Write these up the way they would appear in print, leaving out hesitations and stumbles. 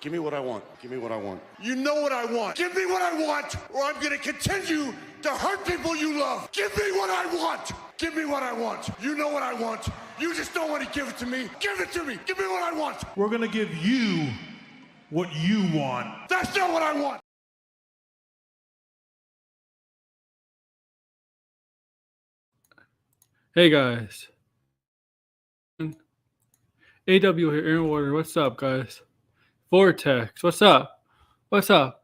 Give me what I want. Give me what I want. You know what I want. Give me what I want, or I'm gonna continue to hurt people you love. Give me what I want. Give me what I want. You know what I want. You just don't want to give it to me. Give it to me. Give me what I want. We're gonna give you what you want. That's not what I want. Hey guys. AW here, Aaron Warner. What's up, guys? Vortex, what's up? What's up?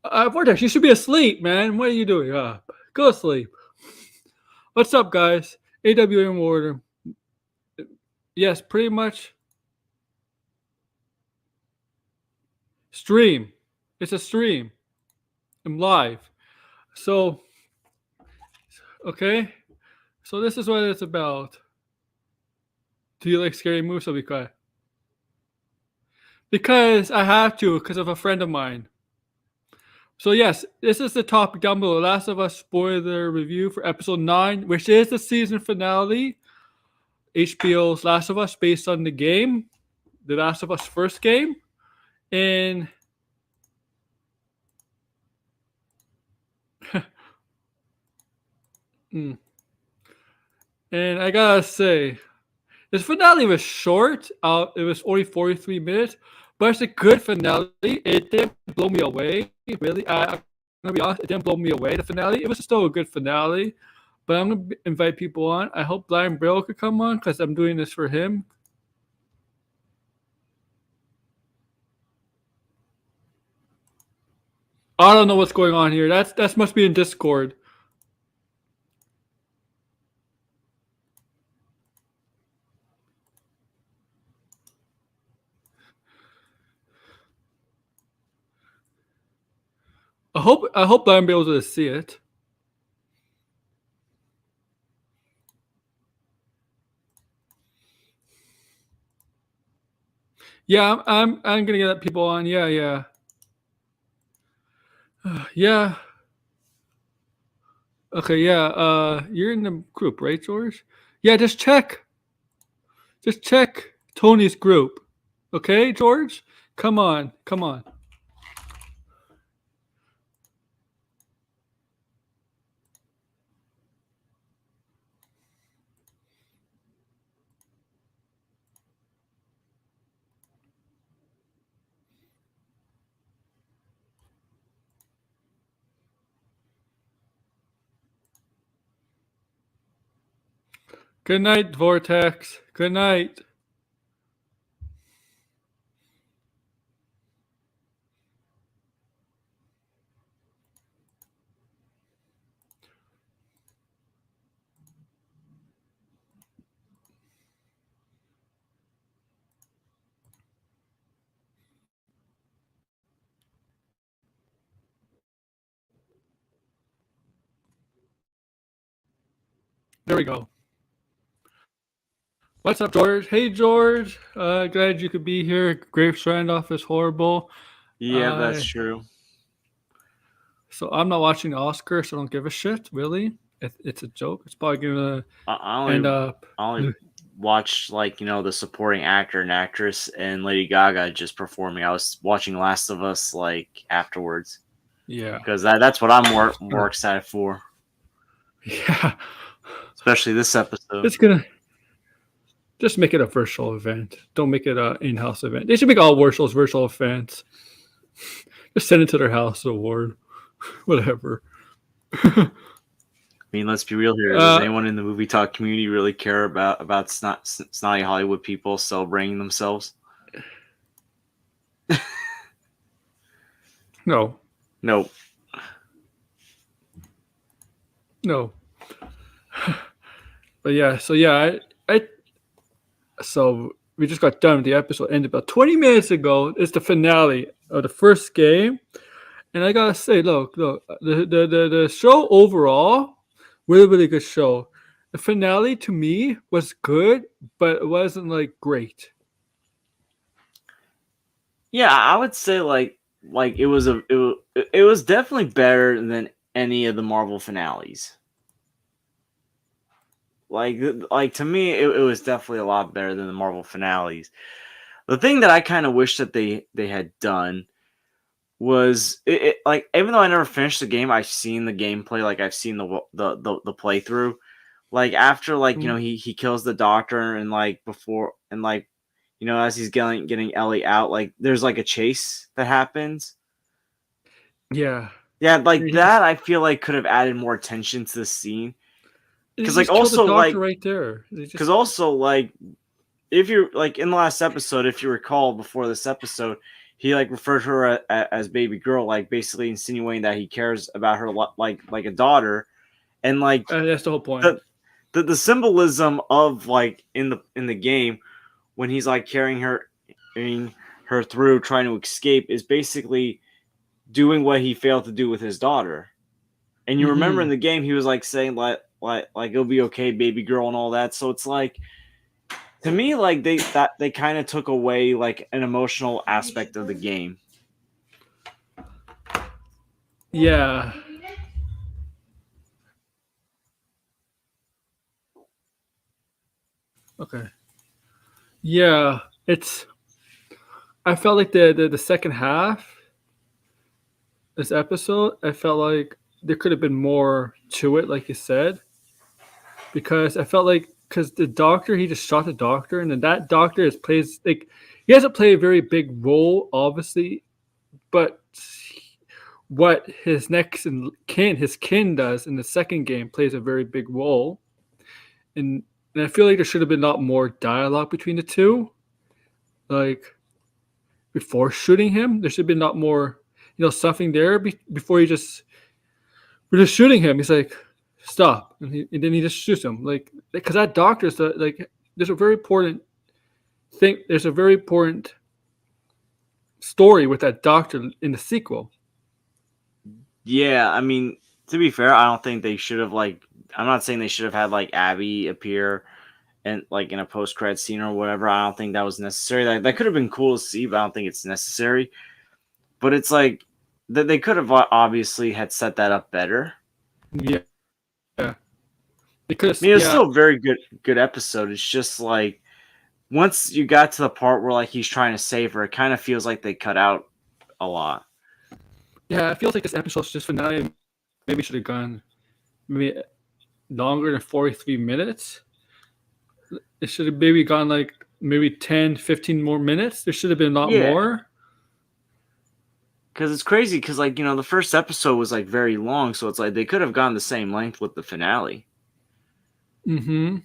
Vortex, you should be asleep, man. What are you doing? Go to sleep. What's up, guys? AW Aaron Warner. Yes, pretty much. Stream. It's a stream. I'm live. So, okay. So this is what it's about. Do you like scary movies? I'll be quiet. Because I have to, because of a friend of mine. So yes, this is the topic down below. Last of Us spoiler review for episode 9, which is the season finale. HBO's Last of Us, based on the game, the Last of Us first game. And and I gotta say, this finale was short. It was only 43 minutes, but it's a good finale. It didn't blow me away, really. I'm gonna be honest, it didn't blow me away, the finale. It was still a good finale, but I'm gonna invite people on. I hope Blind Brill could come on because I'm doing this for him. I don't know what's going on here. That must be in Discord. I hope Blind Brill will see it. Yeah, I'm gonna get people on. Yeah. Yeah. Okay, yeah. You're in the group, right, George? Yeah, just check Tony's group. Okay, George? Come on. Good night, Vortex. Good night. There we go. What's up, George? Hey, George. Glad you could be here. Grave Strandoff is horrible. Yeah, that's true. So I'm not watching the Oscars, so I don't give a shit, really. It's a joke. It's probably going to end up. I only watched, the supporting actor and actress and Lady Gaga just performing. I was watching Last of Us, afterwards. Yeah. Because that's what I'm more excited for. Yeah. Especially this episode. It's going to just make it a virtual event. Don't make it an in-house event. They should make all shows virtual events. Just send it to their house award. Whatever. I mean, let's be real here. Does anyone in the movie talk community really care about snotty Hollywood people celebrating themselves? No. Nope. No. But yeah, so we just got done with the episode. Ended about 20 minutes ago. It's the finale of the first game. And I gotta say, look, the show overall, really good show. The finale to me was good, but it wasn't great. Yeah, I would say it was definitely better than any of the Marvel finales. To me, it was definitely a lot better than the Marvel finales. The thing that I kind of wish that they had done was like, even though I never finished the game, I've seen the gameplay, like I've seen the playthrough. Like after like Mhm. he kills the doctor and like before and like as he's getting Ellie out, like there's like a chase that happens. Yeah. Yeah, like He that just I feel like could have added more tension to the scene. he Because like just killed the also doctor like right there. because also like if you're like in the last episode, if you recall before this episode, he like referred to her as baby girl, like basically insinuating that he cares about her like a daughter, and like That's the whole point. the the symbolism of like in the game when he's like carrying her through trying to escape is basically doing what he failed to do with his daughter. And you remember in Mhm. the game he was like saying like it'll be okay, baby girl, and all that. So it's like to me like they kind of took away like an emotional aspect of the game. Yeah. Okay. Yeah. It's. I felt like the second half this episode. I felt like there could have been more to it, like you said, because I felt like because the doctor he just shot the doctor, and then that doctor is plays like he hasn't played a very big role, obviously, but what his kin does in the second game plays a very big role, and I feel like there should have been a lot more dialogue between the two, like before shooting him. There should have been a lot more, something there before we're just shooting him. He's like, stop, and then he just shoots him, like because that doctor's like there's a very important thing. There's a very important story with that doctor in the sequel. Yeah, I mean, to be fair, I don't think they should have like. I'm not saying they should have had like Abby appear and like in a post credit scene or whatever. I don't think that was necessary. That could have been cool to see, but I don't think it's necessary. But it's like that they could have obviously had set that up better. Yeah, yeah. I Because mean, it's yeah, still a very good episode. It's just like once you got to the part where like he's trying to save her, it kind of feels like they cut out a lot. yeah, it feels like this episode's just finale. Maybe should have gone maybe longer than 43 minutes. It should have maybe gone like maybe 10, 15 more minutes. There should have been a lot Yeah, more. because it's crazy. Because like the first episode was like very long, so it's like they could have gone the same length with the finale. Mm-hmm.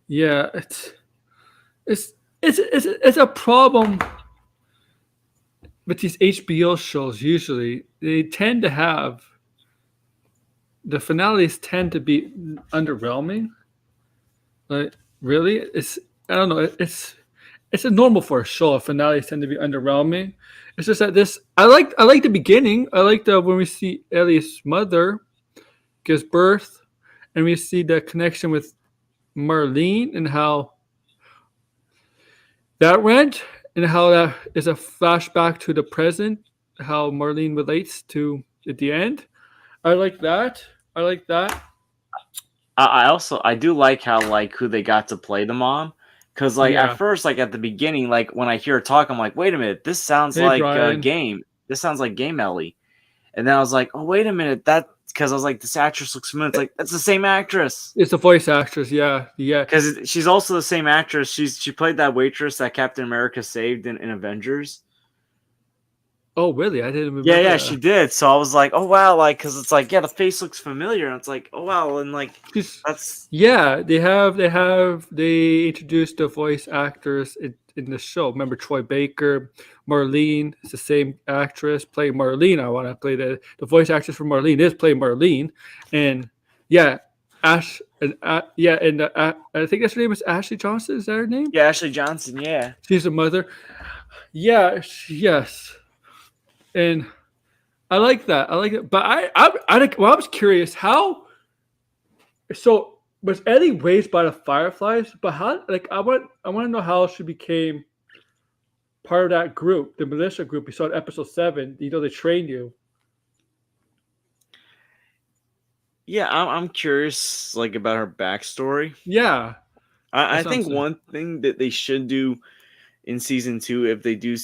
Yeah, it's it's a problem with these HBO shows. Usually, they tend to have the finales tend to be underwhelming. Like really, it's I don't know. It's a normal for a show. Finales tend to be underwhelming. It's just that this I like the beginning. I like the when we see Ellie's mother gives birth, and we see the connection with Marlene and how that went, and how that is a flashback to the present. How Marlene relates to at the end. I like that. I like that. I do like how like who they got to play the mom. Cause like at Yeah. first, like at the beginning, like when I hear her talk, I'm like, wait a minute, this sounds Hey, like Brian. game. This sounds like Game Ellie. And then I was like, oh wait a minute, that because I was like, this actress looks familiar. It's like that's the same actress. It's a voice actress. Yeah. Yeah. Because she's also the same actress. She played that waitress that Captain America saved in Avengers. Oh, really? I didn't remember Yeah, that. she did. So I was like, oh wow, like because it's like, yeah, the face looks familiar, and it's like, oh wow, and like that's Yeah, they introduced the voice actors in the show. Remember Troy Baker, Marlene. It's the same actress playing Marlene. I want to play the voice actress for Marlene is playing Marlene, and yeah, Ash and I think that's her name is Ashley Johnson. Is that her name? yeah, Ashley Johnson, yeah. She's the mother. Yeah, yes, and I like that. I like it, but I was curious how. So was Ellie raised by the Fireflies? But how? Like I want to know how she became part of that group, the militia group. You saw in episode 7. They trained you. Yeah, I'm curious like about her backstory. Yeah, I that's what I'm think saying. one thing that they should do in season 2, if they do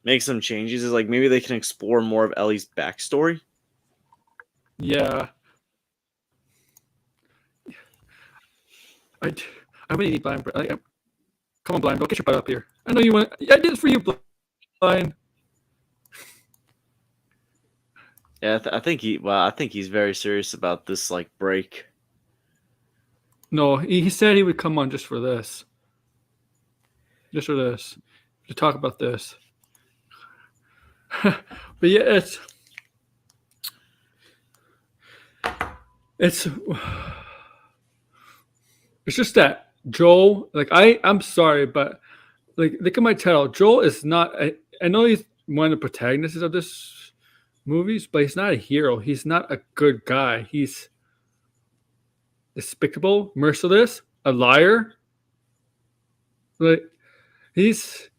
make some changes, is like maybe they can explore more of Ellie's backstory. Yeah. I really need Blind. Come on, Blind, bro, get your butt up here. I know you want. Yeah, I did it for you, Blind. Yeah, I think he's very serious about this like break. No, he said he would come on just for this. Just for this. To talk about this. But yeah, it's just that Joel, like I'm sorry, but like look at my title. Joel is not I know he's one of the protagonists of this movies, but he's not a hero. He's not a good guy. He's despicable, merciless, a liar. Like he's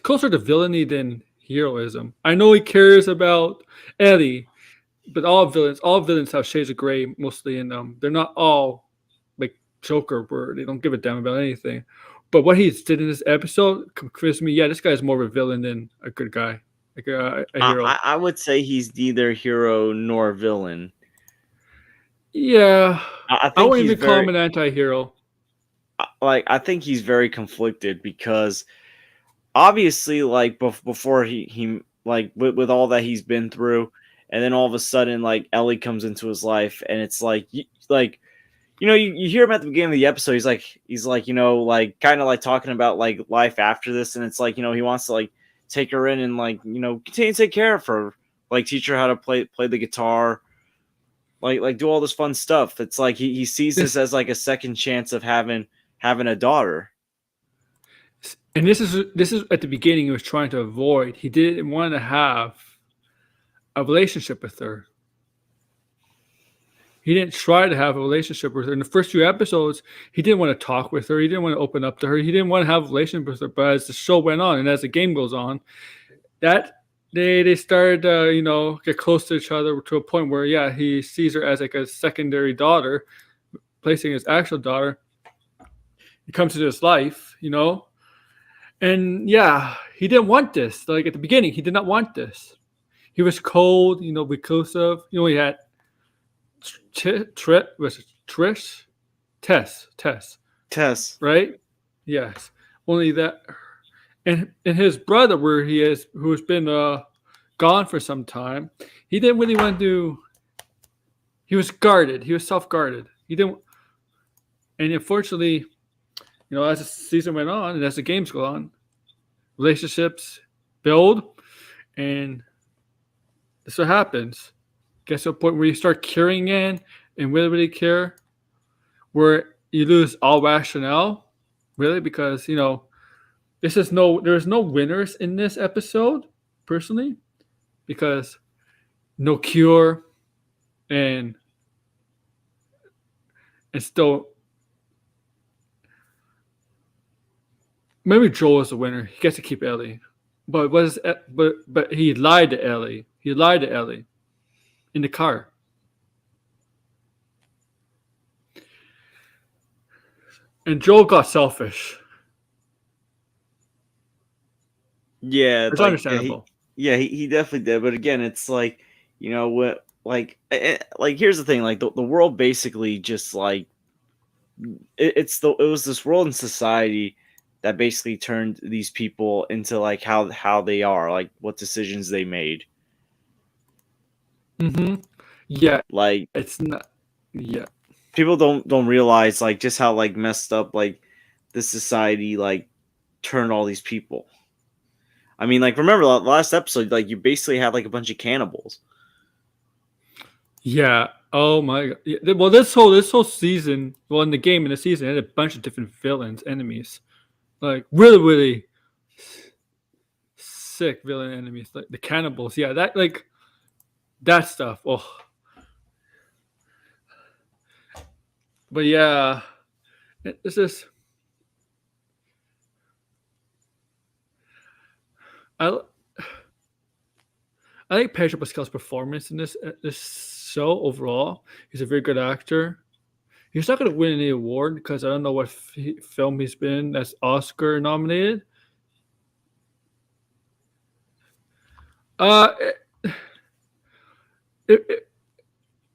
closer to villainy than heroism. I know he cares about Ellie, but all villains have shades of gray mostly in them. They're not all like Joker, where they don't give a damn about anything. But what he did in this episode convinced me, yeah, this guy's more of a villain than a good guy, like a hero. I would say he's neither hero nor villain. Yeah, I I think wouldn't he's even call him very an anti-hero. like I think he's very conflicted because obviously like before he like with all that he's been through, and then all of a sudden like Ellie comes into his life, and it's like you hear him at the beginning of the episode. He's like like kind of like talking about like life after this, and it's like he wants to like take her in and like continue to take care of her, like teach her how to play the guitar, like do all this fun stuff. It's like he sees this as like a second chance of having a daughter. And this is at the beginning he was trying to avoid. He didn't want to have a relationship with her. He didn't try to have a relationship with her. In the first few episodes, he didn't want to talk with her. He didn't want to open up to her. He didn't want to have a relationship with her. But as the show went on and as the game goes on, that they started get close to each other to a point where, yeah, he sees her as like a secondary daughter, placing his actual daughter. He comes into his life, and yeah, he didn't want this. Like at the beginning, he did not want this. He was cold, reclusive. He had Tess. Right? Yes. Only that, and his brother, who has been gone for some time, he didn't really want to. He was guarded. He was self-guarded. He didn't, and unfortunately, as the season went on and as the games go on, relationships build, and this is what happens. Gets to a point where you start caring in and really care, where you lose all rationale, really, because there's no winners in this episode, personally, because no cure, and still. Maybe Joel is the winner. He gets to keep Ellie, but he lied to Ellie. He lied to Ellie in the car. And Joel got selfish. Yeah, It's like, understandable. he definitely did. But again, it's like what like here's the thing. Like the world basically just like it was this world and society that basically turned these people into like how they are, like what decisions they made. Mm-hmm. Yeah, Like it's not. Yeah, people don't realize like just how like messed up like this society like turned all these people. I mean, like remember the last episode, like you basically had like a bunch of cannibals. yeah. Oh my god. Yeah, well, this whole season, in the game in the season, it had a bunch of different villains, enemies, like really, really sick villain enemies, like the cannibals. Yeah, that stuff. Oh, but yeah, it's just I like Pedro Pascal's performance in this show overall. He's a very good actor. He's not going to win any award because I don't know what film he's been in that's Oscar nominated.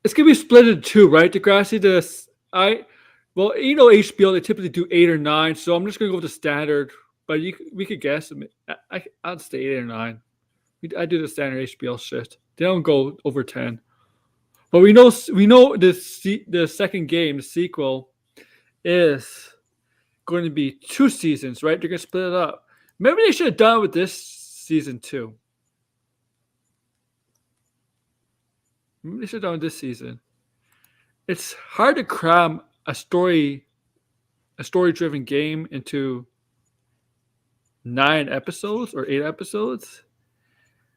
It's gonna be split in two, right? Degrassi, well, HBO they typically do 8 or 9, so I'm just gonna go with the standard. But we could guess. I'd say 8 or 9. I do the standard HBO shit. They don't go over 10. But we know the second game, the sequel, is going to be 2 seasons, right? They're gonna split it up. Maybe they should have done it with this season too. Maybe they should have done it this season. It's hard to cram a story-driven game into 9 episodes or 8 episodes.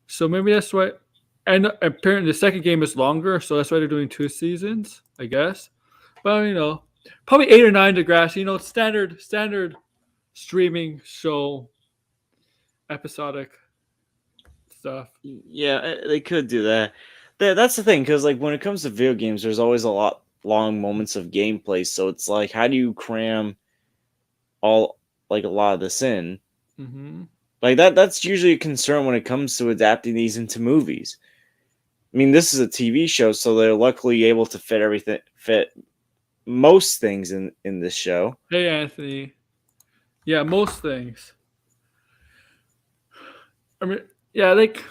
So maybe that's why. And apparently the second game is longer, so that's why they're doing 2 seasons, I guess. But probably 8 or 9 Degrassi. Standard streaming show, episodic stuff. Yeah, they could do that. That's the thing, because like when it comes to video games, there's always a lot long moments of gameplay. So it's like, how do you cram a lot of this in? Mm-hmm. Like that's usually a concern when it comes to adapting these into movies. I mean, this is a TV show, so they're luckily able to fit most things in this show. Hey, Anthony. Yeah, most things. I mean, yeah, like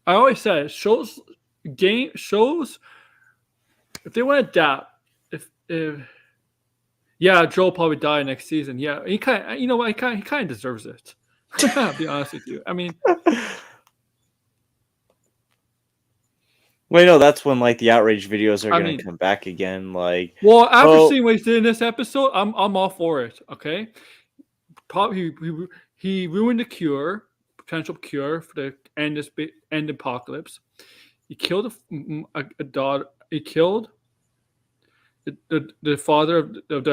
I always say, shows, if they want to adapt, if Joel probably die next season. Yeah, he kind of deserves it. I'll be honest with you. I mean, Wait, no, that's when like the outrage videos are going to come back again. Like, well, after seeing what he did in this episode, I'm all for it. Okay, probably he ruined the potential cure for the end apocalypse. He killed a daughter. He killed the father of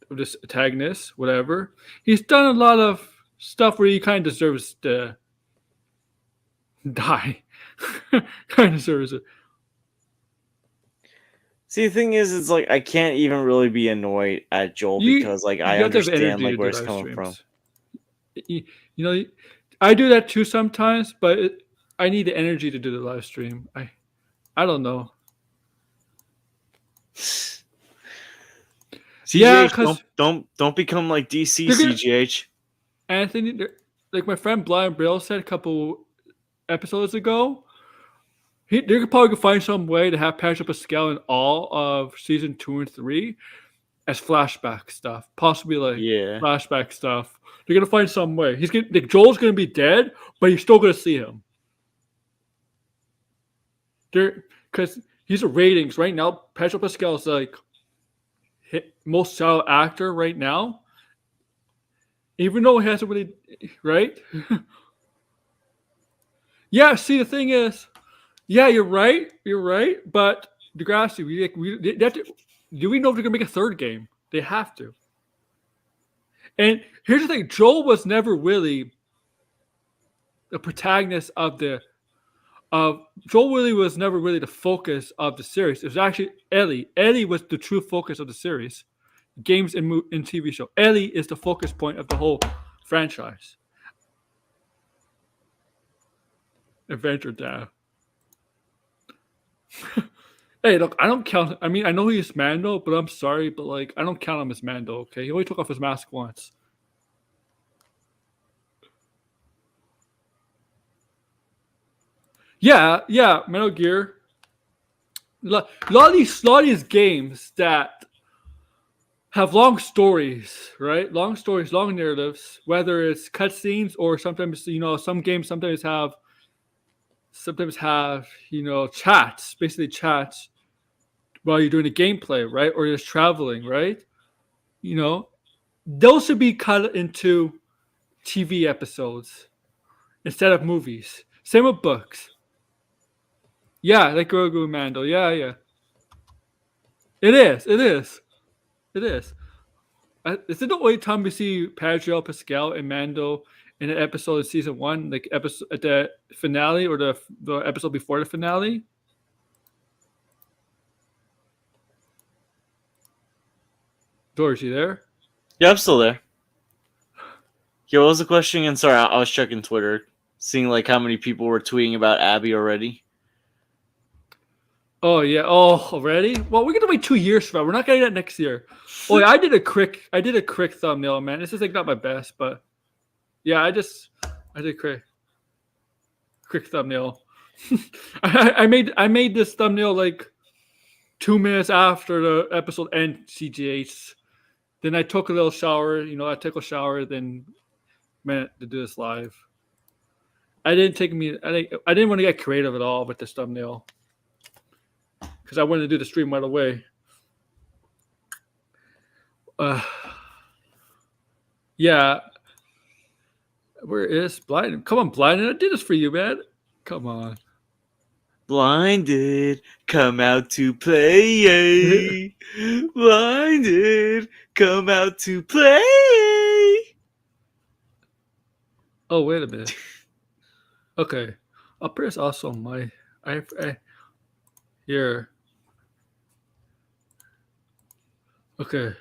this antagonist. Whatever. He's done a lot of stuff where he kind of deserves to die. Kind of deserves it. See, the thing is, it's like I can't even really be annoyed at Joel because like I understand like where it's coming from. I do that too sometimes, but I need the energy to do the live stream. I don't know. CGH, don't become like DC, CGH. Anthony, like my friend Blind Braille said a couple episodes ago, they're probably gonna find some way to have Pedro Pascal in all of season 2 and 3 as flashback stuff, possibly flashback stuff. They're gonna find some way. Joel's gonna be dead, but you're still gonna see him. Because he's a ratings right now. Pedro Pascal is like most child actor right now, even though he hasn't really, right? Yeah. See, the thing is, yeah, you're right. But Degrassi, do we know if they're gonna make a third game? They have to. And here's the thing: Joel was never really the protagonist of Joel really was never really the focus of the series. It was actually Ellie. Ellie was the true focus of the series, games and TV show. Ellie is the focus point of the whole franchise. Adventure Dad. Hey, look, I don't count. I mean, I know he's Mando, but I'm sorry, but like, I don't count him as Mando. Okay, he only took off his mask once. Yeah, Metal Gear. A lot of these games that have long stories, right? Long stories, long narratives. Whether it's cutscenes or sometimes, some games sometimes have chats, basically chats while you're doing the gameplay, right? Or just traveling, right? Those should be cut into TV episodes instead of movies. Same with books. Yeah, like Grogu Mando. Yeah. It is. Is it the only time we see Pedro Pascal and Mando in an episode of season 1, like episode at the finale or the episode before the finale? George, you there? Yeah, I'm still there. Yeah, what was the question again? Sorry, I was checking Twitter, seeing like how many people were tweeting about Abby already. Oh yeah. Oh, already? Well, we're gonna wait 2 years for that. We're not getting that next year. Oh, yeah, I did a quick thumbnail, man. This is like not my best, but yeah, I did quick thumbnail. I made this thumbnail like 2 minutes after the episode end. CGH. Then I took a little shower. I took a shower. Then meant to do this live. I didn't want to get creative at all with this thumbnail because I wanted to do the stream right away. Yeah. Where is Blinded? Come on, Blinded. I did this for you, man. Come on. Blinded, come out to play. Blinded, come out to play. Oh, wait a minute. Okay. Up here is also my. I here. Okay.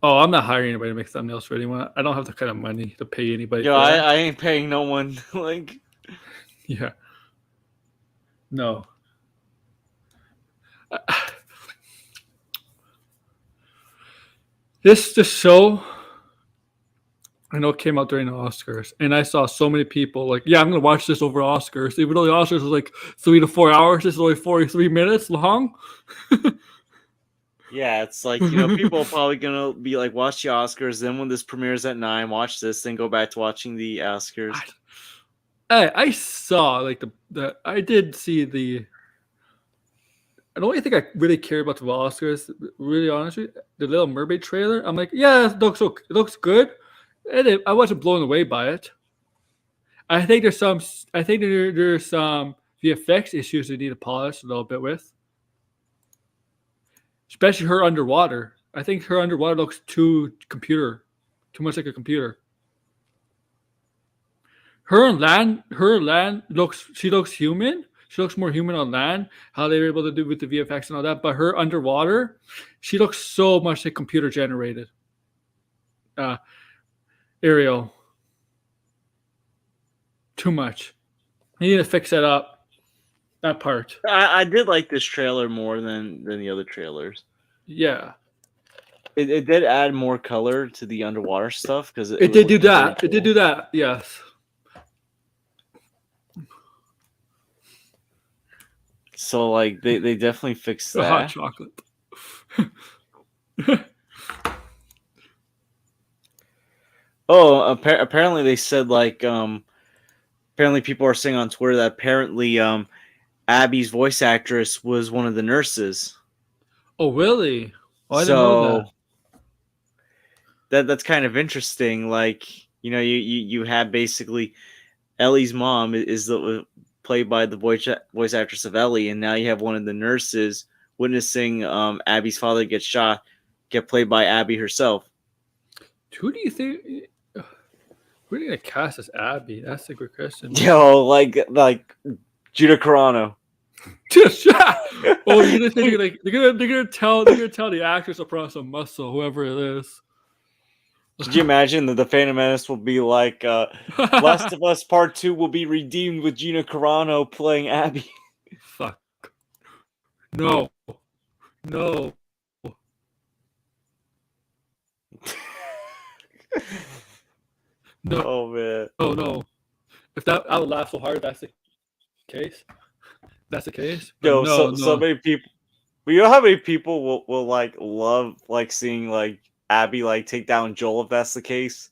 Oh, I'm not hiring anybody to make thumbnails for anyone. I don't have the kind of money to pay anybody. Yo, for that. I ain't paying no one. Like, Yeah. No. This show, I know it came out during the Oscars, and I saw so many people like, yeah, I'm gonna watch this over Oscars, even though the Oscars was like 3 to 4 hours. This is only 43 minutes long. yeah, it's like, people are probably gonna be like, watch the Oscars. Then when this premieres at 9, watch this. Then go back to watching the Oscars. I saw like I did see I don't really think I really care about the Oscars. Really, honestly, the Little Mermaid trailer. I'm like, yeah, it looks good, and I wasn't blown away by it. I think there's some VFX issues they need to polish a little bit with, especially her underwater. I think her underwater looks too much like a computer. Her land she looks human. She looks more human on land, how they were able to do with the VFX and all that. But her underwater, she looks so much like computer generated. Ariel. Too much. You need to fix that up. That part. I did like this trailer more than the other trailers. Yeah. It did add more color to the underwater stuff because it did do that. It did do that. Yes. So like they definitely fixed The that. hot chocolate. Oh, apparently they said like apparently people are saying on Twitter that apparently Abby's voice actress was one of the nurses. Oh really? Oh, I didn't know that's kind of interesting. Like, you have basically Ellie's mom is played by the voice actress of Ellie, and now you have one of the nurses witnessing Abby's father get shot, get played by Abby herself. Who do you think? Who are you gonna cast as Abby? That's a good question. Yo, like Gina Carano. Oh, you're gonna think like they're gonna tell the actress to put on some muscle, whoever it is. Could you imagine that the Phantom Menace will be like Last of Us Part 2 will be redeemed with Gina Carano playing Abby? Fuck. No. No. No. Oh man. Oh no. If that I would laugh so hard if that's the case. That's the case. Yo, no, so many people. Well, you know how many people will like love like seeing like Abby like take down Joel if that's the case?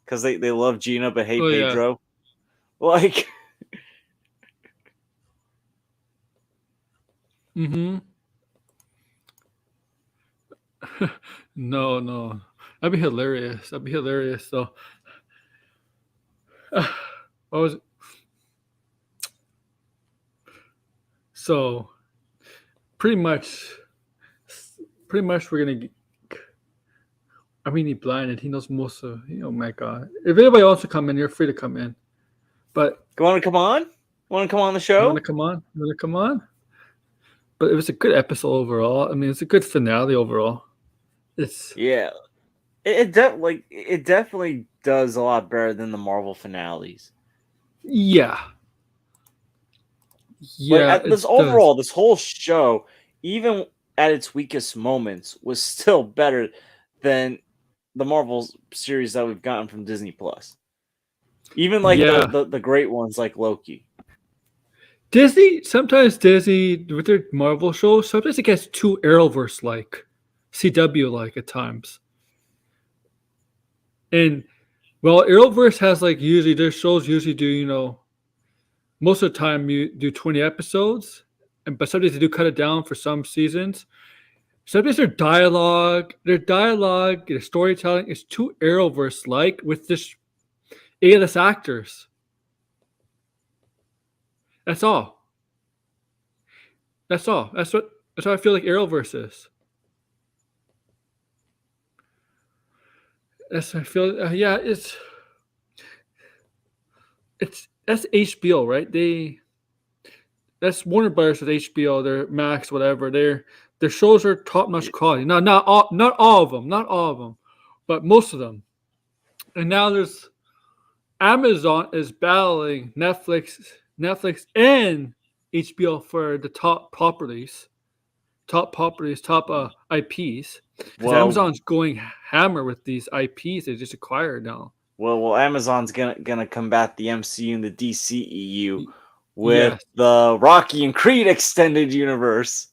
Because they love Gina but hate Pedro. Yeah. Like Mm-hmm. No. That'd be hilarious. So what was it? So pretty much we're gonna I mean, he's blinded. He knows most of. Oh my god! If anybody wants to come in, you're free to come in. But you want to come on? Want to come on the show? You want to come on? but it was a good episode overall. I mean, it's a good finale overall. It's Yeah, it definitely does a lot better than the Marvel finales. yeah, Like yeah. It this does. overall, this whole show, even at its weakest moments, was still better than the Marvel series that we've gotten from Disney Plus. Even like Yeah, the great ones like Loki. Disney. Sometimes Disney with their Marvel shows, sometimes it gets too Arrowverse like, CW like at times. And well, Arrowverse has like usually their shows usually do most of the time you do 20 episodes, and but sometimes they do cut it down for some seasons. Sometimes their dialogue, their storytelling is too Arrowverse like with this A-list actors. That's all. That's all. That's what I feel like Arrowverse is. That's what I feel. Yeah, it's that's HBO, right? That's Warner Brothers with HBO. Their Max, whatever. Their shows are top notch quality. Not all of them, not all of them, but most of them. And now there's Amazon is battling Netflix and HBO for the top IPs. Because Well, Amazon's going hammer with these IPs they just acquired now. Amazon's gonna combat the MCU and the DCEU with Yes, the Rocky and Creed extended universe.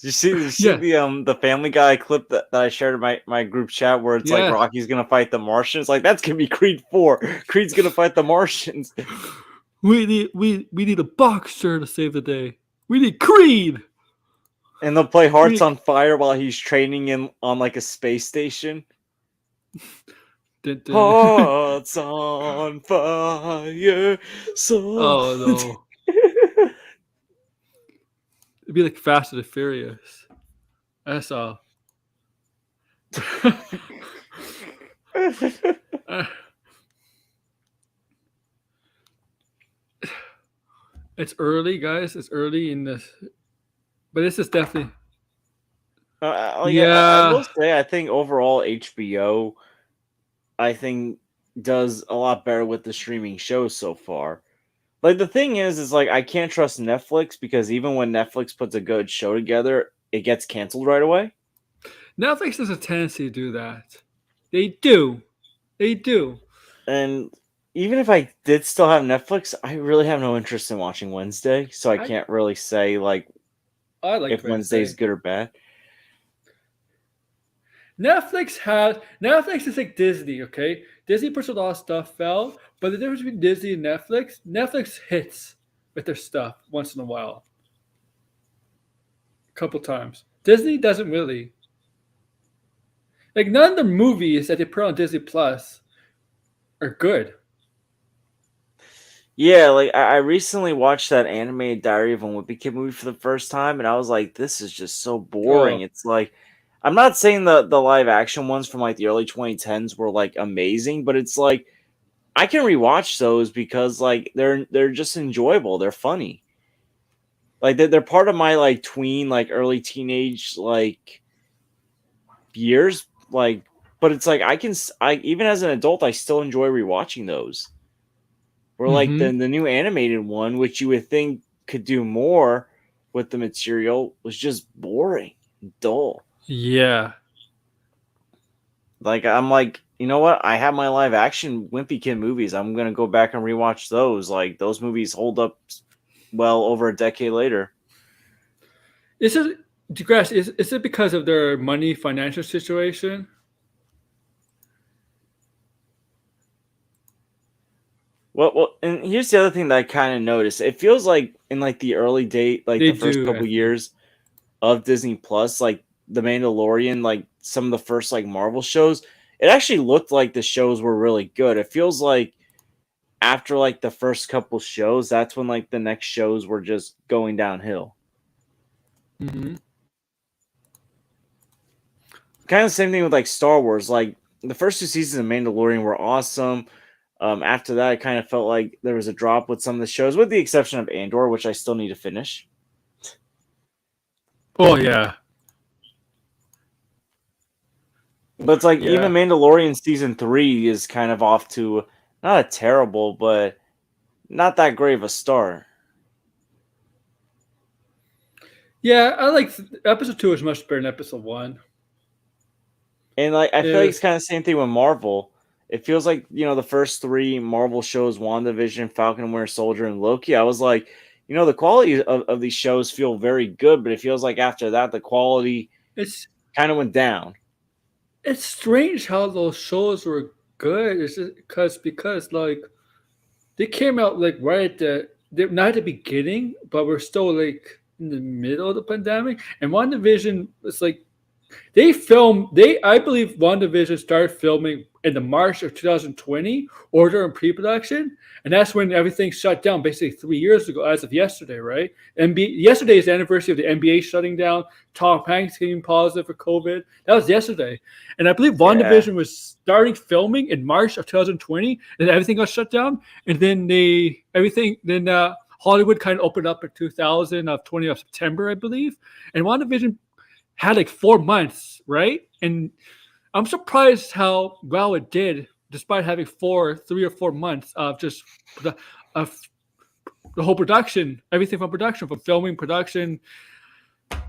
Did you see yeah, the Family Guy clip that I shared in my group chat where it's like yeah. Rocky's gonna fight the Martians? Like that's gonna be Creed 4. Creed's gonna fight the Martians. We need a boxer to save the day. We need Creed. And they'll play We Hearts need, on Fire while he's training in on like a space station. dun, dun. Hearts on fire. So Oh no, it'd be like Fast and the Furious. That's all. Uh, it's early, guys. It's early in this, but this is definitely I yeah. will say I think overall HBO I think does a lot better with the streaming shows so far. Like the thing is like I can't trust Netflix because even when Netflix puts a good show together, it gets canceled right away. Netflix has a tendency to do that. They do. They do. And even if I did still have Netflix, I really have no interest in watching Wednesday, so I I can't really say like I like if Wednesday's Wednesday. good or bad. Netflix is like Disney, okay? Disney puts a lot of stuff out, but the difference between Disney and Netflix hits with their stuff once in a while. A couple times. Disney doesn't really. Like none of the movies that they put on Disney Plus are good. Yeah, like I recently watched that animated Diary of a Wimpy Kid movie for the first time, and I was like, this is just so boring. Oh, It's like I'm not saying the live action ones from like the early 2010s were like amazing, but it's like I can rewatch those because like they're just enjoyable. They're funny. Like they're part of my like tween, like early teenage like years. Like, but it's like I even as an adult, I still enjoy rewatching those. Or like mm-hmm. the new animated one, which you would think could do more with the material, was just boring, and dull. Yeah. Like I'm like, you know what? I have my live action Wimpy Kid movies. I'm gonna go back and rewatch those. Like those movies hold up well over a decade later. Is it Degrass, is it because of their money financial situation? Well, and here's the other thing that I kind of noticed. It feels like in like the early date, like They the first do, I couple think. years of Disney Plus, like The Mandalorian, like some of the first like Marvel shows, it actually looked like the shows were really good. It feels like after like the first couple shows, that's when like the next shows were just going downhill. Mm-hmm. Kind of the same thing with like Star Wars. Like the first two seasons of Mandalorian were awesome. After that, I kind of felt like there was a drop with some of the shows, with the exception of Andor, which I still need to finish. Oh yeah, But it's like yeah, even Mandalorian season 3 is kind of off to not a terrible, but not that great of a start. yeah. I like episode 2 is much better than episode 1. And like I feel like it's If kind of the same thing with Marvel. It feels like, the first three Marvel shows, WandaVision, Falcon and Winter Soldier, and Loki, I was like, the quality of these shows feel very good, but it feels like after that the quality it's kind of went down. it's strange how those shows were good. It's just because like they came out like right at not at the beginning, but we're still like in the middle of the pandemic. And WandaVision was like I believe WandaVision started filming in the March of 2020 or during pre-production, and that's when everything shut down basically 3 years ago as of yesterday, right? Yesterday is the anniversary of the NBA shutting down, Tom Hanks getting positive for COVID. That was yesterday. And I believe Yeah. WandaVision was starting filming in March of 2020, and everything got shut down. And then Hollywood kind of opened up in 2020 of September, I believe. And WandaVision had like 4 months, right? And I'm surprised how well it did, despite having 3 or 4 months of just of the whole production, everything from filming, production,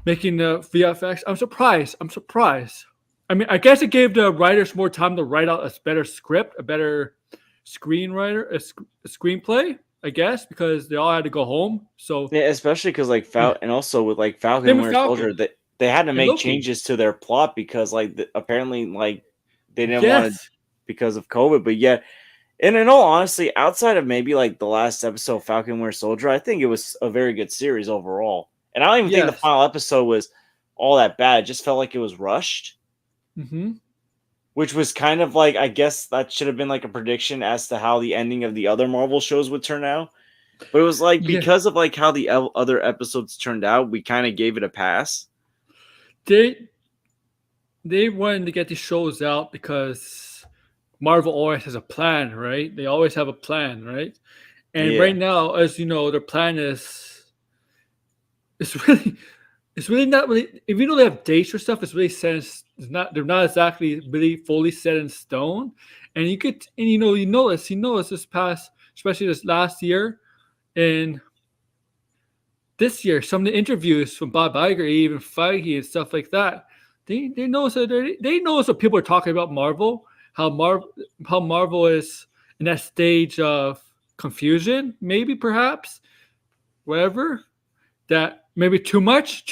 making the VFX. I'm surprised. I mean, I guess it gave the writers more time to write out a better script, a better a screenplay. I guess because they all had to go home. So Yeah, especially because like yeah, and also with like Falcon same and with Winter Soldier, Falcon that they had to and make Loki. changes to their plot because like apparently like they didn't want to Yes, because of COVID. But yet, and in all honesty, outside of maybe like the last episode of Falcon and Winter Soldier, I think it was a very good series overall. And I don't even think the yes. final episode was all that bad. It just felt like it was rushed, Mm-hmm. which was kind of like I guess that should have been like a prediction as to how the ending of the other Marvel shows would turn out. But it was like Yeah, because of like how the other episodes turned out, we kind of gave it a pass. they they wanted to get these shows out because Marvel always has a plan, right? They always have a plan, right? And Yeah. right now, as you know, their plan is it's really it's really not really if you don't have dates or stuff, it's really set in, it's not they're not exactly really fully set in stone. And you notice this past, especially this last year and this year, some of the interviews from Bob Iger, even Feige and stuff like that, they notice that they notice what people are talking about Marvel, how Marvel is in that stage of confusion, maybe perhaps, whatever. That maybe too much,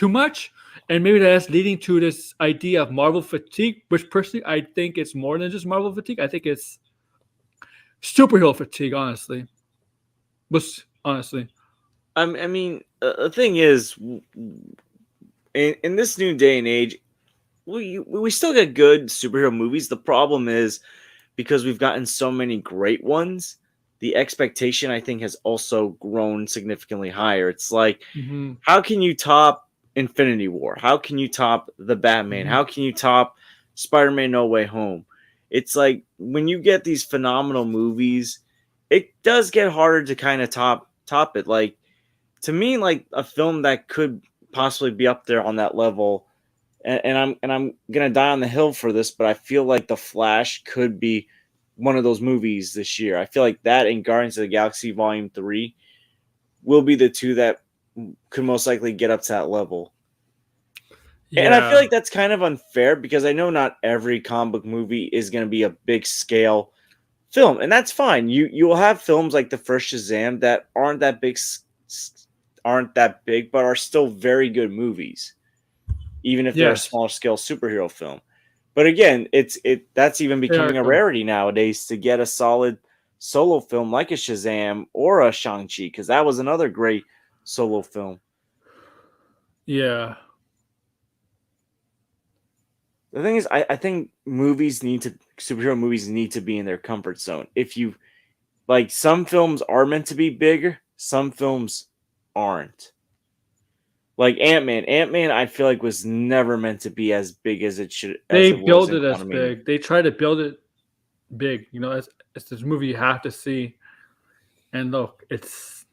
and maybe that's leading to this idea of Marvel fatigue, which personally I think it's more than just Marvel fatigue. I think it's superhero fatigue, honestly. Honestly. I mean, the thing is, in this new day and age, we still get good superhero movies. The problem is because we've gotten so many great ones, the expectation I think has also grown significantly higher. It's like, Mm-hmm. how can you top Infinity War? How can you top the Batman? Mm-hmm. How can you top Spider-Man No Way Home? It's like when you get these phenomenal movies, it does get harder to kind of top it. Like to me, like a film that could possibly be up there on that level, and I'm gonna die on the hill for this, but I feel like The Flash could be one of those movies this year. I feel like that and Guardians of the Galaxy Volume 3 will be the two that could most likely get up to that level. And I feel Yeah. like that's kind of unfair because I know not every comic book movie is going to be a big scale film, and that's fine. You will have films like the first Shazam that aren't that big, but are still very good movies, even if they're a Yes. smaller scale superhero film. But again, that's even They are becoming a good. rarity nowadays to get a solid solo film like a Shazam or a Shang-Chi, because that was another great solo film. Yeah. The thing is, I think superhero movies need to be in their comfort zone. If you like, some films are meant to be bigger, some films aren't. Like Ant-Man, I feel like was never meant to be as big as They it was build in it as Quantumania. big. They try to build it big. It's this movie you have to see. And look, it's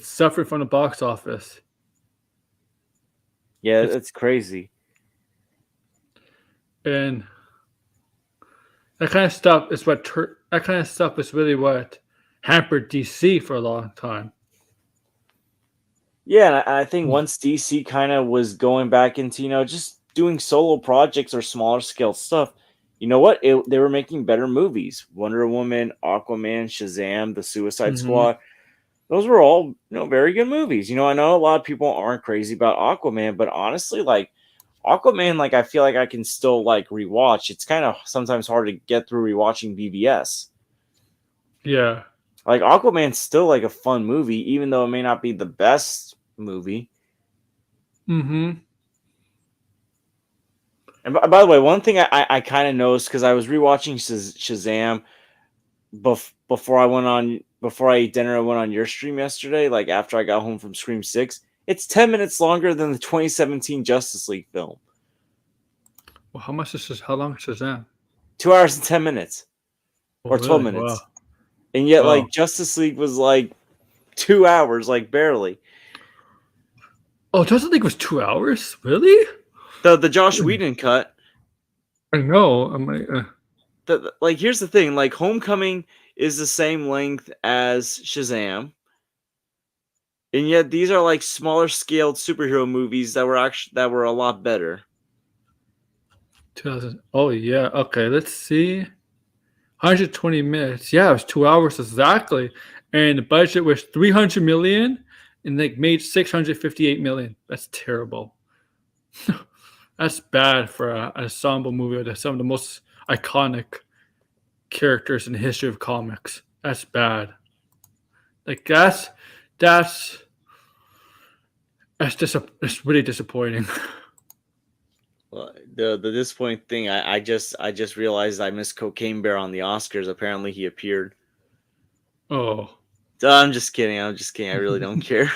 suffering from the box office. Yeah, it's crazy. And that kind of stuff is that kind of stuff is really what hampered DC for a long time. Yeah, and I think once DC kind of was going back into, just doing solo projects or smaller scale stuff, you know what? They were making better movies. Wonder Woman, Aquaman, Shazam, The Suicide Mhm. Squad. Those were all, very good movies. I know a lot of people aren't crazy about Aquaman, but honestly, like Aquaman, like I feel like I can still like rewatch. It's kind of sometimes hard to get through rewatching BVS. Yeah. Like Aquaman's still like a fun movie, even though it may not be the best movie. Mm-hmm. And by the way, one thing I kind of noticed because I was rewatching Shazam before I ate dinner, I went on your stream yesterday. Like after I got home from Scream 6, it's 10 minutes longer than the 2017 Justice League film. Well, how long is Shazam? 2 hours and 10 minutes, Oh, or 12 really? minutes, Wow. and yet Wow. like Justice League was like 2 hours, like barely. Oh, Justice League was 2 hours? Really? The Josh Whedon cut. I know. I'm like, Like here's the thing, like Homecoming is the same length as Shazam, and yet these are like smaller scaled superhero movies that were a lot better. 2000. Oh, yeah. Okay, let's see. 120 minutes. Yeah, it was 2 hours exactly. And the budget was 300 million and they made 658 million. That's terrible. That's bad for an ensemble movie with some of the most iconic characters in the history of comics. That's bad. Like that's that's it's really disappointing. Well, the disappointing thing, I just realized I missed Cocaine Bear on the Oscars. Apparently, he appeared. Oh, I'm just kidding. I really don't care.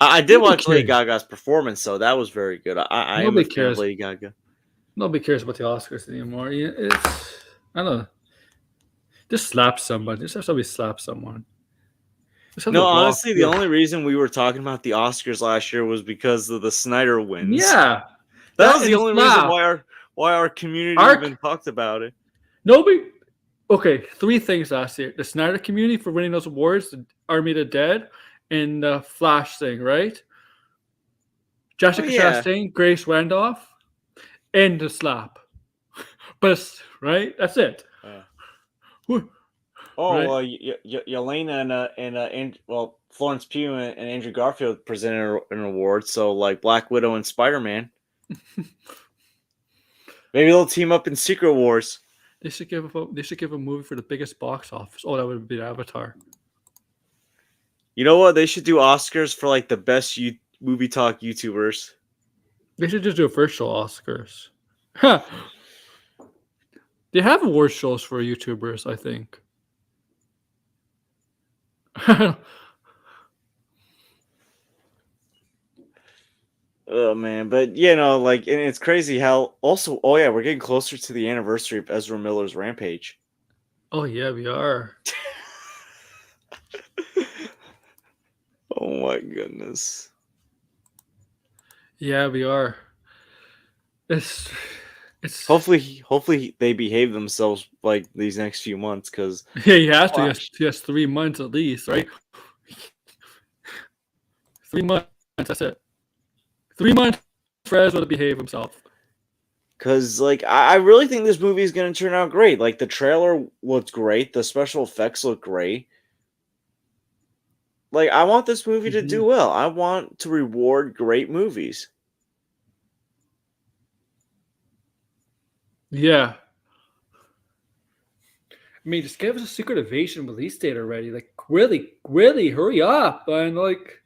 I did nobody watch Lady cares. Gaga's performance, so that was very good. I am a Nobody fan of cares. Lady Gaga. Nobody cares about the Oscars anymore. It's I don't know. Just slap somebody. Just have somebody slap someone. Just have No, The Rock honestly, the only reason we were talking about the Oscars last year was because of the Snyder wins. Yeah, that was the and only reason slap. why our community Our even talked about it. Nobody. Okay, three things last year: the Snyder community for winning those awards, the Army of the Dead, and the Flash thing, right? Jessica yeah. Chastain, Grace Randolph, and the slap. Right, that's it. Whew. Oh, Right? well, Yelena and Florence Pugh and Andrew Garfield presented an award. So like Black Widow and Spider-Man, maybe they'll team up in Secret Wars. They should give a movie for the biggest box office. Oh, that would be Avatar. You know what? They should do Oscars for like the best movie talk YouTubers. They should just do a virtual Oscars. Huh. They have award shows for YouTubers, I think. Oh man, but like, and it's crazy how also. Oh yeah, we're getting closer to the anniversary of Ezra Miller's Rampage. Oh yeah, we are. Oh my goodness. Yeah, we are. It's Hopefully they behave themselves like these next few months, because yeah, he has to. He has 3 months at least, right? 3 months. That's it. 3 months for Ezra to behave himself. Because like I really think this movie is going to turn out great. Like the trailer looked great, the special effects look great. Like I want this movie to do well. I want to reward great movies. Yeah. I mean, just give us a Secret Invasion release date already. Like, really, hurry up. And, like,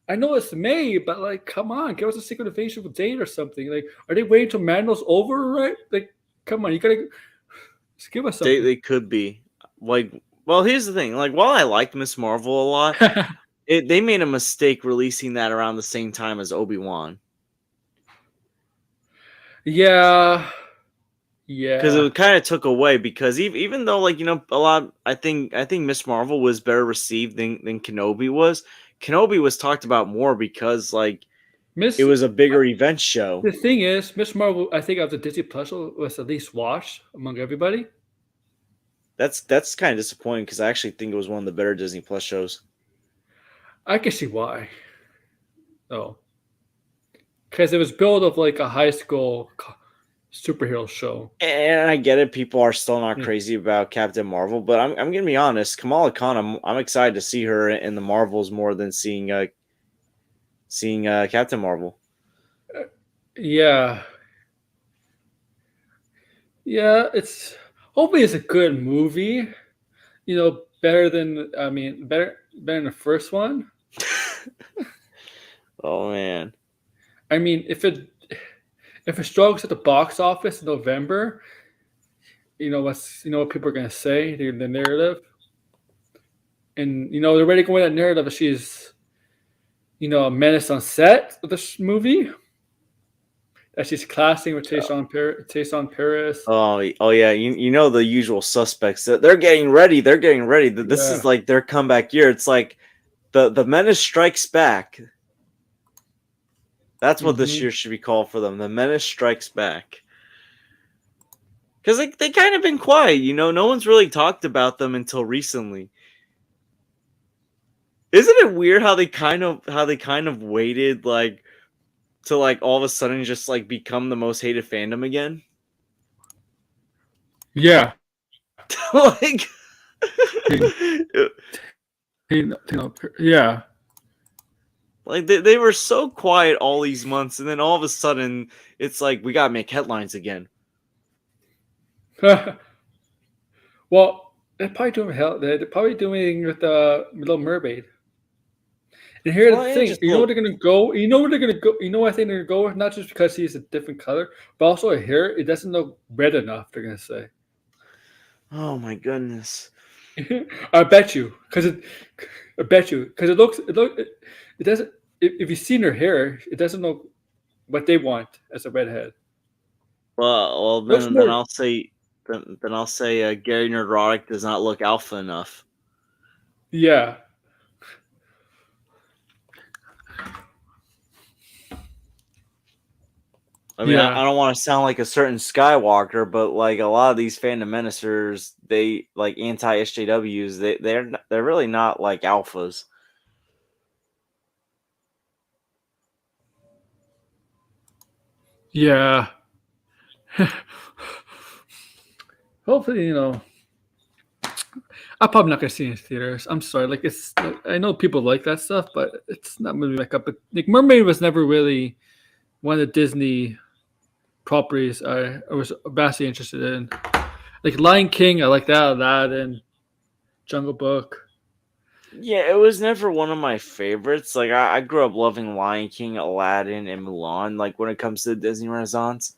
I know it's May, but, like, come on, give us a Secret Invasion date or something. Like, are they waiting till Mando's over, right? Like, come on, you gotta just give us something. They could be. Like, well, here's the thing. Like, while I liked Miss Marvel a lot, they made a mistake releasing that around the same time as Obi-Wan. Yeah. Because it kind of took away, because even though like a lot, I think Miss Marvel was better received than Kenobi was. Kenobi was talked about more because like Miss. It was a bigger event show. The thing is, Miss Marvel. I think of the Disney Plus show was the least watched among everybody. That's kind of disappointing because I actually think it was one of the better Disney Plus shows. I can see why. Oh, because it was built of like a high school superhero show. And I get it, people are still not Yeah. crazy about Captain Marvel, but I'm gonna be honest. Kamala Khan, I'm excited to see her in the Marvels more than seeing Captain Marvel. Yeah. Yeah, it's hopefully it's a good movie. You know, better than better than the first one. Oh man. I mean, if it struggles at the box office in November, you know what people are gonna say, the narrative. And they're already going with that narrative that she's a menace on set of this movie. That she's clashing with Tayson Paris. Oh yeah, you know the usual suspects. They're getting ready. They're getting ready. This is like their comeback year. It's like the Menace Strikes Back. That's what this year should be called for them. The Menace Strikes Back. Because they kind of been quiet, no one's really talked about them until recently. Isn't it weird how they kind of waited like to like all of a sudden just like become the most hated fandom again? Yeah. Like yeah. Like they were so quiet all these months, and then all of a sudden it's like we gotta make headlines again. Well, they're probably doing with the Little Mermaid. And here's the thing: you know what they're gonna go. You know what they're gonna go. You know what I think they're gonna go with? Not just because he's a different color, but also a hair. It doesn't look red enough. They're gonna say. Oh my goodness! I bet you, because it doesn't. If you've seen her hair, it doesn't look what they want as a redhead. Well, then I'll say Gary Nerdrotic does not look alpha enough. Yeah. I mean, I don't want to sound like a certain Skywalker, but like a lot of these fandom menacers, they like anti SJWs. They're really not like alphas. Yeah. Hopefully, I'm probably not gonna see it in theaters. I'm sorry. Like I know people like that stuff, but it's not really my cup. But like Mermaid was never really one of the Disney properties I was vastly interested in. Like Lion King, I like that, and Jungle Book. Yeah, it was never one of my favorites. Like I grew up loving Lion King, Aladdin, and Mulan. Like when it comes to the Disney Renaissance,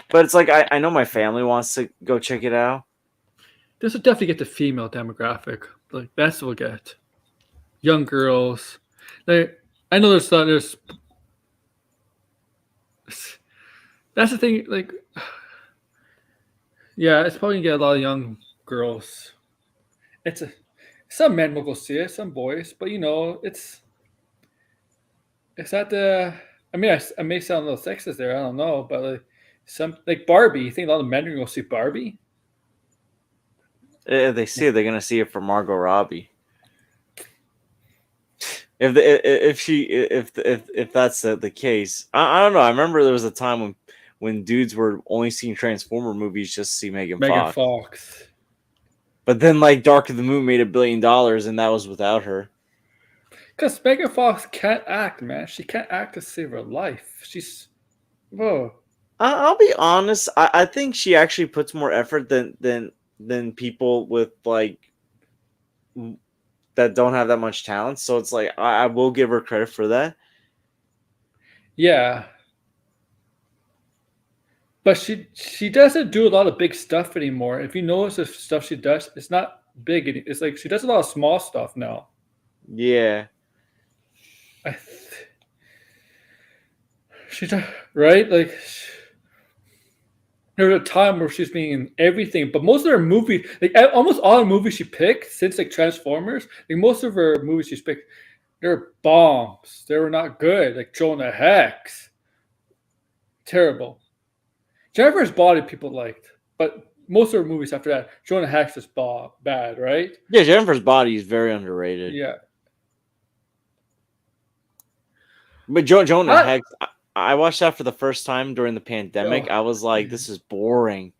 but it's like I know my family wants to go check it out. This will definitely get the female demographic. Like that's what we'll get. Young girls. Like I know there's. That's the thing. Like, yeah, it's probably gonna get a lot of young girls. Some men will go see it, some boys, but it's at the. I mean, I may sound a little sexist there. I don't know, but like Barbie. You think a lot of men are gonna go see Barbie? If they see it, they're gonna see it for Margot Robbie. If that's the case, I don't know. I remember there was a time when dudes were only seeing Transformer movies just to see Megan Fox. But then like Dark of the Moon made $1 billion, and that was without her. Because Megan Fox can't act, man. She can't act to save her life. She's, whoa. I'll be honest. I think she actually puts more effort than people with like that don't have that much talent. So it's like I will give her credit for that. Yeah. But she doesn't do a lot of big stuff anymore. If you notice the stuff she does, it's not big. It's like she does a lot of small stuff now. Yeah. She does, right? Like there was a time where she's being in everything, but most of her movies, like almost all the movies she picked since like Transformers, like most of her movies she's picked, They're bombs. They were not good. Like Jonah Hex. Terrible. Jennifer's Body people liked, but most of her movies after that, Jonah Hex is bad, right? Yeah, Jennifer's Body is very underrated. Yeah. But Jonah What? Hex, I watched that for the first time during the pandemic. Oh. I was like, this is boring.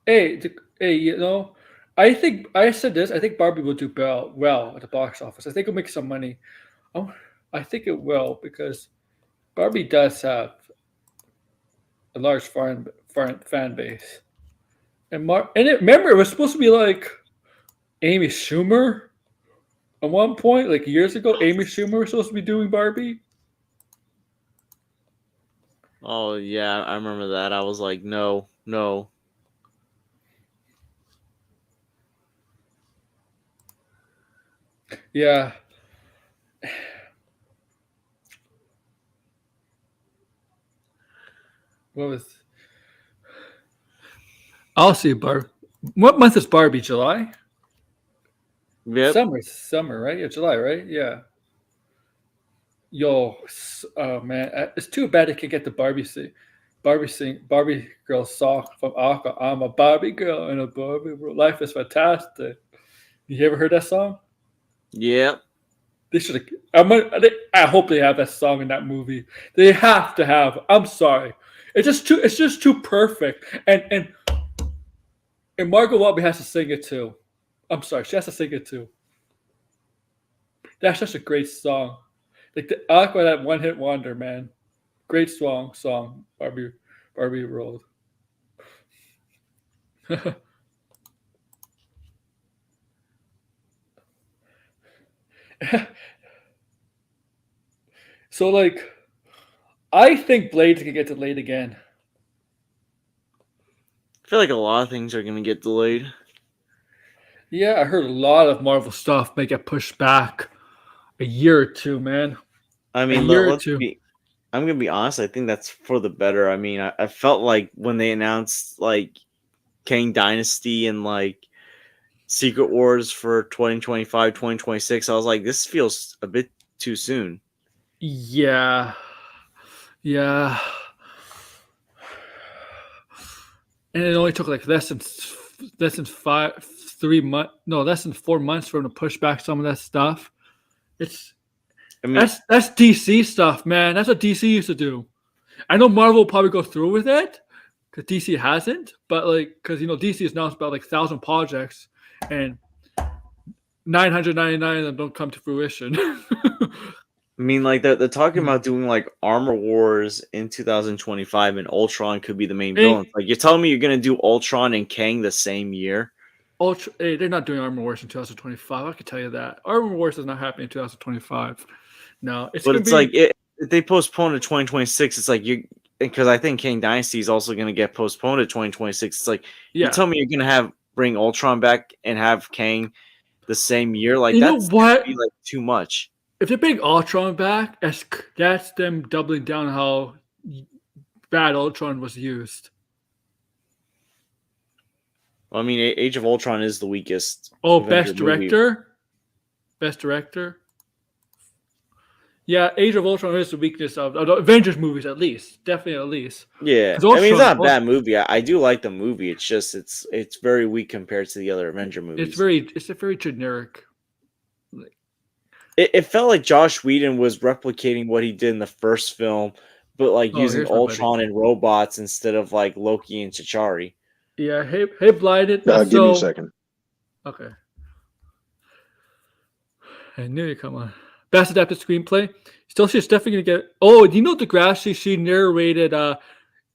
Hey, you know, I think I said this. I think Barbie will do well at the box office. I think it'll make some money. I think it will because Barbie does have a large fan base. Remember, it was supposed to be like Amy Schumer at one point, like years ago. Amy Schumer was supposed to be doing Barbie. Oh yeah, I remember that. I was like, no. Yeah. What was? I'll see Barbie. What month is Barbie? July? Yep. Summer, right? Yeah, July, right? Yeah. Yo, oh man, it's too bad it can get the Barbie girl song from Aqua. I'm a Barbie girl in a Barbie world. Life is fantastic. You ever heard that song? Yep. They should have. I hope they have that song in that movie. They have to have. I'm sorry. It's just too perfect. And Margot Robbie has to sing it too. I'm sorry, she has to sing it too. That's such a great song. Like the Aqua, that one hit wonder, man. Great song, Barbie World. So like, I think Blade can get delayed again. I feel like a lot of things are gonna get delayed. Yeah, I heard a lot of Marvel stuff may get pushed back a year or two, man. I mean, year or let's two. I'm gonna be honest. I think that's for the better. I mean, I felt like when they announced like Kang Dynasty and like Secret Wars for 2025, 2026, I was like, this feels a bit too soon. Yeah. Yeah. And it only took like less than 4 months for them to push back some of that stuff. I mean, That's DC stuff, man. That's what DC used to do. I know Marvel will probably go through with it because DC hasn't, but like because DC has announced about like 1,000 projects and 999 of them don't come to fruition. like they're talking about doing like Armor Wars in 2025, and Ultron could be the main villain. Like you're telling me you're gonna do Ultron and Kang the same year? Hey, they're not doing Armor Wars in 2025. I can tell you that Armor Wars is not happening in 2025. No, it's like if they postpone to 2026. It's like you because I think Kang Dynasty is also gonna get postponed to 2026. It's like you tell me you're gonna bring Ultron back and have Kang the same year. Like that's what? Be like too much. If they bring Ultron back, that's them doubling down on how bad Ultron was used. Well, I mean, Age of Ultron is the weakest. Oh, best director. Best director. Yeah, Age of Ultron is the weakness of the Avengers movies, at least. Definitely, at least. Yeah, I mean, it's not a bad movie. I do like the movie. It's just it's very weak compared to the other Avenger movies. It's a very generic. It felt like Josh Whedon was replicating what he did in the first film, but like using Ultron and robots instead of like Loki and T'Chari. Yeah, hey, Blinded. Give me a second. Okay. I knew you'd come on. Best adapted screenplay. Still, she's definitely gonna get. Oh, do you know Degrassi? She narrated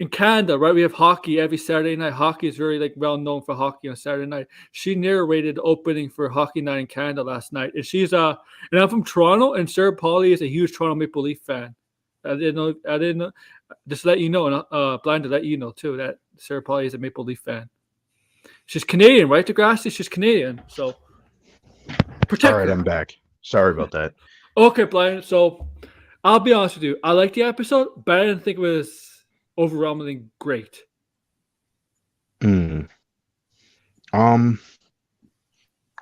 in Canada, right? We have hockey every Saturday night. Hockey is very well known for hockey on Saturday night. She narrated the opening for Hockey Night in Canada last night, and she's and I'm from Toronto, and Sarah Polley is a huge Toronto Maple Leaf fan. I didn't know. Just to let you know, and Blind to let you know too that Sarah Polley is a Maple Leaf fan. She's Canadian, right, Degrassi? She's Canadian, so protect. All right, I'm back. Sorry about that. Okay, Blind. So I'll be honest with you. I liked the episode, but I didn't think it was overwhelmingly great.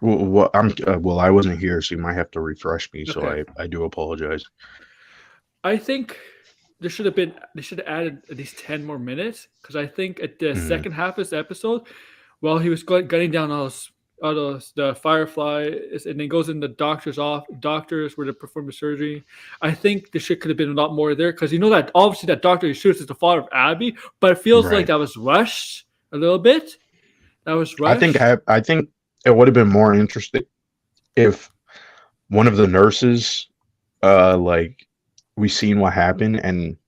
Well, I wasn't here, so you might have to refresh me. So Okay. I do apologize. I think they should have added at least 10 more minutes because I think at the Mhm. second half of this episode, while he was gunning down all those the fireflies and then goes in the doctors where they perform the surgery. I think the shit could have been a lot more there because you know that obviously that doctor he shoots is the father of Abby, but it feels like Right. that was rushed a little bit. That was rushed. I think it would have been more interesting if one of the nurses, like we seen what happened and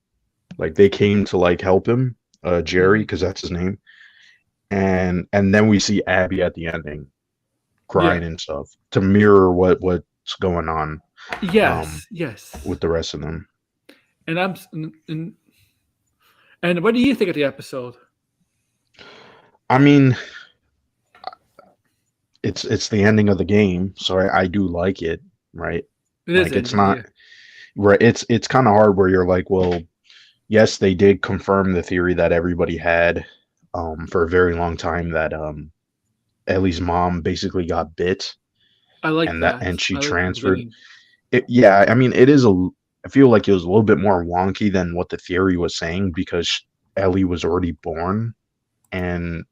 like they came to like help him, Jerry, Mhm. because that's his name, and then we see Abby at the ending Yeah. crying and stuff to mirror what's going on Yes. Yes. with the rest of them. And and what do you think of the episode? I mean, it's the ending of the game, so I do like it, right? It is Like it's ending, not yeah. right. It's kind of hard where you're like, well, yes, they did confirm the theory that everybody had for a very long time that Ellie's mom basically got bit I like and that that. and she I like the transferred. beginning. Yeah, I mean, it is a. I feel like it was a little bit more wonky than what the theory was saying because Ellie was already born and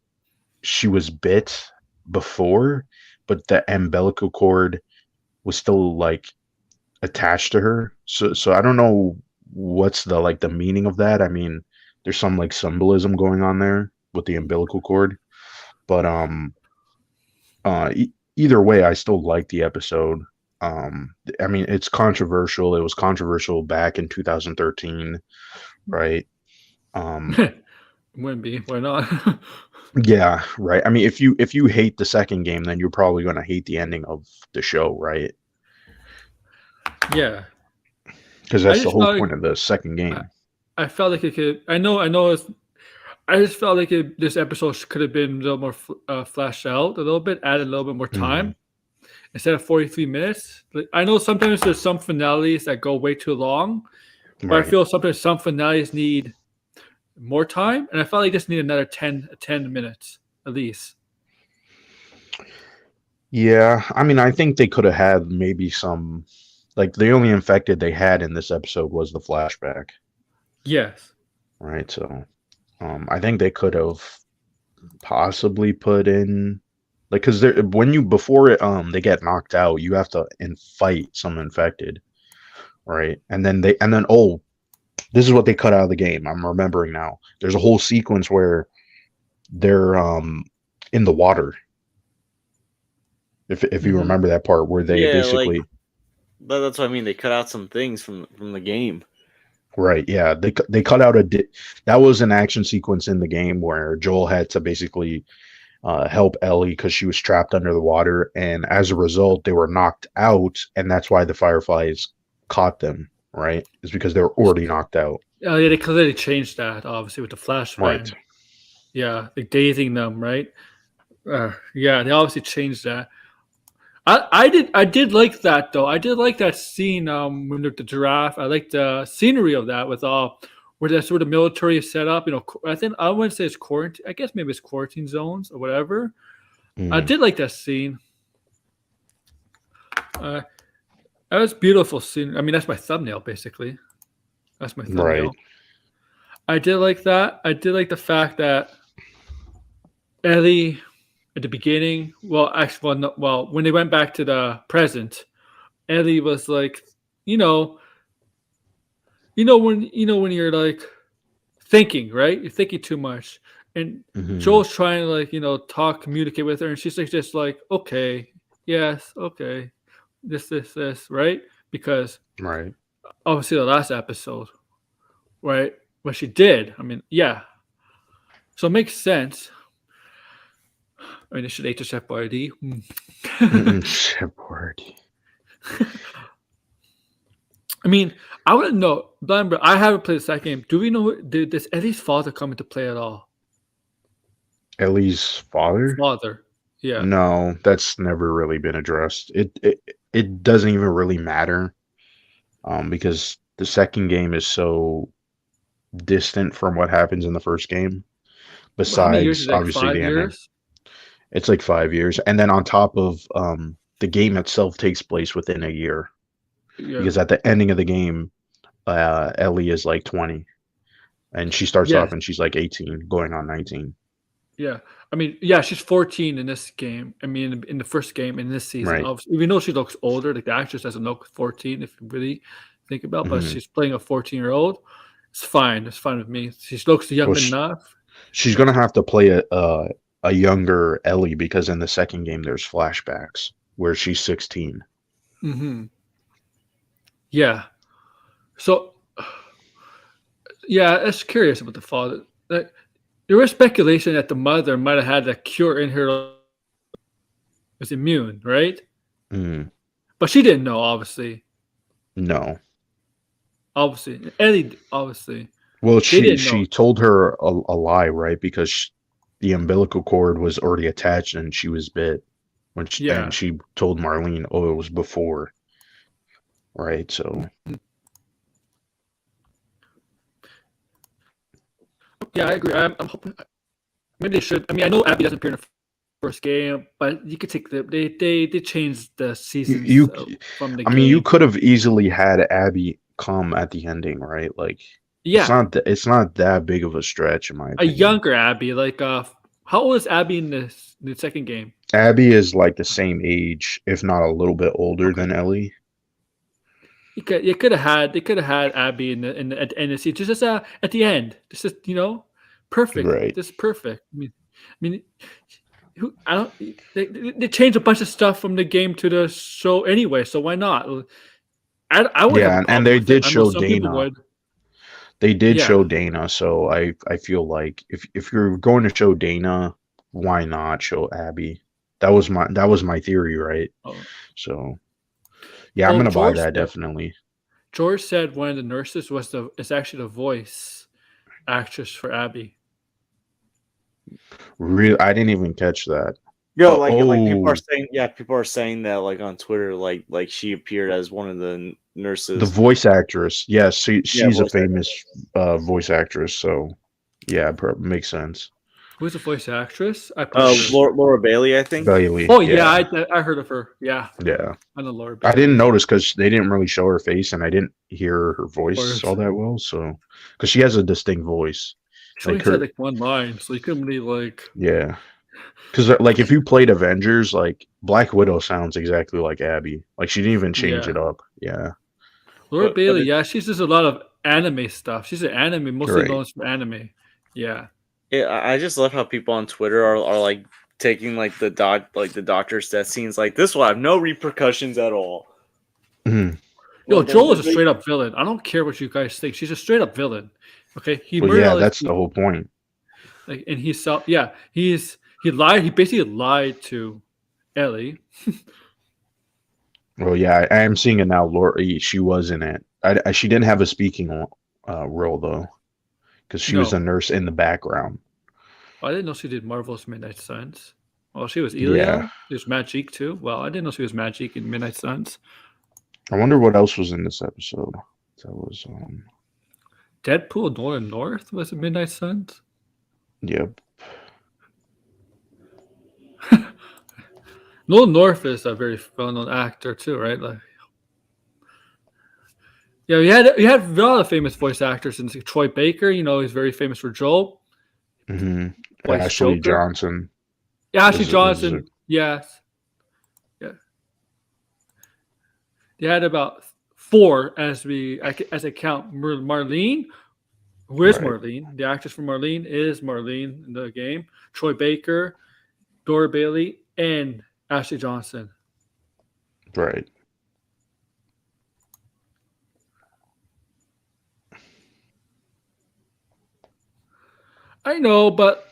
she was bit before, but the umbilical cord was still like attached to her. So I don't know what's the like the meaning of that. I mean, there's some like symbolism going on there with the umbilical cord, but either way, I still like the episode. I mean, it's controversial. It was controversial back in 2013, right? Um, Wouldn't be. Why not? yeah, right. I mean, if you hate the second game, then you're probably going to hate the ending of the show, right? Yeah. Because I that's the just whole felt point of the second I, game. I felt like it could. I know. I just felt like this episode could have been a little more flashed out a little bit, added a little bit more Mhm. time instead of 43 minutes. Like, I know sometimes there's some finales that go way too long, but I Right. feel sometimes some finales need more time, and I felt like just need another 10 minutes at least. Yeah, I mean, I think they could have had maybe some, like the only infected they had in this episode was the flashback, Yes. right? So, I think they could have possibly put in, like, because when you before they get knocked out, you have to fight some infected, right? And then oh, this is what they cut out of the game. I'm remembering now. There's a whole sequence where they're in the water. If you Mhm. remember that part where they Yeah, like basically. that's what I mean. They cut out some things from the game. Right, yeah. They cut out that was an action sequence in the game where Joel had to basically help Ellie because she was trapped under the water, and as a result, they were knocked out, and that's why the Fireflies caught them. Right, is because they were already knocked out. Yeah, they clearly changed that, obviously, with the Right. flashbang. Yeah, like dazing them, right? Yeah, they obviously changed that. I did like that though. I did like that scene when the giraffe. I like the scenery of that with all where that sort of military is set up. You know, I think I wouldn't say it's quarantine. I guess maybe it's quarantine zones or whatever. I Mm, did like that scene. Uh, that was beautiful scene. I mean, that's my thumbnail basically. That's my right. thumbnail. I did like that. I did like the fact that Ellie at the beginning. Well, actually, well, no, well, when they went back to the present, Ellie was like, you know, when you're like thinking, right? You're thinking too much, and Hmm. Joel's trying to like talk, communicate with her, and she's like just like, okay, yes, okay, this, right? Because Right. obviously the last episode, right? What she did, I mean, yeah, so it makes sense. I mean, it should H Chef Boyardee. Shepard. I mean, I want to know, Blind Bro, I haven't played the second game. Do we know does Eddie's father come into play at all? Ellie's father? Father, yeah. No, that's never really been addressed. It doesn't even really matter, because the second game is so distant from what happens in the first game. How many years Besides, is it? Like obviously, the ending. 5 years? It's like 5 years, and then on top of the game itself takes place within a year Yeah. because at the ending of the game, Ellie is like 20, and she starts Yes. off and she's like 18, going on 19. Yeah. I mean, yeah, she's 14 in this game. I mean, in the first game in this season, Right. obviously, even though she looks older, like the actress doesn't look 14 if you really think about, but Mhm. she's playing a 14-year-old. It's fine. It's fine with me. She looks young Well, enough. she's gonna have to play a younger Ellie because in the second game there's flashbacks where she's 16. Hmm. Yeah. So, yeah, it's curious about the father. Like, there was speculation that the mother might have had a cure in her, was immune, right? Mm, But she didn't know, obviously. no. Obviously, Ellie, obviously. Well, They didn't know. she told her a lie, right? Because the umbilical cord was already attached and she was bit when Yeah. and she told Marlene, "Oh, it was before." Right? So, Yeah, I agree. I'm hoping maybe they should. I mean, I know Abby doesn't appear in the first game, but you could take they changed the seasons you from the I game. mean, you could have easily had Abby come at the ending, right? Like Yeah, it's not that big of a stretch in my a opinion. younger Abby. Like, how old is Abby in the second game? Abby is like the same age, if not a little bit older than Ellie. You could have had they could have had Abby at the end of the season, just at the end, just perfect. Right. This is perfect. I mean, who I don't. They changed a bunch of stuff from the game to the show anyway, so why not? I would have Yeah, a and problem they with it. did I know show some people Dana. would. They did Yeah. show Dana, so I feel like if you're going to show Dana, why not show Abby? That was my theory, right? Oh. So yeah, I'm Oh, gonna buy George that said- definitely. George said one of the nurses is actually the voice actress for Abby. Real, I didn't even catch that. Yo, like people Oh. are saying, yeah, people are saying that like on Twitter, like she appeared as one of the nurses. The voice actress, yes, she's a voice famous voice actress, so yeah, makes sense. Who's the voice actress? I probably- Laura Bailey, I think. Bailey. Oh yeah, I heard of her. Yeah, yeah. I know Laura. I Bailey. didn't notice because they didn't really show her face, and I didn't hear her voice Words. all that well. So, because she has a distinct voice, She only like her- said like one line, so you couldn't really like. yeah. Because like if you played Avengers, like Black Widow sounds exactly like Abby. Like she didn't even change Yeah. it up. Yeah, Laura But Bailey, it- yeah, she's just a lot of anime stuff. She's an anime, mostly Right. known for anime. Yeah. Yeah, I just love how people on Twitter are like taking like the doctor's death scenes. Like this will have no repercussions at all. Mhm. Yo, Like, Joel is a they- straight up villain. I don't care what you guys think. She's a straight up villain. Okay, he Well, murdered yeah, all these that's the people, whole point. like, and he lied. He basically lied to Ellie. Well, yeah, I am seeing it now. Laura, she was in it. She didn't have a speaking role though, because she was No. a nurse in the background. I didn't know she did Marvel's Midnight Suns. Well, she was Elia. Yeah. She was Magic too. Well, I didn't know she was Magic in Midnight Suns. I wonder what else was in this episode. That was Deadpool, Nolan North was it Midnight Suns? yep. Nolan North is a very well-known actor too, right? Like, yeah, you had a lot of famous voice actors, and Troy Baker. You know, he's very famous for Joel. Hmm. Voice Ashley Joker. Johnson. Yeah, Ashley This is- Johnson. Yes. Yeah. They had about four as I count. Marlene. Who is Right. Marlene? The actress from Marlene is Marlene in the game. Troy Baker, Dora Bailey, and Ashley Johnson. Right. I know, but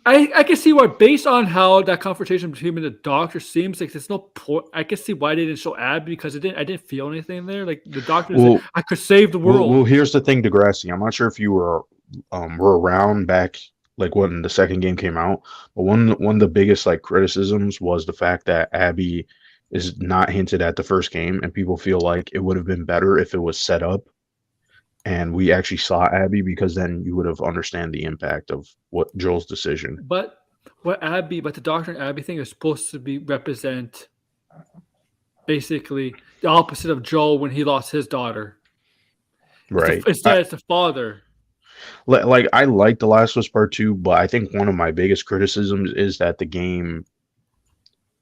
I can see why, based on how that confrontation between him and the doctor seems like there's no point. I can see why they didn't show Abby because I didn't feel anything there. Like the doctor Well- said, I could save the world. Well, here's the thing, Degrassi. I'm not sure if you were around back like when the second game came out, but one of the biggest like criticisms was the fact that Abby is not hinted at the first game, and people feel like it would have been better if it was set up and we actually saw Abby, because then you would have understand the impact of what Joel's decision. But But the Doctor and Abby thing is supposed to be represent basically the opposite of Joel when he lost his daughter. Right. Instead, it's the father. Like I like The Last of Us Part 2, but I think one of my biggest criticisms is that the game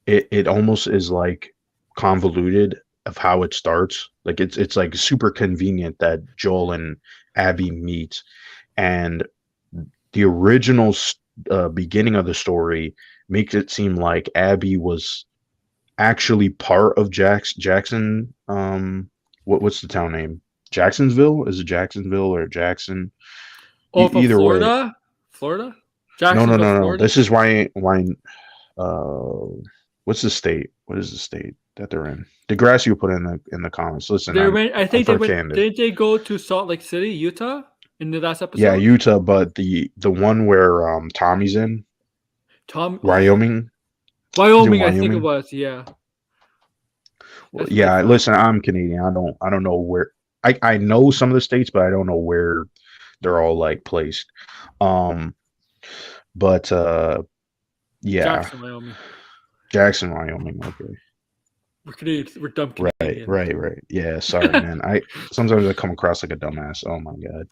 it almost is like convoluted of how it starts. Like it's like super convenient that Joel and Abby meet, and the original beginning of the story makes it seem like Abby was actually part of Jackson. What's the town name? Jacksonville? Is it Jacksonville or Jackson? Oh, from Either way. Florida? Florida? No, Jacksonville, no. Florida? This is why. What's the state? What is the state that they're in? Degrassi will put in the comments. Listen, I think they for went. candid. Did they go to Salt Lake City, Utah, in the last episode? Yeah, Utah, but the one where Tommy's in Wyoming. Wyoming, I think it Wyoming? was. Yeah. Well, That's yeah, what I listen, I'm Canadian. I don't know where. I know some of the states, but I don't know where they're all like placed. But yeah, Jackson, Wyoming. Jackson, Wyoming. Okay. We're Canadians. We're dumb Right, Canadians. right. Yeah, sorry, man. Sometimes I come across like a dumbass. Oh my god.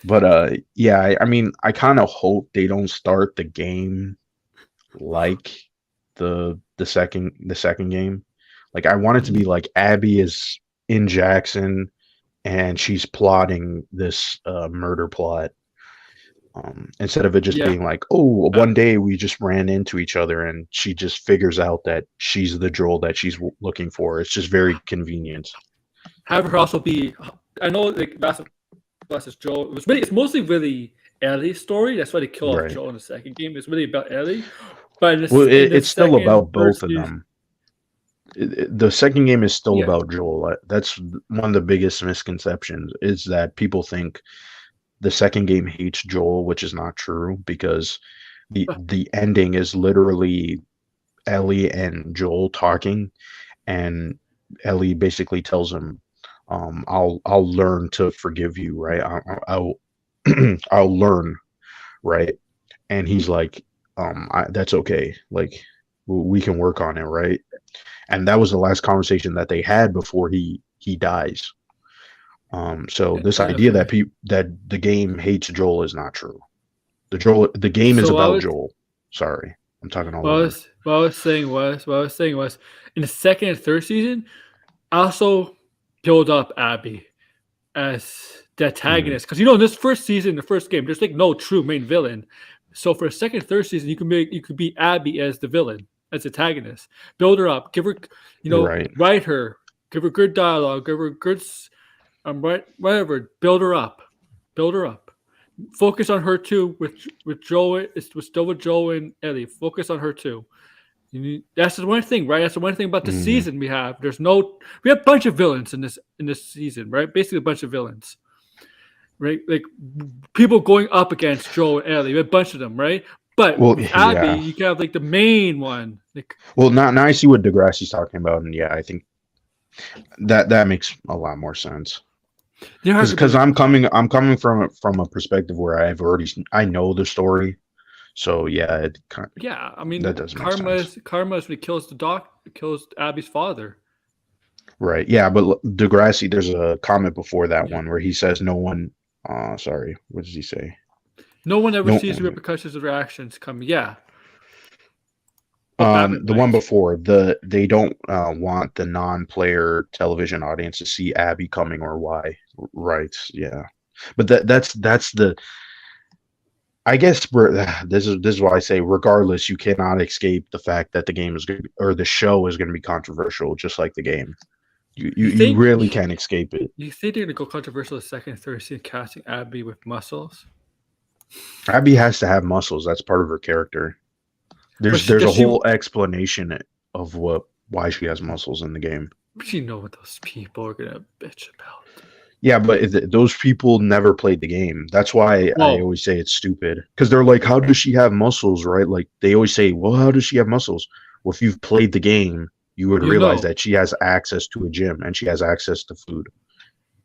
But yeah, I mean, I kind of hope they don't start the game like the second game. Like I want it to be like Abby is in Jackson and she's plotting this murder plot. Instead of it just Yeah. being like, oh, one day we just ran into each other and she just figures out that she's the Joel that she's looking for. It's just very convenient. Have her also be. I know, like Last of Us is Joel. It's mostly really Ellie's story. That's why they kill off Right. Joel in the second game. It's really about Ellie. But Well, it's still second, about both third of season- them. The second game is still Yeah. about Joel. That's one of the biggest misconceptions is that people think the second game hates Joel, which is not true because the ending is literally Ellie and Joel talking, and Ellie basically tells him, I'll learn to forgive you, right? I'll I'll learn, right?" And he's like, "That's okay. Like we can work on it, right?" And that was the last conversation that they had before he dies. So this idea that that the game hates Joel is not true. The game is So about Joel. Sorry, I'm talking all over. What I was saying was in the second and third season, also build up Abby as the antagonist. Because in this first season, the first game, there's like no true main villain. So for a second and third season, you could be Abby as the villain, as antagonist. Build her up, give her, Right. write her, give her good dialogue, give her good, whatever. Build her up. Focus on her too. With Joel, it's still with Joel and Ellie. Focus on her too. That's the one thing, right? That's the one thing about the season we have. We have a bunch of villains in this season, right? Basically a bunch of villains, right? Like people going up against Joel and Ellie. We have a bunch of them, right? But with Abby, you can have like the main one. Like, well, now I see what Degrassi's talking about, and yeah, I think that makes a lot more sense. Because I'm coming from a perspective where I know the story, so yeah, I mean, that does make sense. karma is when he kills Abby's father. Right. Yeah, but Degrassi, there's a comment before that one where he says no one. Sorry, what does he say? No one ever sees the repercussions of their actions coming. Yeah. The one before they don't want the non-player television audience to see Abby coming or why. Right. Yeah. But that's the. I guess this is why I say regardless, you cannot escape the fact that the game is going or the show is going to be controversial, just like the game. You really can't escape it. You think they're going to go controversial the second, third season, casting Abby with muscles? Abby has to have muscles. That's part of her character. There's a whole explanation of why she has muscles in the game. But you know what those people are gonna bitch about. Yeah, but those people never played the game. That's why I always say it's stupid. Because they're like, how does she have muscles, right? Like they always say, well, how does she have muscles? Well, if you've played the game, you would realize that she has access to a gym and she has access to food.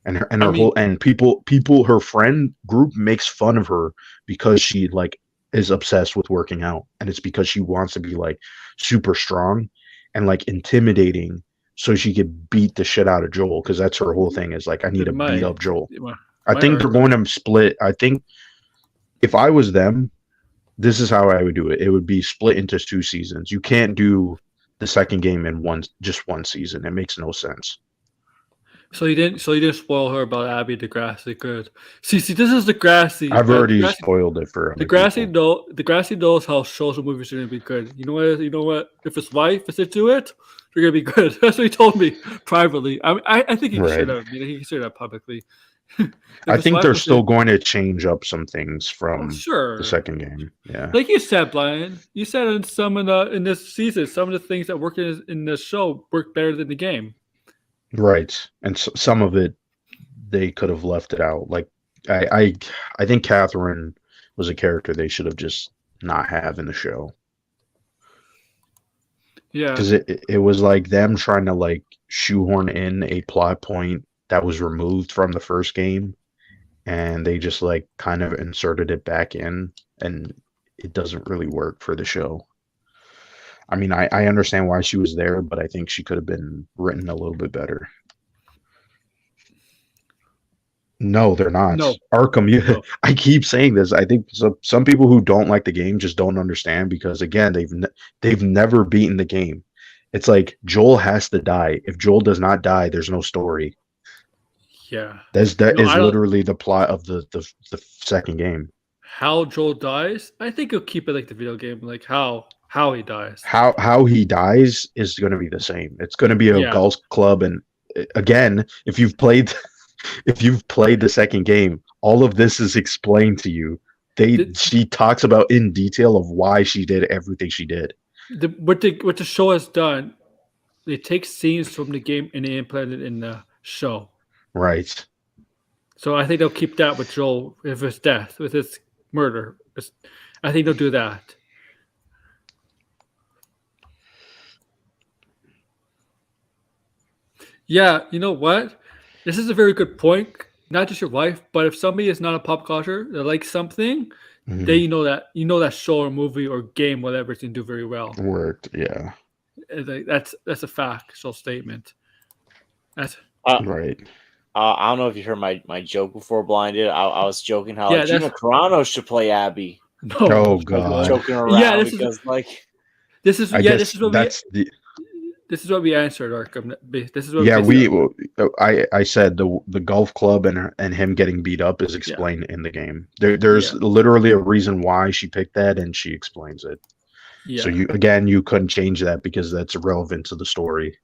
and her I mean- whole and people her friend group makes fun of her because she like is obsessed with working out, and it's because she wants to be like super strong and like intimidating so she could beat the shit out of Joel, because that's her whole thing is like, I need to beat up Joel. I my think they're argument- going to split. I think if I was them, this is how I would do it. It would be split into 2 seasons. You can't do the second game in just one season. It makes no sense. So you didn't spoil her about Abby Degrassi. Good. See, this is Degrassi. I've already Degrassi, spoiled it for other Degrassi people. Degrassi knows how shows and movies are gonna be good. You know what? You know what? If his wife is into it, they're gonna be good. That's what he told me privately. I think he can say Right. that. He can say that publicly. If I his think wife they're was still in- going to change up some things from sure. the second game. Yeah. Like you said, Brian, you said in some in this season, some of the things that work in the show work better than the game. Right. And some of it, they could have left it out. Like, I think Catherine was a character they should have just not have in the show. Yeah. Because it was like them trying to like shoehorn in a plot point that was removed from the first game, and they just like kind of inserted it back in, and it doesn't really work for the show. I mean, I understand why she was there, but I think she could have been written a little bit better. No, they're not. No. Arkham, No. I keep saying this. I think some people who don't like the game just don't understand, because again, they've never beaten the game. It's like Joel has to die. If Joel does not die, there's no story. Yeah. That No, is I don't- literally the plot of the second game. How Joel dies, I think he'll keep it like the video game, like how he dies. How he dies is going to be the same. It's going to be a Yeah. golf club, and again, if you've played the second game, all of this is explained to you. She talks about in detail of why she did everything she did. What the show has done, they take scenes from the game and they implement it in the show. Right. So I think they'll keep that with Joel with his death, with his murder. I think they'll do that. Yeah, you know what? This is a very good point. Not just your wife, but if somebody is not a pop culture, they like something, Mhm. then you know that show or movie or game, whatever, is gonna do very well. Worked. Yeah. That's a factual statement. That's Right. I don't know if you heard my joke before, Blinded. I was joking how Yeah, like, Gina that's- Carano should play Abby. no. Oh Like, god. joking around Yeah, this is- because like This is I yeah. guess This is what that's the this is what we answered, Arkham. This is what yeah. this is- I said the golf club and him getting beat up is explained in the game. There's literally a reason why she picked that, and she explains it. yeah. So you couldn't change that because that's irrelevant to the story.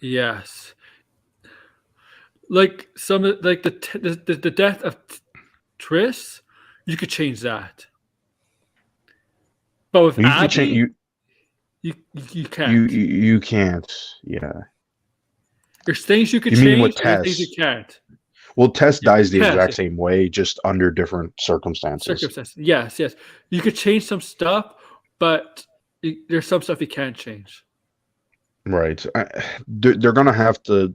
Yes. Like the death of Triss, you could change that. But with You Abby, can change you can't. you can't. Yeah. There's things you could You change, mean with and there's things Tess? you can't. Well, Tess dies the Tess, exact yeah. same way, just under different circumstances. Circumstances. Yes, yes. You could change some stuff, but there's some stuff you can't change. Right. They're gonna have to.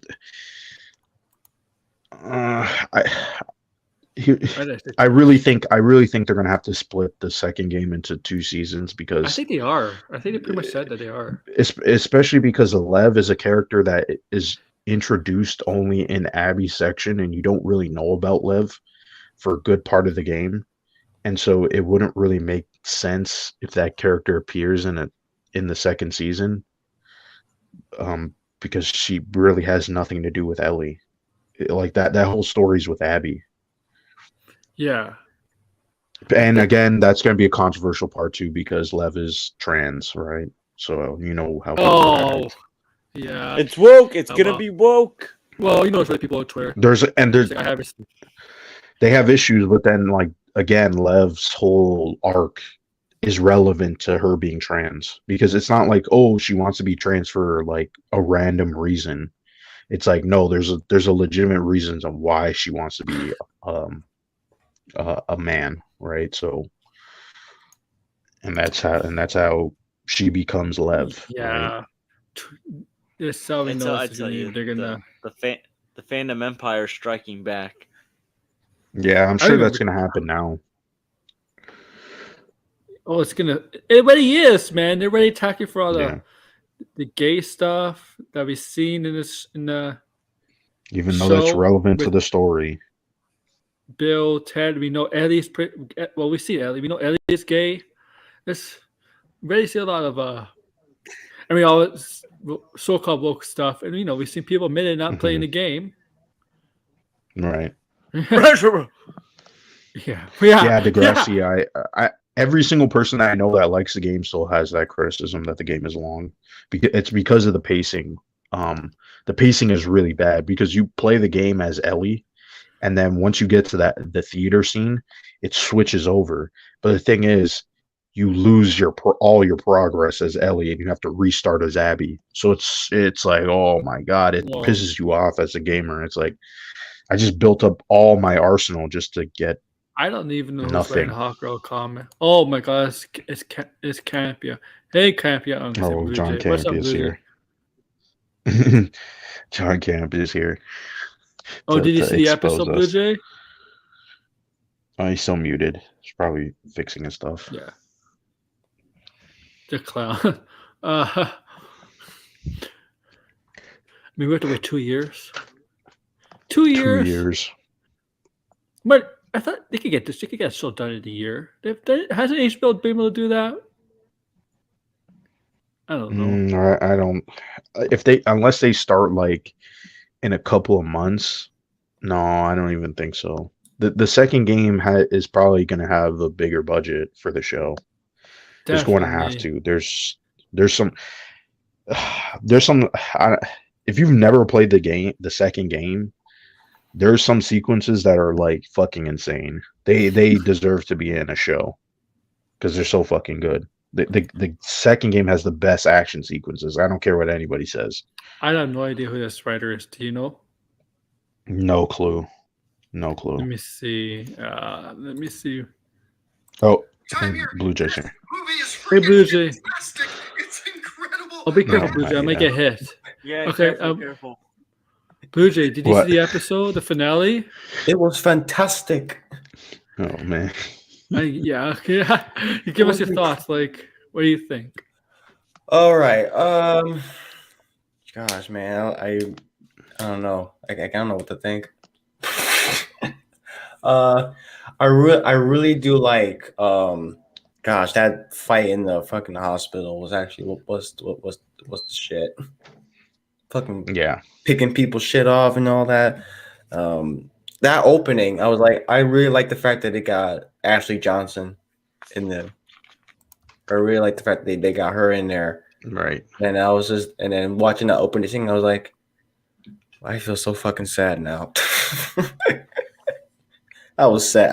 I really think they're gonna have to split the second game into 2 seasons, I because think they are. I think they pretty much said that they are. especially because Lev is a character that is introduced only in Abby's section, and you don't really know about Lev for a good part of the game, and so it wouldn't really make sense if that character appears in the second season, because she really has nothing to do with Ellie. Like that whole story's with Abby. Yeah. And again, that's going to be a controversial part too, because Lev is trans, right? So you know how. Oh, yeah. it's woke. It's Oh, gonna well. be woke. Well, you know, it's really people on Twitter. there's Like, I have they have issues, but then like again, Lev's whole arc is relevant to her being trans, because it's not like, oh, she wants to be trans for like a random reason. It's like, no, there's a legitimate reasons on why she wants to be a man, right? So, and that's how she becomes Lev. right? Yeah. There's so many I notices tell you, they're gonna. the The fandom empire striking back. Yeah, I'm sure that's gonna happen now. Oh, it's gonna. It already is, man. They're already attacking for all Yeah. the gay stuff that we've seen in the Even though that's show relevant to with the story. Bill, Ted. We know Ellie's well. We see Ellie. We know Ellie is gay. It's already see a lot of I mean, all this so-called woke stuff, and we've seen people admit it not playing the game. Right. Yeah, Yeah, Degrassi. I every single person that I know that likes the game still has that criticism that the game is long. It's because of the pacing. The pacing is really bad because you play the game as Ellie, and then once you get to the theater scene, it switches over. But the thing is, you lose all your progress as Ellie, and you have to restart as Abby. So it's like, oh my god, it Whoa. pisses you off as a gamer. It's like I just built up all my arsenal just to get. I don't even know who's Nothing. writing Hawk Girl comment. Oh my god, it's Campia. Hey Campia. I'm gonna say Oh, Blue John Jay. What's up, Camp is Blue Jay? here. John Camp is here. Oh, did you see the expose episode, Blue us. Jay? Oh, he's still muted. He's probably fixing his stuff. Yeah. The clown. I mean, we have to wait 2 years. 2 years. 2 years. But I thought they could get this. They could get a show done in a year. Hasn't HBO been able to do that? I don't know. I don't. Unless they start like in a couple of months. No, I don't even think so. The second game is probably going to have a bigger budget for the show. There's going to have to. There's some. If you've never played the second game, there's some sequences that are like fucking insane. They deserve to be in a show because they're so fucking good. The second game has the best action sequences. I don't care what anybody says. I have no idea who this writer is. Do you know? No clue. No clue. Let me see. Oh, Time here. Blue Jay's here. Movie is Hey, Blue Jay. fantastic. It's incredible. Oh, be careful, No, Blue Jay. I might yeah. get hit. Yeah, Okay, careful. Blue Jay, did you What? see the episode, the finale? It was fantastic. Oh man. Yeah. You give us your thoughts. Like, what do you think? All right. Gosh, man, I don't know. I don't know what to think. I really do like gosh, that fight in the fucking hospital was actually what was the shit. Fucking Yeah. picking people's shit off and all that. That opening, I was like, I really like the fact that they got Ashley Johnson in there. I really like the fact that they got her in there. Right. And and then watching that opening thing, I was like, I feel so fucking sad now. I was sad.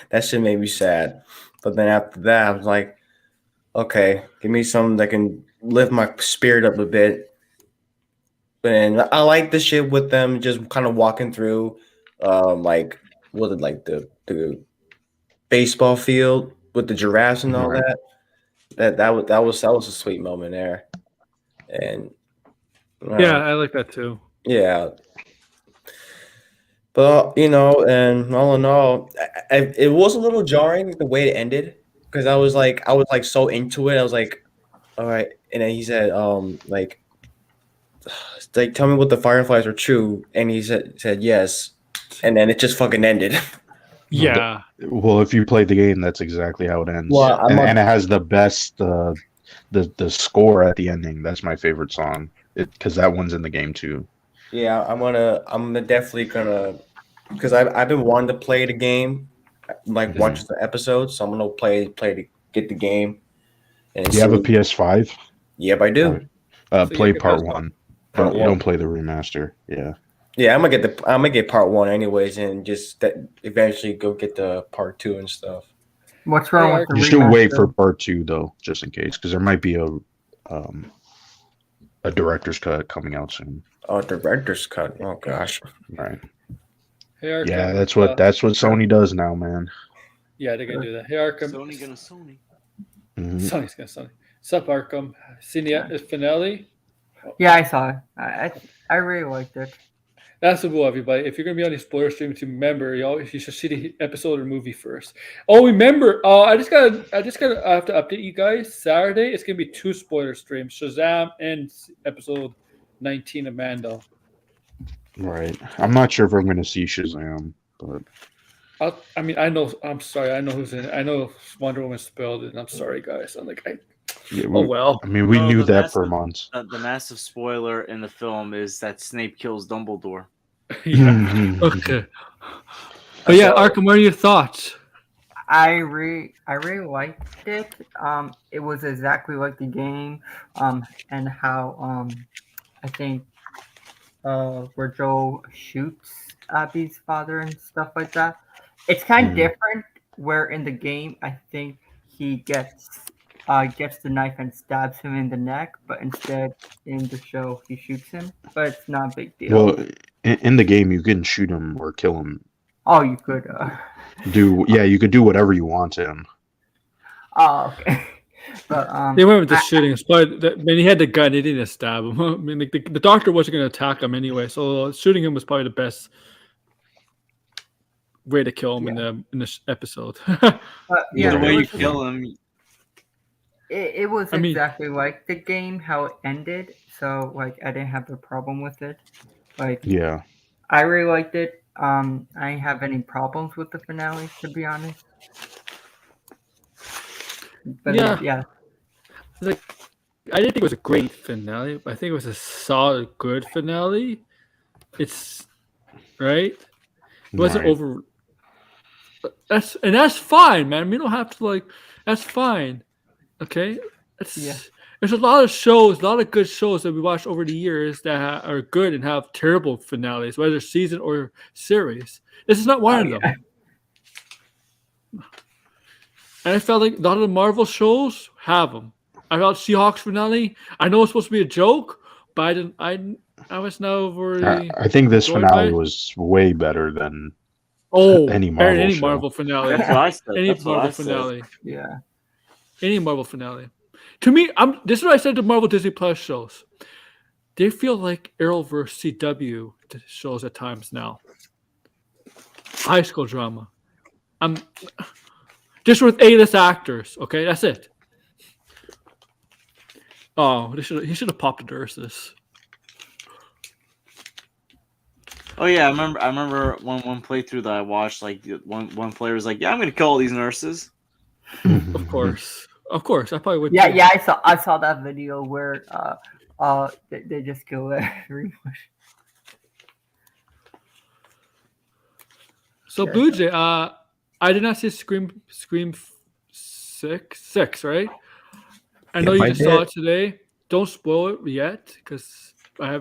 That shit made me sad. But then after that, I was like, okay, give me something that can lift my spirit up a bit. And I like the shit with them just kind of walking through, like, was it like the baseball field with the giraffes and all Right. that. That was a sweet moment there. And Yeah, I like that too. yeah. But and all in all, it was a little jarring the way it ended because I was like so into it. I was like, all right, and then he said, like tell me what the fireflies are true, and he said yes, and then it just fucking ended. Yeah. Well, if you played the game, that's exactly how it ends. Well, and it has the best the score at the ending. That's my favorite song because that one's in the game too. Yeah, I'm definitely gonna because I've been wanting to play the game, like Mhm. watch the episodes. So I'm gonna play to get the game. And Do you have a see- PS5? Yep, I do. So Play you get part PS5. one. Part Don't one. play the remaster. Yeah. Yeah, I'm gonna get part one anyways, and just eventually go get the part two and stuff. What's wrong with the You should wait remaster? for part two though, just in case, because there might be a director's cut coming out soon. Oh, director's cut. Oh gosh. Right. Hey, Arkham, Yeah, that's what Sony does now, man. Yeah, they're gonna do that. Hey, Arkham. Sony gonna Sony. Mhm. Sony's gonna Sony. Sup, Arkham? Seen the finale? Yeah, I saw it. I really liked it. That's the rule, everybody. If you're gonna be on these spoiler streams, remember you should see the episode or movie first. Oh, remember, I have to update you guys. Saturday, it's gonna be 2 spoiler streams: Shazam and episode 19 of Mando. Right. I'm not sure if I'm going to see Shazam, but I know. I'm sorry. I know who's in it. I know Wonder Woman spelled it. And I'm sorry, guys. I'm like, yeah, oh well. I mean, we No, knew the that for massive- months. The massive spoiler in the film is that Snape kills Dumbledore. Yeah. Okay. But yeah, Arkham, what are your thoughts? I really liked it. It was exactly like the game. And how I think where Joel shoots Abby's father and stuff like that. It's kind of different. Where in the game, I think he gets the knife and stabs him in the neck, but instead in the show he shoots him. But it's not a big deal. Well, in the game, you can shoot him or kill him. Oh, you could. You could do whatever you want to him. Oh, okay. But They went with the shooting. But when he had the gun, they didn't stab him. I mean, like, the doctor wasn't going to attack him anyway, so shooting him was probably the best way to kill him in this episode. but yeah, The way it you was- kill him, It was I mean- exactly like the game, how it ended. So like I didn't have a problem with it. Like Yeah. I really liked it. I didn't have any problems with the finale, to be honest. But Yeah. Like, I didn't think it was a great finale. But I think it was a solid, good finale. It's right. It wasn't Right. over. That's fine, man. We don't have to like. That's fine. Okay. There's a lot of shows, a lot of good shows that we watched over the years that are good and have terrible finales, whether season or series. This is not one of them. And I felt like a lot of the Marvel shows have them. I felt Seahawks finale. I know it's supposed to be a joke, but I didn't. I was now very. I think this Going by- finale was way better than any Marvel show. Marvel finale. that's what I said. Any That's what Marvel I said. finale. Yeah. Any Marvel finale. To me, this is what I said to Marvel Disney Plus shows. They feel like Arrowverse CW shows at times now. High school drama. Just with A-list actors. Okay, that's it. Oh, he should have popped a Ursus. Oh yeah, I remember one playthrough that I watched. Like one player was like, "Yeah, I'm gonna kill all these nurses." Of course, I probably would. Yeah, too. yeah, I saw that video where they just kill everyone. So Yeah. Blue Jay, I did not see Scream six, right? I know Yep, you I just saw did. it today. Don't spoil it yet, because I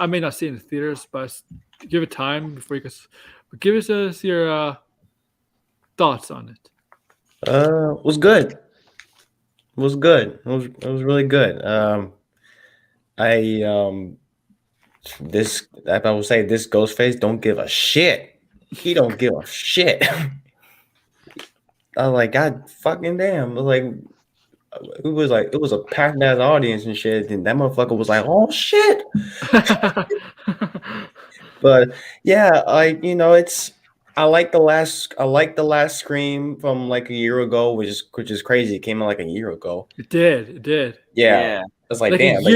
may not see it in the theaters, but give it time before you can. But give us your thoughts on it. Was good. Was good. It was really good. I will say this Ghostface don't give a shit. He don't give a shit. I was like, God fucking damn. It was like it was a packed ass audience and shit. And that motherfucker was like, oh shit. But yeah, I like the last Scream from like a year ago, which is crazy. It came out like a year ago. It did. Yeah. It's like, Like damn. a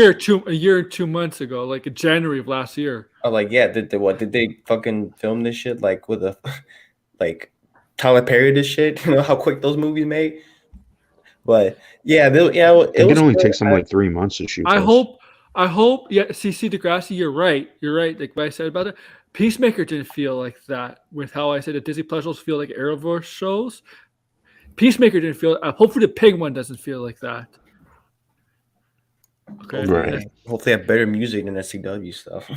year and 2 months ago, like in January of last year. I was like, yeah, did they fucking film this shit like with a like Tyler Perry this shit? You know how quick those movies make? But yeah, It can only take them like 3 months to shoot. I those. hope. Yeah, CC Degrassi, you're right. Like what I said about it. Peacemaker didn't feel like that. With how I said that Disney Plus shows feel like Arrowverse shows. Peacemaker didn't feel. Hopefully, the Pig one doesn't feel like that. Okay. Right. Hopefully have better music than the CW stuff.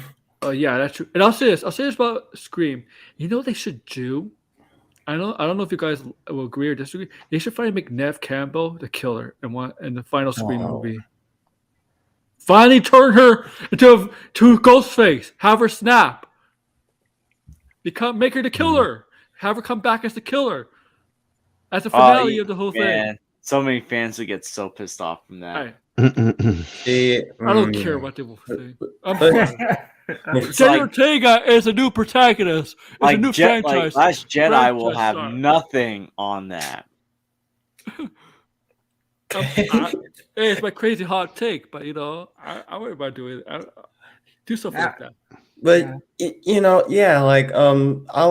Oh yeah, that's true. And I'll say this about Scream. You know what they should do? I don't know if you guys will agree or disagree. They should finally make Nev Campbell the killer in the final Scream Oh. movie. Finally turn her into Ghostface. Have her snap. Make her the killer. Have her come back as the killer. As the finale of the whole thing. Man, so many fans would get so pissed off from that. All right. See, I don't care what they will think. I'm But- fine. It's Jenny like, Ortega is a new protagonist. It's a like, new like franchise. Last Jedi will Franchise have star. nothing on that. Hey, it's my crazy hot take, but I worry about doing it. Do something like that. But you know, yeah, like I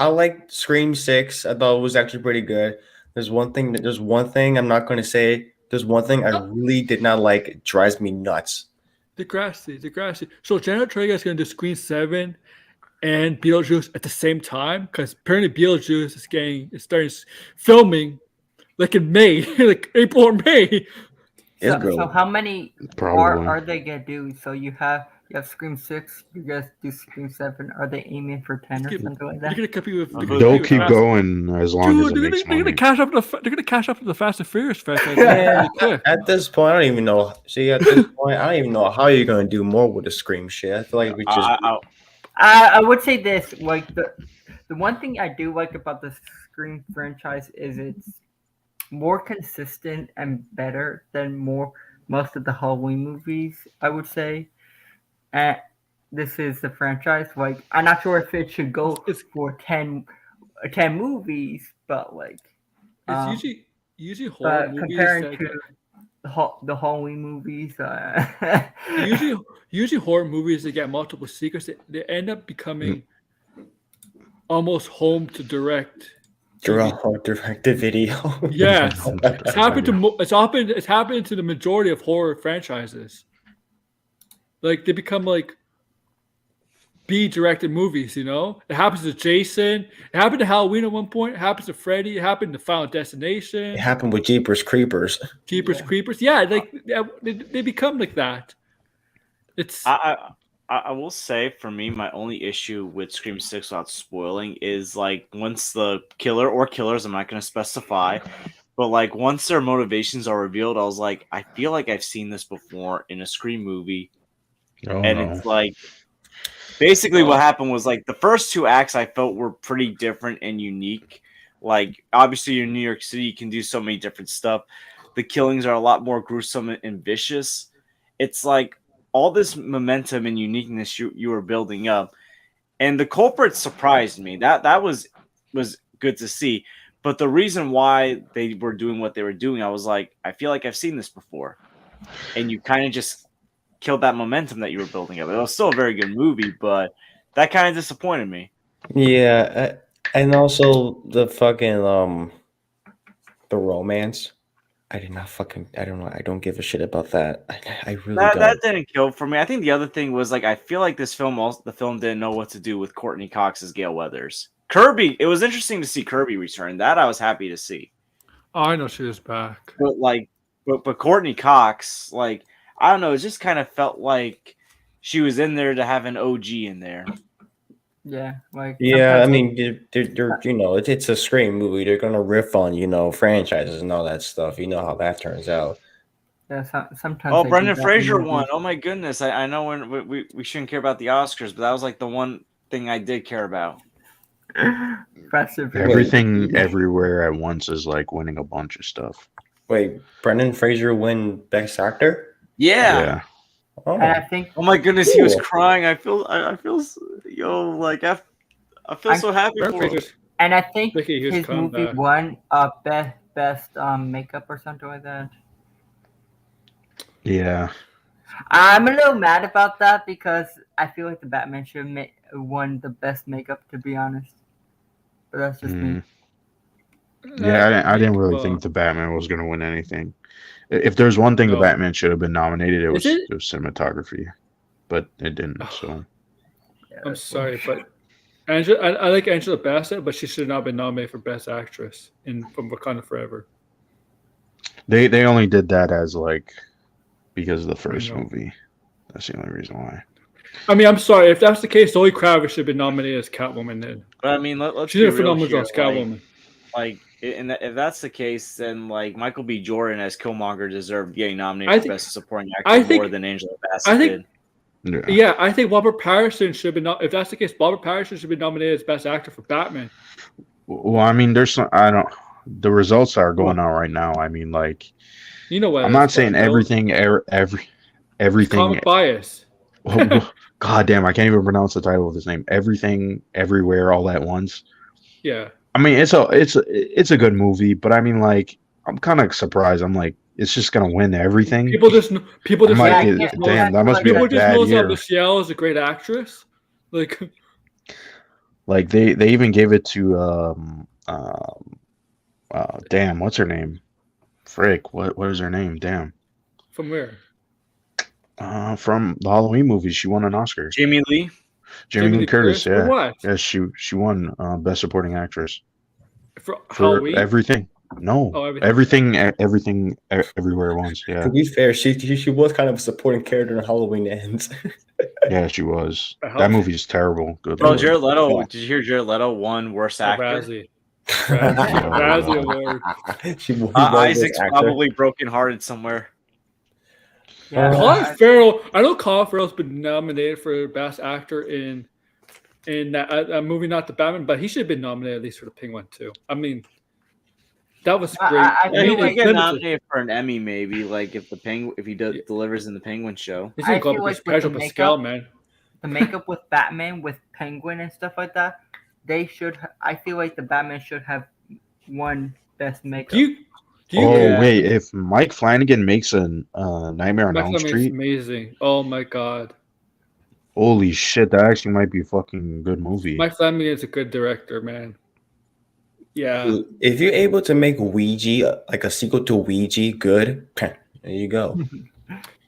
like Scream 6. I thought it was actually pretty good. There's one thing I'm not gonna say. There's one thing I really did not like. It drives me nuts. Degrassi. So Jenny Ortega is going to do Screen 7 and Beetlejuice at the same time because apparently Beetlejuice is starting filming like in May, like April or May. So how many Probably. are they gonna do? So you have Scream 6, you guys do Scream 7. Are they aiming for 10 or Keep- something like They're that? going to compete with. They'll keep Fast- going as long as Dude, it they're makes going to money. cash up. They're going to cash up the Fast and Furious franchise. Yeah. really quick. At this point, I don't even know. See, at this point, I don't even know how you're gonna do more with the Scream shit. I feel like we just I would say this, like the one thing I do like about the Scream franchise is it's more consistent and better than most of the Halloween movies, I would say. And this is the franchise. Like, I'm not sure if it should go for 10 movies, but like, It's usually horror movies. comparing that- to the Halloween movies, usually horror movies that get multiple sequels, they end up becoming almost home to direct. direct to video. Yes, it's happened to the majority of horror franchises. Like they become like B directed movies, It happens to Jason. It happened to Halloween at one point. It happens to Freddy. It happened to Final Destination. It happened with Jeepers Creepers. Jeepers Creepers. Yeah, like they become like that. It's I will say for me, my only issue with Scream 6 without spoiling is like once the killer or killers, I'm not going to specify, but like once their motivations are revealed, I was like, I feel like I've seen this before in a Scream movie. Oh, And no. it's like basically what happened was like the first two acts I felt were pretty different and unique. Like obviously you're in New York City, you can do so many different stuff. The killings are a lot more gruesome and vicious. It's like all this momentum and uniqueness you were building up, and the culprits surprised me. That was good to see. But the reason why they were doing what they were doing, I was like, I feel like I've seen this before, and you kind of just killed that momentum that you were building up. It was still a very good movie, but that kind of disappointed me. Yeah, and also the fucking the romance. I don't know. I don't give a shit about that. I really don't. That didn't kill for me. I think the other thing was like I feel like the film didn't know what to do with Courtney Cox as Gale Weathers. Kirby, it was interesting to see Kirby return. That I was happy to see. Oh, I know she was back. But Courtney Cox, like I don't know, it just kind of felt like she was in there to have an OG in there. yeah, like Yeah, I sometimes mean, they're it's a Scream movie. They're gonna riff on franchises and all that stuff. You know how that turns out. sometimes. Oh, they do Brendan that in Fraser movies. won. Oh my goodness. I know when we shouldn't care about the Oscars, but that was like the one thing I did care about. Fast and Furious. Everything everywhere at once is like winning a bunch of stuff. Wait, Brendan Fraser win Best Actor? Yeah. Oh, And I think Oh my goodness, he was Cool. crying. I feel like I feel so happy Brendan for him. Fraser's- And I think Vicky, here's his movie comeback. won best makeup or something like that. Yeah. I'm a little mad about that because I feel like the Batman should have won the best makeup, to be honest. But that's just me. Yeah, I didn't really Well, think the Batman was going to win anything. If there's one thing the No. Batman should have been nominated, it was Is it? cinematography, but it didn't. So Yeah, I'm that's sorry, but I like Angela Bassett, but she should not have been nominated for Best Actress from Wakanda Forever. they only did that as like because of the first know. movie. That's the only reason why. I mean, I'm sorry. If that's the case, Zoe Kravitz should have been nominated as Catwoman then. But I mean, let's She did a be real phenomenal here, job as Catwoman. If that's the case, then like Michael B. Jordan as Killmonger deserved getting nominated I for think- Best Supporting I Actor think- more than Angela Bassett I think- did. Yeah. Yeah, I think Robert Pattinson should be if that's the case, Robert Pattinson should be nominated as Best Actor for Batman. Well, I mean, there's some, I don't. The results are going out right now. I mean, like You know what? I'm it not is, saying Bill. everything, everything. Comic bias. God damn, I can't even pronounce the title of this name. Everything, everywhere, all at once. Yeah. I mean, it's a good movie, but I mean, like, I'm kind of surprised. I'm like, it's just gonna win everything. People just I'm know, like, Yeah, just yeah, knows, damn, that must be a people just bad knows year. Michelle is a great actress. Like, Like they even gave it to damn, what's her name? Frick, what is her name? Damn. from where? From the Halloween movie, she won an Oscar. Jamie Lee. Jamie Lee Curtis, For yeah. what? Yeah, she won Best Supporting Actress For for Halloween? everything. No, Oh, everything. everything, everywhere at once. Yeah, To be fair, she was kind of a supporting character in Halloween Ends. yeah, she was. I That hope- movie is terrible. Good Bro, lord. Jared Leto. Yeah. Did you hear Jared Leto won Worst Oh, Actor? Razzie. Razzie Award. He won Best Isaac's Actor. probably brokenhearted somewhere. Yeah, Colin Farrell. I know Colin Farrell's been nominated for Best Actor in that movie, not the Batman, but he should have been nominated at least for the Penguin too. I mean, that was I- great. I Yeah, he feel could like- get nominated for an Emmy, maybe, like if he Yeah. delivers in the Penguin show. He's gonna I go feel up like against with Pedro the Pascal, makeup- man. the makeup with Batman, with Penguin and stuff like that, they should. I feel like the Batman should have won best makeup. Do you? Oh yeah. wait, if Mike Flanagan makes a Nightmare on Mike Elm Flanagan's Street, amazing. Oh my god, holy shit, that actually might be a fucking good movie. Mike Flanagan is a good director, man. Yeah, If you're able to make Ouija like a sequel to Ouija good, there you go.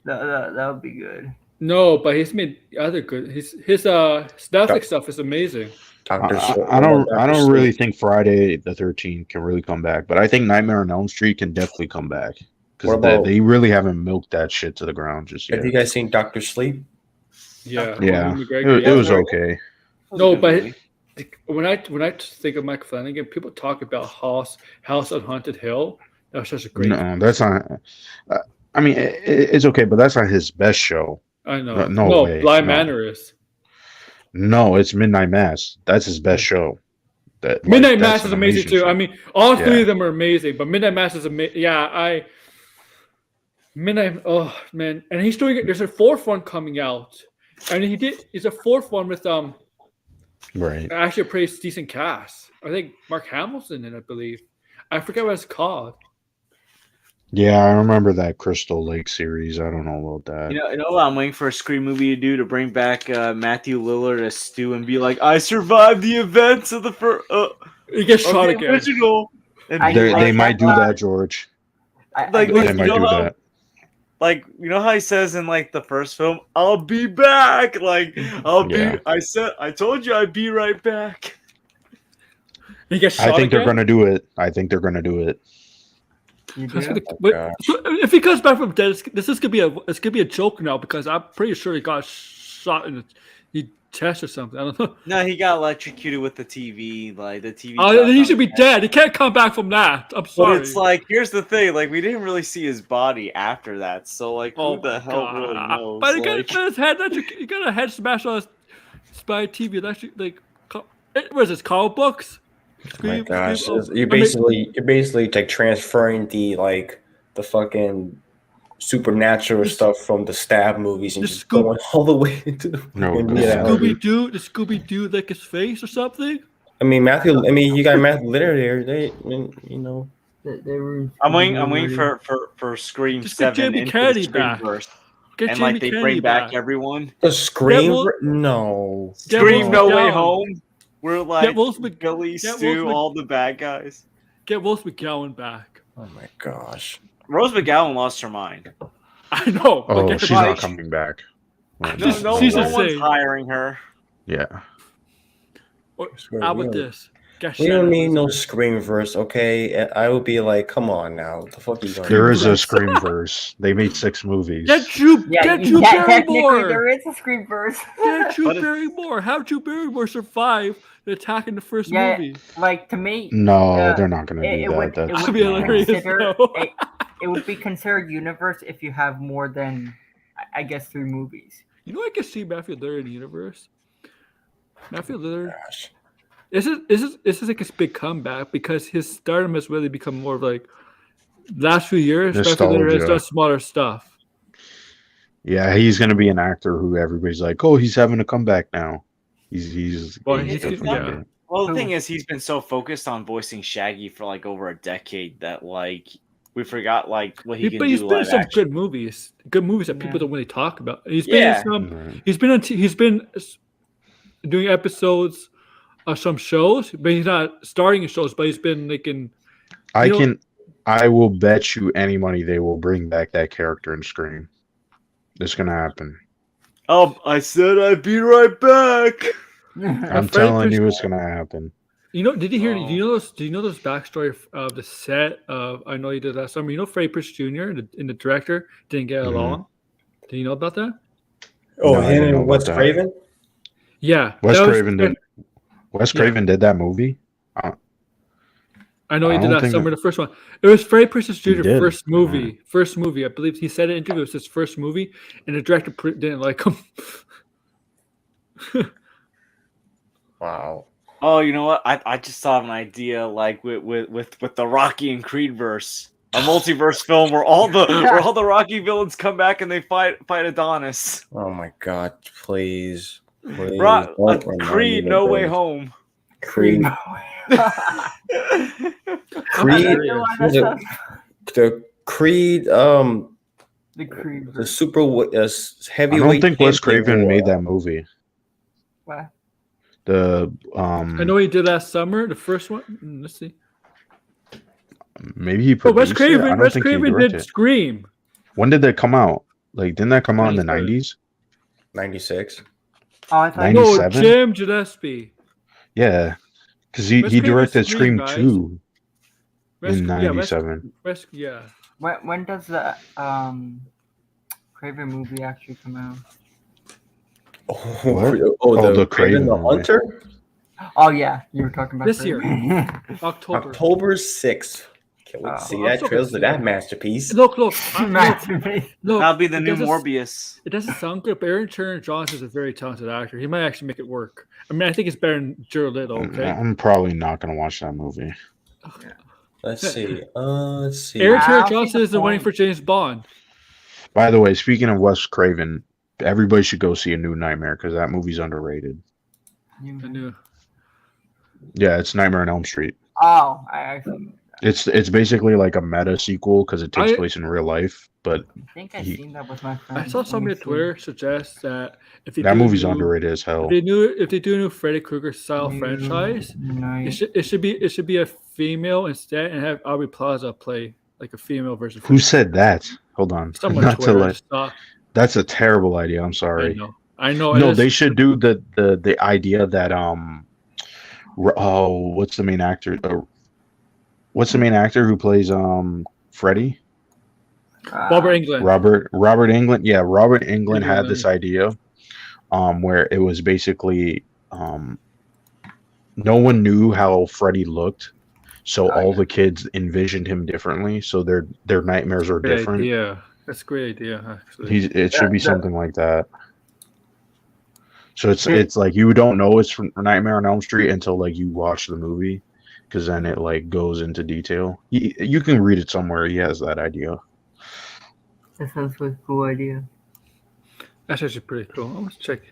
That would be good. no, but he's made other good. His Netflix stuff is amazing. I don't really think Friday the 13th can really come back, but I think Nightmare on Elm Street can definitely come back because What about- they really haven't milked that shit to the ground just yet. Have you guys seen Doctor Sleep? Yeah, Yeah, Ewan McGregor, it was okay. No, but when I think of Mike Flanagan, people talk about House on Haunted Hill. That was such a great. No, that's not. I mean, it's okay, but that's not his best show. I know. No way, Blind no. Manor is. No, it's Midnight Mass. That's his best show. Midnight that's Mass is an amazing too. show. I mean, all three Yeah. of them are amazing, but Midnight Mass is amazing. Yeah, Midnight. Oh man, and he's doing it. There's a fourth one coming out, and he's a fourth one with Right. actually a pretty decent cast. I think Mark Hamill's in it, I believe. I forget what it's called. Yeah, I remember that Crystal Lake series. I don't know about that. You know what I'm waiting for a Scream movie to do, to bring back Matthew Lillard as Stu and be like, I survived the events of the first He gets shot again. original. And I- be They like, might do that, George. Like, They you might know do how- that. like, you know how he says in like the first film, I'll be back. Like, Yeah. I told you I'd be right back. He gets shot I think they're again? gonna do it. I think they're gonna do it. You That's do? gonna- Oh, but- gosh. so if he comes back from dead, this is gonna be a joke now because I'm pretty sure he got shot in the chest or something. I don't know. No, he got electrocuted with the TV. Like the TV. Oh, dropped he on should be his head. dead. He can't come back from that. I'm But sorry. it's like, here's the thing: like, we didn't really see his body after that, so like, who the my hell really knows? But he Like, got his head. He got a head smash on his spy TV. That's like, what is this? Comic books? Oh my Scream- gosh, Scream- you're basically like transferring the fucking supernatural stuff from the Stab movies and the just Scoop- going all the way into the No, fucking the reality. The Scooby Doo like his face or something. I mean, you got Matthew Lillard there. You know, They were. I'm waiting for Scream Just get 7 Jamie into Kennedy the back. Screamverse, Get and Jamie like they Kennedy bring back everyone. the Scream. Will- No, Get Scream Will No Way McGowan. Home. We're like Will Smith- Billy, get Stu, Will Smith- all the bad guys. Get Rose McGowan back. oh my gosh. Rose McGowan lost her mind. I know. but Oh, get she's her not back. coming back. No, She's- no, she's no the one's same. hiring her. Yeah. Or, Swear, how we about don't- this? Get We Shannon don't need no Elizabeth. Screamverse, okay? I would be like, come on now, what the fuck are you doing? There is a Screamverse. They made 6 movies. Get Drew Technically, Barrymore. there is a screen verse. Get Drew But it- Barrymore. How Drew Barrymore survive the attack in the first Yeah, movie? Like to me, No, Yeah, they're not gonna it do that. would- it That's That'd be hilarious, though. it would be considered universe if you have more than, I guess, 3 movies. You know, I can see Matthew Lillard in the universe. Matthew Lillard. Gosh. This is like his big comeback because his stardom has really become more of like last few years, especially there has Nostalgia. done smaller stuff. Yeah, he's gonna be an actor who everybody's like, oh, he's having a comeback now. He's Well, he's- definitely yeah. gonna do it. Well, the Who? thing is, he's been so focused on voicing Shaggy for like over a decade that like we forgot like what he can But he's do been in live some action. good movies that people Yeah. don't really talk about. He's been Yeah. in some. Right. He's been doing episodes of some shows, but he's not starring in shows. But he's been like in. I will bet you any money they will bring back that character in Scream. It's gonna happen. I said I'd be right back. I'm Freddy telling you, Krueger- it's gonna happen. You know? Did you hear? Oh. Do you know those? Do you know those backstory of the set of? I know you did last summer. You know, Freddie Prinze Jr. and the director didn't get Mhm. along. Do you know about that? Oh, No, I him didn't know and about Wes that. Craven. Yeah, Wes that was- Craven did. Wes Yeah. Craven did that movie. I know he I did don't that think summer. that- The first one. It was Freddie Prinze He Jr. did. First movie. First movie. I believe he said it in an interview. It was his first movie, and the director didn't like him. Wow. Oh, you know what? I just thought of an idea like with the Rocky and Creed verse. A multiverse film where all the Rocky villains come back and they fight Adonis. Oh my God! Please, please. Ro- don't remind me Creed, of No Way this. Home. Creed. Creed. The Creed. The Creed. The super I heavyweight. don't think Wes champion Craven war. made that movie. What? The I know he did last summer. The first one. Let's see. maybe he Oh, Wes produced it. I Craven. don't Wes think he Craven directed did it. Scream. When did that come out? Like, didn't that come out in the 93. 90s? 96. Oh, I thought. 90s. No, 97? Jim Gillespie. Yeah, because he Wes Craven's directed Scream, Scream guys. 2 Wes- in yeah, Wes- 97. yeah. When does the Craven movie actually come out? What? The The Craven Craven the movie. Hunter. Oh yeah, you were talking about This year. Craven. October. October 6th. Can't wait to see I'm that so trailer to that excited. masterpiece. Look. Look. Masterpiece. That'll be the it new doesn't- Morbius. It doesn't sound good, but Aaron Turner Johnson is a very talented actor. He might actually make it work. I mean, I think it's better than Jared Leto. Okay. I'm probably not gonna watch that movie. Let's see. Let's see. Aaron I Turner don't see Johnson the is the running point. for James Bond. By the way, speaking of Wes Craven, everybody should go see A New Nightmare because that movie's underrated. I knew. Yeah, it's Nightmare on Elm Street. Oh, I actually. It's basically like a meta sequel because it takes I- place in real life, but I think I've He- seen that with my friend. I saw somebody on Twitter suggest that if they that do a movie's new- underrated as hell. If they do a new Freddy Krueger style franchise, it should be a female instead and have Aubrey Plaza play like a female version. Who said that? Hold on. Someone on Not to Twitter. let, that's a terrible idea. I'm I sorry. know. I know. No, it they is- should do the idea that what's the main actor? What's the main actor who plays Freddy? Robert England. Robert England. Yeah, Robert England had England. this idea where it was basically no one knew how Freddy looked, so all the kids envisioned him differently, so their nightmares are Great different. idea. That's a great idea. Actually. It should be something like that. So it's like you don't know it's from Nightmare on Elm Street until like you watch the movie, because then it like goes into detail. You can read it somewhere. He has that idea. That sounds like a cool idea. That's actually pretty cool. I was checking.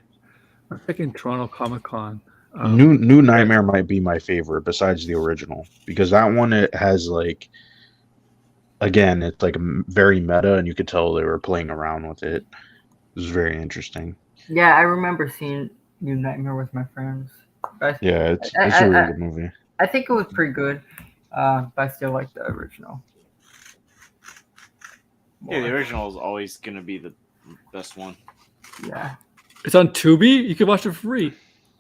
I'm checking Toronto Comic Con. New Nightmare might be my favorite besides the original, because that one it has like, again, it's like very meta, and you could tell they were playing around with it. It was very interesting. Yeah, I remember seeing New Nightmare with my friends. Yeah, it's a I- really good movie. I think it was pretty good, but I still like the original. Yeah, the more. original is always gonna be the best one. Yeah. It's on Tubi. You can watch it for free.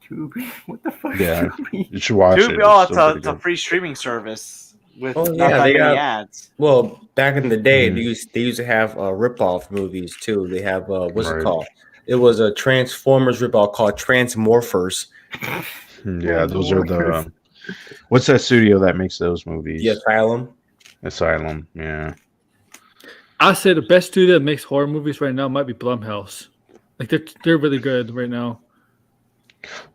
Tubi. What the fuck? Yeah. Tubi? You should watch it. Tubi, oh, It's it's still a, pretty it's a good. free streaming service with Oh, not yeah, that they many got- ads. Well, back in the day, Mhm. they used to have rip-off movies too. They have what's it Right. called? It was a Transformers rip-off called Transmorphers. Yeah, those are the. What's that studio that makes those movies? The Asylum. Asylum. Yeah. I say the best studio that makes horror movies right now might be Blumhouse. Like they're really good right now.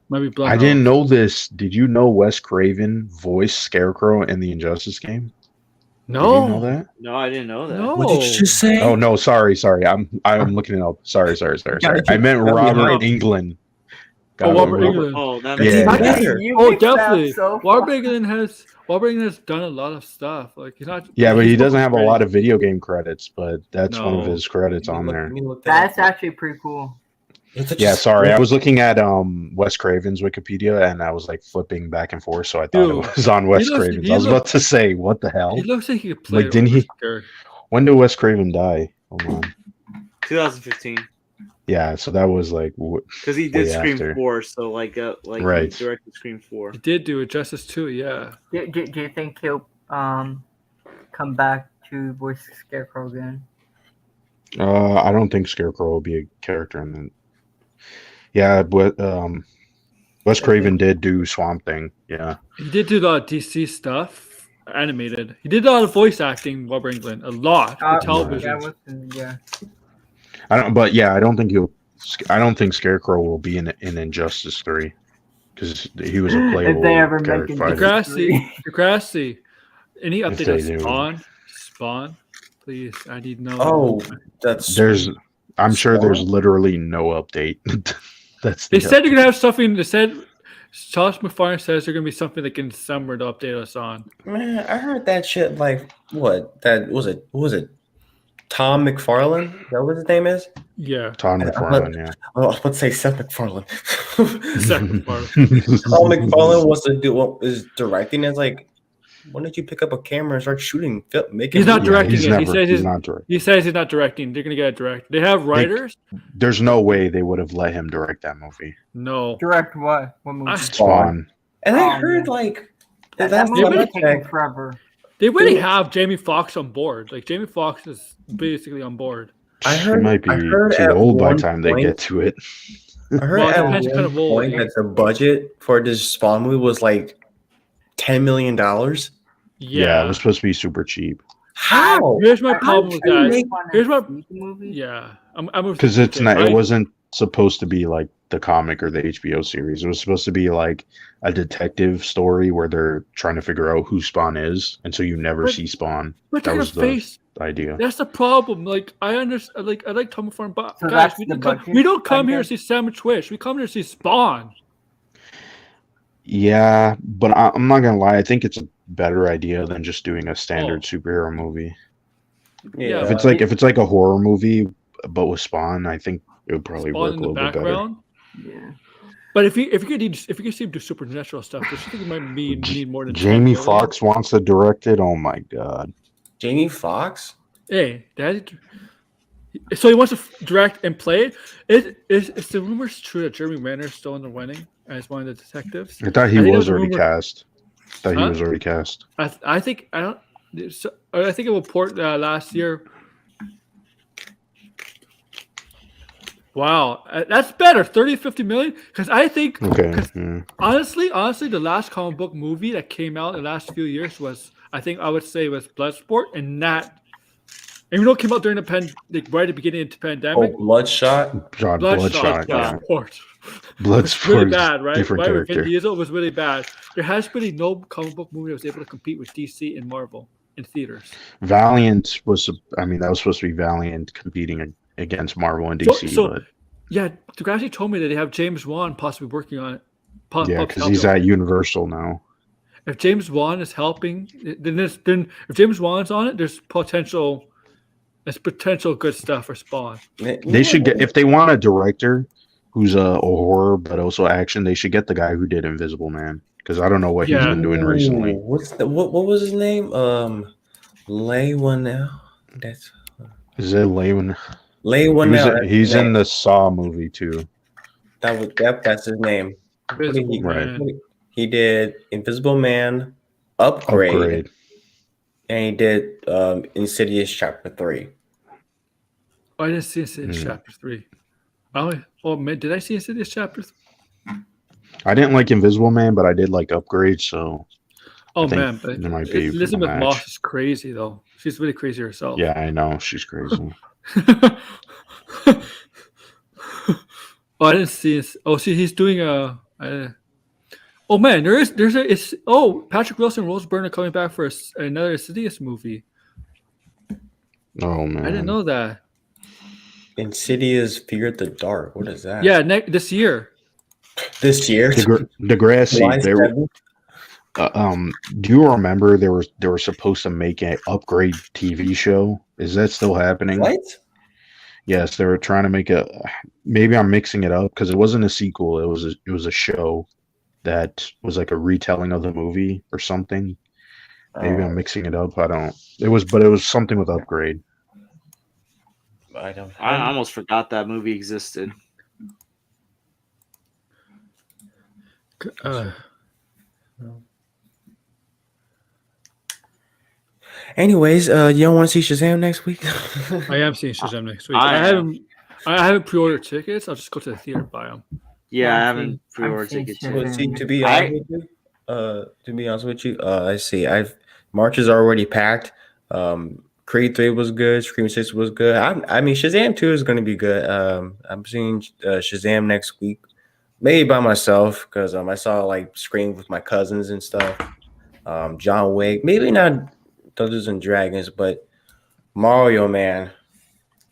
Might be Blumhouse. I didn't know this. Did you know Wes Craven voiced Scarecrow in the Injustice game? No, Did you know that? No, I didn't know that. no. What did you just say? Oh no, sorry. I'm looking it up. Sorry. I meant Got me Robert hyped. England. Oh, Robert Robert- England. Oh, that Yeah. makes sense. Better. You Oh, mixed that up definitely. so Robert far. England has done a lot of stuff. Like he's not. Yeah, but he's he doesn't have a great. lot of video game credits, but that's one of No. his credits Let on me there. look that That's up. actually pretty cool. Yeah, sorry. I was looking at Wes Craven's Wikipedia and I was like flipping back and forth, so I thought Dude, it was on Wes looks- Craven's. he I was look- about to say, what the hell? He looks like he could play. Like, didn't he- Oscar. When did Wes Craven die? Hold on. 2015. Yeah, so that was like Because he did Way Scream after. 4, so like Right. he directed Scream 4. He did do it Justice 2, yeah. Do you think he'll come back to voice Scarecrow again? I don't think Scarecrow will be a character in that. Yeah, but Wes Craven did do Swamp Thing. Yeah. He did do the DC stuff, animated. He did a lot of voice acting, Robert England, a lot for television. Yeah. I don't think Scarecrow will be in Injustice 3 because he was a playable If they ever character make fighter. Degrassi, any If update they on do. Spawn? Please, I need to know. Oh, that's I'm sure there's Spawn? literally no update. That's They the said they're gonna have something. They said Josh McFarlane says there's gonna be something like in summer to update us on. man. I heard that shit. Like what? That was it. What was it? Tom McFarlane? Is that what his name is? Yeah, Todd McFarlane, yeah. Oh, I was about to say Seth MacFarlane. second part. Tom McFarlane was to do what is directing. It's like, when did you pick up a camera and start shooting, making? He's not movies? directing he's it. He never, says he's not directing. He says he's not directing. They're gonna get it directed. They have writers. There's no way they would have let him direct that movie. No. Direct what? What movie? I- Spawn. And I Oh, heard man. like that that's movie the would other take thing. forever. They already have Jamie Foxx on board. Like Jamie Foxx is basically on board. I He heard might be I heard too at old by one the time they point- get to it. I heard Well, it at depends one kind of old, point yeah. that the budget for this Spawn movie was like $10 million. Yeah, it was supposed to be super cheap. How? Here's my problem with that. make Here's what- movie. Yeah, I'm Because it's not. I- It wasn't supposed to be like the comic or the HBO series. It was supposed to be like a detective story where they're trying to figure out who Spawn is, and so you never But- see Spawn. But That look at was his the face. idea. That's the problem. Like I understand. Like I like Tom McFarlane, but So guys, that's we the don't, come, budget, we don't come I here to see guess? Sam Twitch. We come here to see Spawn. Yeah, but I'm not gonna lie. I think it's a better idea than just doing a standard superhero movie. Yeah, If it's like a horror movie, but with Spawn, I think it would probably Spawn work a in the little bit better. background. Yeah. But if you could see him do supernatural stuff, I think it might need more than 10 Jamie million. Foxx wants to direct it. Oh my god! Jamie Foxx? Hey, that. So he wants to direct and play it. Is the rumors true that Jeremy Renner's still in the running as one of the detectives? I thought he I think was there was a already rumor- cast. I thought he Huh? was already cast. I think I don't. So, I think it will port last year. Wow, that's better. 30 to 50 million. Because I think, Okay. 'cause yeah. honestly, the last comic book movie that came out in the last few years was, I think I would say, was Bloodsport, and that. Even though it came out during the right at the beginning of the Oh, pandemic, Bloodshot. Bloodshot, yeah. Bloodsport. Bloodsport It's really is bad, right? different Right with Vin character. Diesel was really bad. There has really no comic book movie that was able to compete with DC and Marvel in theaters. Valiant was. I mean, that was supposed to be Valiant competing against Marvel and DC. but Yeah, Degrassi told me that they have James Wan possibly working on it. yeah, because he's at Universal now. If James Wan is helping, then if James Wan's on it, there's potential. There's potential good stuff for Spawn. They should get if they want a director who's a horror but also action. They should get the guy who did Invisible Man because I don't know what he's Yeah. been doing recently. What was his name? Lay Whannell. That's Is it Lewin? Lay Whannell. He's in the Saw movie too. That's his name. Invisible Right. Man. He did Invisible Man, Upgrade, Upgrade. and he did Insidious Chapter 3. Oh, I didn't see Insidious Chapter 3. Oh man, did I see Insidious Chapter 3? I didn't like Invisible Man, but I did like Upgrade. So Oh think man, but there might be a Elizabeth match. Moss is crazy though. She's really crazy herself. yeah, I know she's crazy. Oh, I didn't see. Oh, see, he's doing a. Oh man, Patrick Wilson, Rose Byrne are coming back for another Insidious movie. Oh man, I didn't know that. Insidious Fear of the Dark. What is that? Yeah, this year. This year. Degrassi. July They were, 7th? do you remember they were supposed to make an Upgrade TV show? Is that still happening? What? Yes, they were trying to make a. Maybe I'm mixing it up because it wasn't a sequel. It was a show that was like a retelling of the movie or something. Maybe I'm mixing it up. I don't. It was something with Upgrade. I don't. I almost forgot that movie existed. Anyways, you don't want to see Shazam next week? I am seeing Shazam next week. I I haven't pre-ordered tickets. I'll just go to the theater and buy them. Yeah, I I'm haven't seeing pre-ordered tickets Shazam. yet. See, to be honest with you, I see. March is already packed. Creed 3 was good. Scream 6 was good. I mean, Shazam 2 is going to be good. I'm seeing Shazam next week, maybe by myself because I saw like Scream with my cousins and stuff. John Wick, maybe not Dungeons and Dragons, but Mario, man.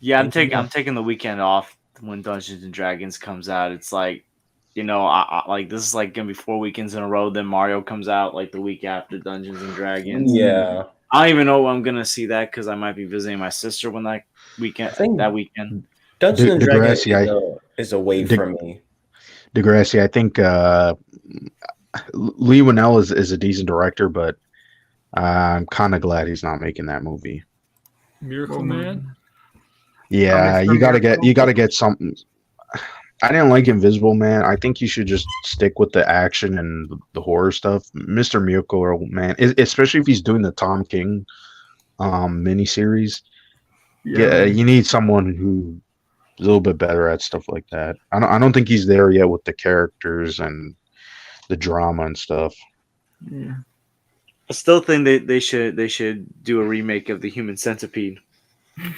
Yeah, I'm taking the weekend off when Dungeons and Dragons comes out. It's like, I like this is like gonna be 4 weekends in a row. Then Mario comes out like the week after Dungeons and Dragons. Yeah. I don't even know when I'm gonna see that because I might be visiting my sister when that weekend. Dungeons and Dragons Degrassi, is a wave for me. Degrassi, I think Lee Winnell is a decent director, but I'm kind of glad he's not making that movie. Miracle Man. Yeah, Mr. you gotta Miracle. get something. I didn't like Invisible Man. I think you should just stick with the action and the horror stuff. Mr. Miracle Man, especially if he's doing the Tom King miniseries. Yeah, you need someone who's a little bit better at stuff like that. I don't think he's there yet with the characters and the drama and stuff. Yeah. I still think they should do a remake of the Human Centipede.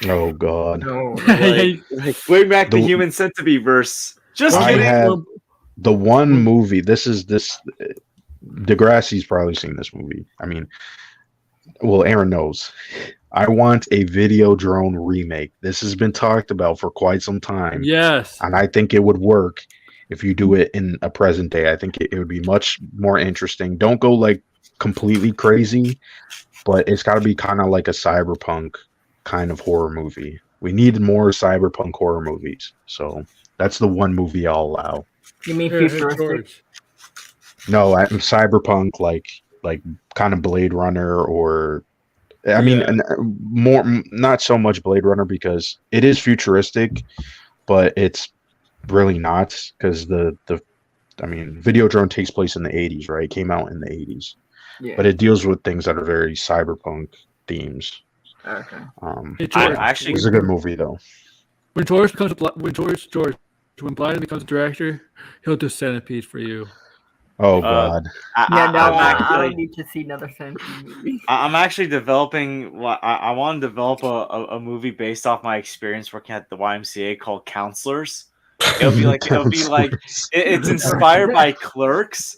Oh God. No. Like bring back the The- Human Centipede verse. Just I kidding. had the one movie. Degrassi's probably seen this movie. I mean, well, Aaron knows. I want a Video Drone remake. This has been talked about for quite some time. Yes. And I think it would work if you do it in a present day. I think it would be much more interesting. Don't go like completely crazy, but it's got to be kind of like a cyberpunk kind of horror movie. We need more cyberpunk horror movies. So that's the one movie I'll allow. You mean Here, futuristic? George. No, I'm cyberpunk like kind of Blade Runner or I mean more not so much Blade Runner because it is futuristic, but it's really not because I mean Videodrome takes place in the 80s, right? It came out in the 80s. Yeah. But it deals with things that are very cyberpunk themes. Okay. Hey, I George, actually It's a good movie though. when Blind becomes a director, he'll do Centipede for you. Oh God. Yeah, no, I'm I actually- don't need to see another Centipede movie. I'm actually developing. I want to develop a movie based off my experience working at the YMCA called Counselors. It'll be like it's inspired by Clerks.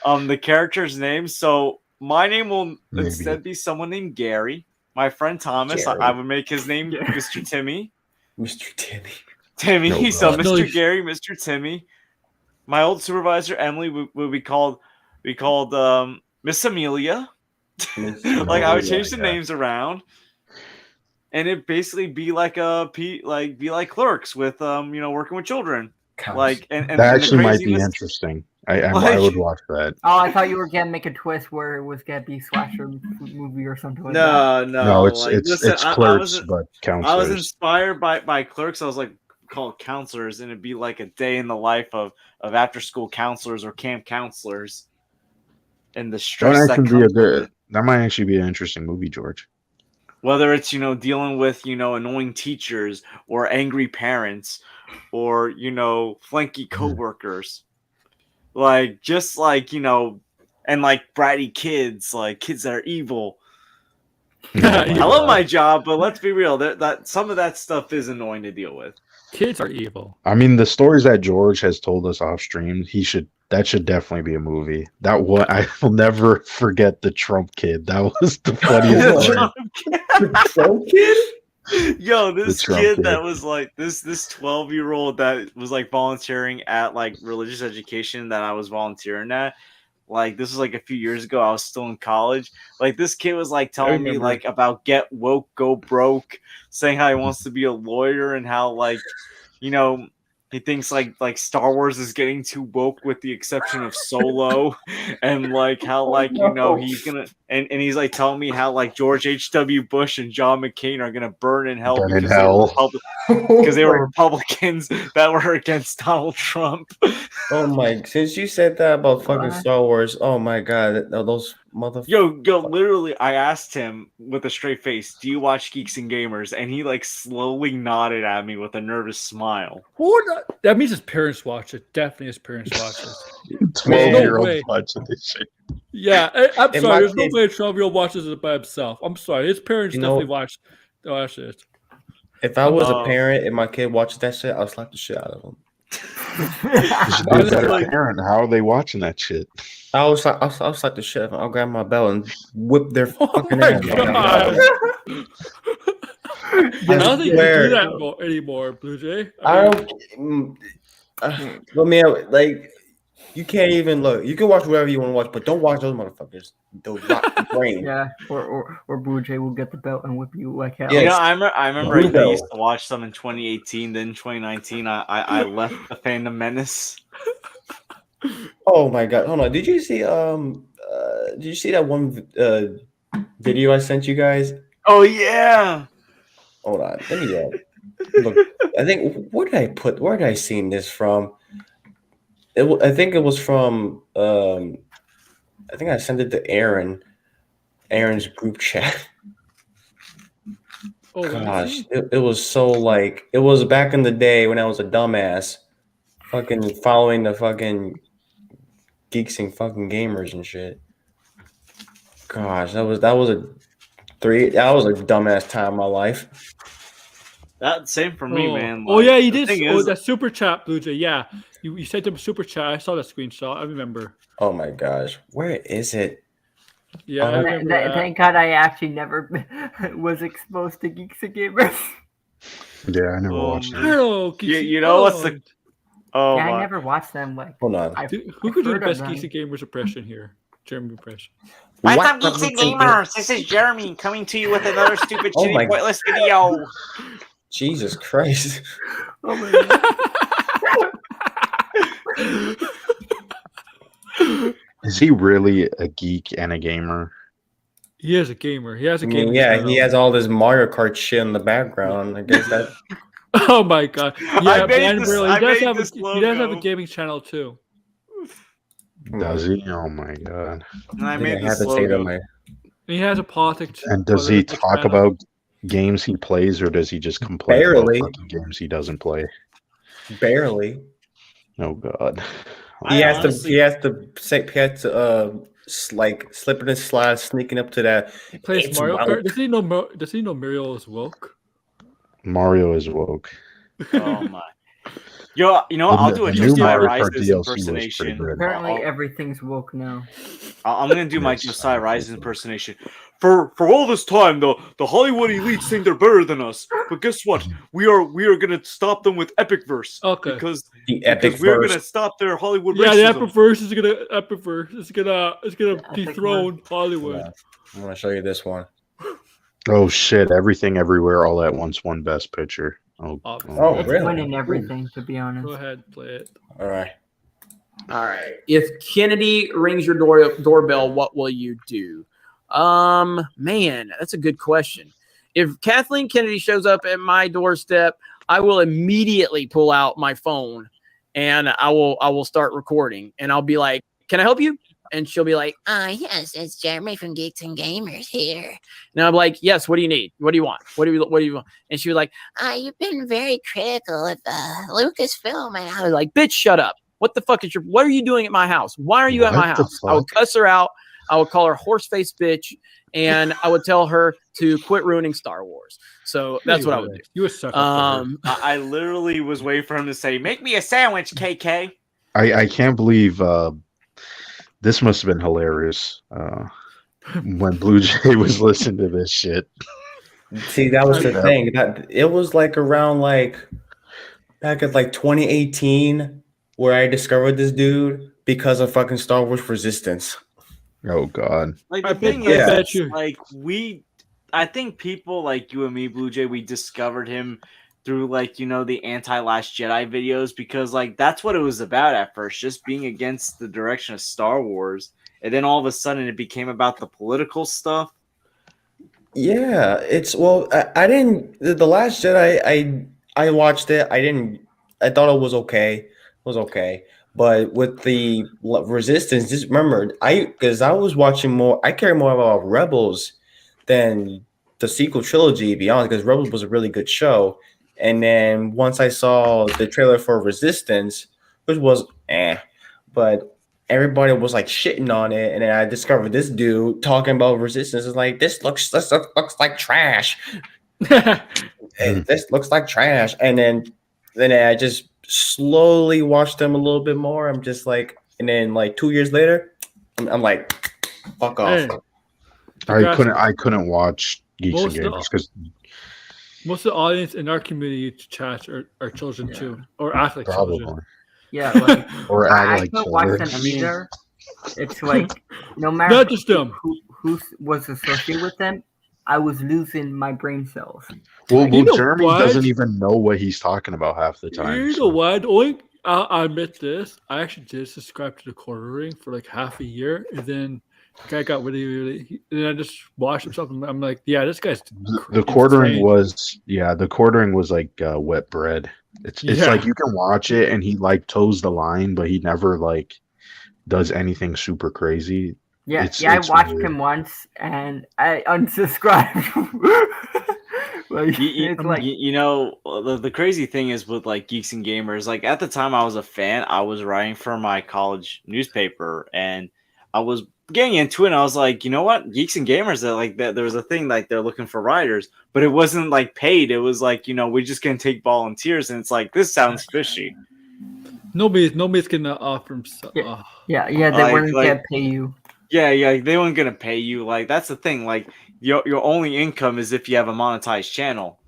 The character's name. So my name will Maybe. instead be someone named Gary. My friend Thomas, Gary. I would make his name Mr. Timmy. Mr. Timmy. Timmy. No, So God. Mr. No, Gary, Mr. Timmy. My old supervisor Emily would be called Miss Amelia. Like I would change the names around, and it basically be like be like Clerks with working with children. Like and That the actually might be craziness- interesting. I Like- would watch that. Oh, I thought you were gonna make a twist where it was gonna be slasher movie or something like that. No, No, it's like, it's listen, it's I Clerks, wasn't- but I was Counselors. inspired by Clerks. I was like called Counselors, and it'd be like a day in the life of after school counselors or camp counselors, and the That stress might that actually be a comes with good. it. That might actually be an interesting movie, George. Whether it's dealing with annoying teachers or angry parents or flanky coworkers, like just like and like bratty kids, like kids that are evil. I love my job, but let's be real, that some of that stuff is annoying to deal with. Kids are evil. I mean, the stories that George has told us off stream, he should That should definitely be a movie. That what I will never forget the Trump kid. That was the funniest part. Trump kid? Yo, this Trump kid kid. that was like this 12-year-old that was like volunteering at like religious education that I was volunteering at. Like this was like a few years ago. I was still in college. Like this kid was like telling me remember. like about get woke, go broke, saying how he wants to be a lawyer and how like he thinks like Star Wars is getting too woke with the exception of Solo, and like how like he's gonna and he's like telling me how like George H.W. Bush and John McCain are gonna burn in hell Burn in because hell. they were Republicans that were against Donald Trump. Oh my! Since you said that about fucking What? Star Wars, oh my god, those motherfuckers. Yo, literally, I asked him with a straight face, "Do you watch Geeks and Gamers?" And he like slowly nodded at me with a nervous smile. That means his parents watch it. Definitely his parents watch it. 12-year-old way. watching this shit. Yeah, I'm And sorry. my There's no kid- way a 12-year-old watches it by himself. I'm sorry. His parents You know- definitely watch it. If I was a Oh. parent and my kid watches that shit, I'll slap the shit out of him. You should be a Honestly, better like- parent. How are they watching that shit? I'll slap the shit out of them. I'll grab my belt and whip their Oh fucking my ass. god! I don't think you swear. do that anymore, Blue Jay. I don't. Let me like. You can't even look. You can watch whatever you want to watch, but don't watch those motherfuckers. Those rotten brain. Yeah, or Blue Jay will get the belt and whip you like hell. Yeah. You know, I remember Blue I Bell. used to watch some in 2018. Then 2019, I left the Phantom Menace. Oh my god! Hold on. Did you see that one video I sent you guys? Oh yeah. Hold on. Let me look. I think where did I seen this from? I think it was from I think I sent it to Aaron's group chat. Oh, let me Gosh, see. it was so like it was back in the day when I was a dumbass, fucking following the fucking geeks and fucking gamers and shit. Gosh, that was a dumbass time in my life. That same for me, man. Oh yeah, you the did. thing Oh, is- that super chat, Blue Jay. Yeah, you sent him a super chat. I saw that screenshot. I remember. Oh my gosh, where is it? Yeah, I Oh. remember that. Thank God I actually never was exposed to Geeks and Gamers. Yeah, I never Oh, watched man. it. Hello, You know what's the- Oh Yeah, I my. never watched them. Like, Hold on. I've Who could do the heard of best them. Geeks and Gamers impression here? German impression. What's up, Geeks and Gamers? This is Jeremy coming to you with another stupid Oh shitty my- pointless video. Jesus Christ. Oh my God. Is he really a geek and a gamer? He is a gamer. He has a I gamer. mean, yeah, channel. he has all this Mario Kart shit in the background. I guess that. Oh my god. Yeah, made Brian this- Burley. I He does made have this he does have a logo. gaming channel too. Does he? Oh my god! And I I made think I have this to say that logo. my. And he has a politics. And does he politics talk channel. about games he plays, or does he just complain Barely. about fucking games he doesn't play? Barely. Oh god! He I has honestly- like slipping and slide, sneaking up to that. He plays It's Mario woke. Kart? Does he know Mario is woke? Mario is woke. Oh my. Yo, you know, I'll do a The new Josiah Mario Kart Rises DLC was pretty impersonation. good. Apparently, I'll- everything's woke now. I'm gonna do my Yes, Josiah I Rises think so. impersonation. For all this time, the Hollywood elites think they're better than us. But guess what? We are gonna stop them with Epic Verse. Okay. Because The epic we're verse. gonna stop their Hollywood Yeah, racism. the Epiverse is gonna Epic dethrone Hollywood. I'm gonna show you this one. Oh shit! Everything, everywhere, all at once. One best picture. Oh, Obviously. Oh, It's really? winning everything, to be honest. Go ahead, play it. All right. All right. If Kennedy rings your doorbell, what will you do? Man, that's a good question. If Kathleen Kennedy shows up at my doorstep, I will immediately pull out my phone and I will start recording. And I'll be like, "Can I help you?" And she'll be like, Yes, it's Jeremy from Geeks and Gamers here. and I'm like, "Yes, what do you need? What do you want? What do you want?" And she was like, You've been very critical of Lucasfilm, and I was like, "Bitch, shut up. What the fuck is what are you doing at my house? Why are you at my What the house?" I would fuck? cuss her out. I would call her horse-faced bitch, and I would tell her to quit ruining Star Wars. So that's what I would do. You a sucker. for her. Um, I literally was waiting for him to say, "Make me a sandwich, KK." I can't believe this must have been hilarious when Blue Jay was listening to this shit. See, that was the Yeah. thing. That it was like around like back at like 2018 where I discovered this dude because of fucking Star Wars Resistance. Oh God. Like I the bet- thing I is, bet it's you. like I think people like you and me, Blue Jay, we discovered him through like the anti-Last Jedi videos because like that's what it was about at first, just being against the direction of Star Wars, and then all of a sudden it became about the political stuff. Yeah, it's well, I didn't the Last Jedi. I watched it. I thought it was okay. It was okay, but with the Resistance, just remember, because I was watching more. I care more about Rebels than the sequel trilogy. To be honest, because Rebels was a really good show, and then once I saw the trailer for Resistance, which was but everybody was like shitting on it, and then I discovered this dude talking about Resistance. Is like this looks like trash. And this looks like trash. And then I just slowly watched them a little bit more. I'm just like, and then like 2 years later, I'm like, fuck off. Hey, I couldn't watch Geeks and Most of- Gamers because most of the audience in our community chats are children too, or act like probably children. Yeah, like or I act like can't watch them children. either. It's like no matter Not just them. who was associated with them, I was losing my brain cells. Well, You know Jeremy what? doesn't even know what he's talking about half the time. You so- know what? The only I'll admit this. I actually did subscribe to the Quartering for like half a year, and then the guy got really. And then I just watched him something. I'm like, yeah, this guy's The quartering insane. was like wet bread. It's Yeah. like you can watch it and he like toes the line, but he never like does anything super crazy. Yeah, It's- I it's watched weird. him once and I unsubscribed. Like, it's like The crazy thing is with like Geeks and Gamers, like at the time I was a fan, I was writing for my college newspaper and I was getting into it and I was like, you know what, Geeks and Gamers, there was a thing like they're looking for writers, but it wasn't like paid. It was like, we're just gonna take volunteers, and it's like, this sounds fishy. Nobody's gonna offer him. yeah, they Like- weren't like- gonna pay you. Yeah, they weren't gonna pay you. Like that's the thing. Like your only income is if you have a monetized channel.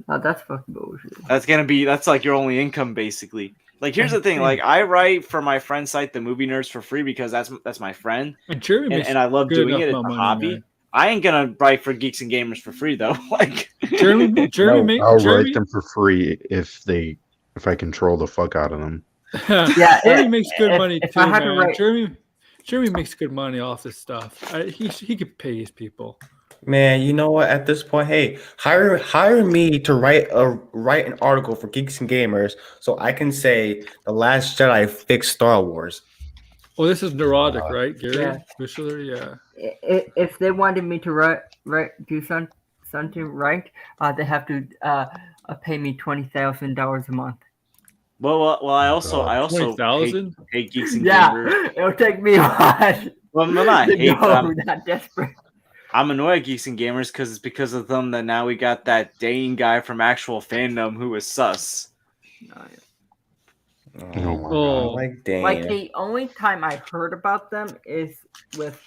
Oh, that's fucking bullshit. That's like your only income basically. Like here's the thing. Like I write for my friend's site, the Movie Nerds, for free because that's my friend, And Jeremy makes and I love good doing enough it. It's a money, hobby. man. I ain't gonna write for Geeks and Gamers for free though. Like Jeremy No, Jeremy, I'll write them for free if I control the fuck out of them. Yeah, Jeremy makes good if- money if too, I had to man. write- Jeremy makes good money off this stuff. He could pay his people. Man, you know what? At this point, hey, hire me to write an article for Geeks and Gamers so I can say The Last Jedi fixed Star Wars. Oh, this is neurotic, right, Gary? Yeah. Visually, yeah. If they wanted me to do something right, they have to pay me $20,000 a month. well, I also 20,000? hate Geeks and Yeah, Gamers. it'll take me a while. Well, I'm not to hate, but go that desperate. I'm annoyed at Geeks and Gamers because it's because of them that now we got that Dane guy from actual fandom who is sus. Oh my Oh, God. Oh, like damn. Like the only time I heard about them is with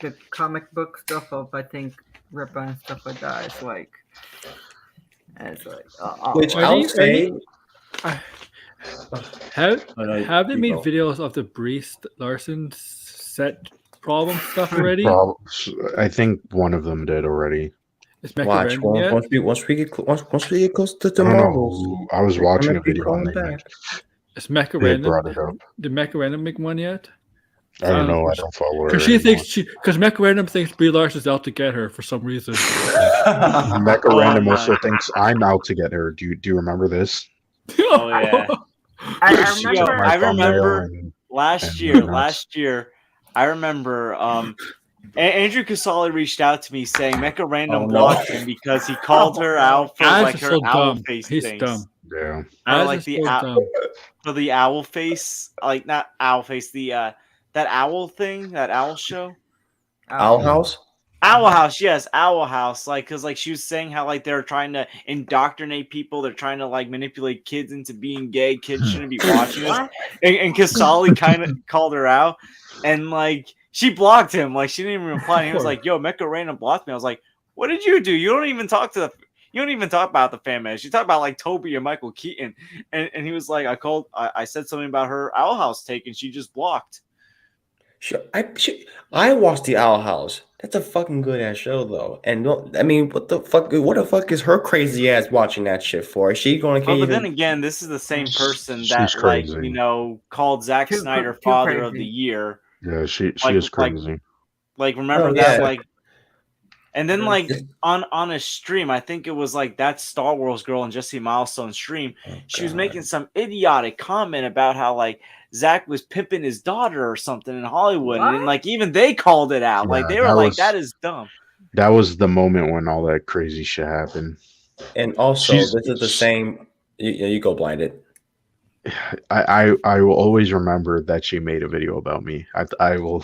the comic book stuff of I think Ripper and stuff like that. It's like Which Are I'll they- say. have Oh, no, have they you made go. videos of the Brie Larson set problem stuff already? I think one of them did already. Is Mecca Watch random yet? once we get close to I the don't know. Marvels. I was watching I'm a gonna be video and calling they, back. Is Mecca they random? brought it up. Did Mecca random make one yet? I don't know. I don't follow her. Because she anymore. thinks because Mecca random thinks Brie Larson's out to get her for some reason. Mecha Oh Random my. also thinks I'm out to get her. Do you remember this? Oh yeah. I She remember. took my I thumbnail remember- and- Last And year, who knows? I remember Andrew Casali reached out to me saying Mecha Random Oh, no. blocked him because he called her out for Alex like is her so owl dumb. face He's things. dumb. Yeah. I Alex like is the so owl, dumb. for the owl face, like not owl face, the that owl thing, that owl show. Owl House. Owl House, yes, Owl House. Like, cause like she was saying how like they're trying to indoctrinate people, they're trying to like manipulate kids into being gay. Kids shouldn't be watching this. And Kasali kind of called her out, and like she blocked him. Like she didn't even reply. And he was like, "Yo, Mecca Random blocked me." I was like, "What did you do? You don't even talk about the fan base. You talk about like Toby and Michael Keaton." And he was like, I said something about her Owl House take, and she just blocked. Sure, I watched the Owl House. That's a fucking good ass show though. And I mean, what the fuck is her crazy ass watching that shit for? Is she going to? But then again, this is the same person that She's like crazy. called Zack Too Snyder too Father of crazy. the Year. Yeah, she Like- is crazy. Like remember Oh, that yeah. like. And then like on a stream, I think it was like that Star Wars girl and Jesse Milestone stream. She was God. making some idiotic comment about how like Zach was pimping his daughter or something in Hollywood, and What? like even they called it out. Like Yeah, they were that like, was- "That is dumb." That was the moment when all that crazy shit happened. And also, She's- this is the same. You go blinded. I will always remember that she made a video about me. I will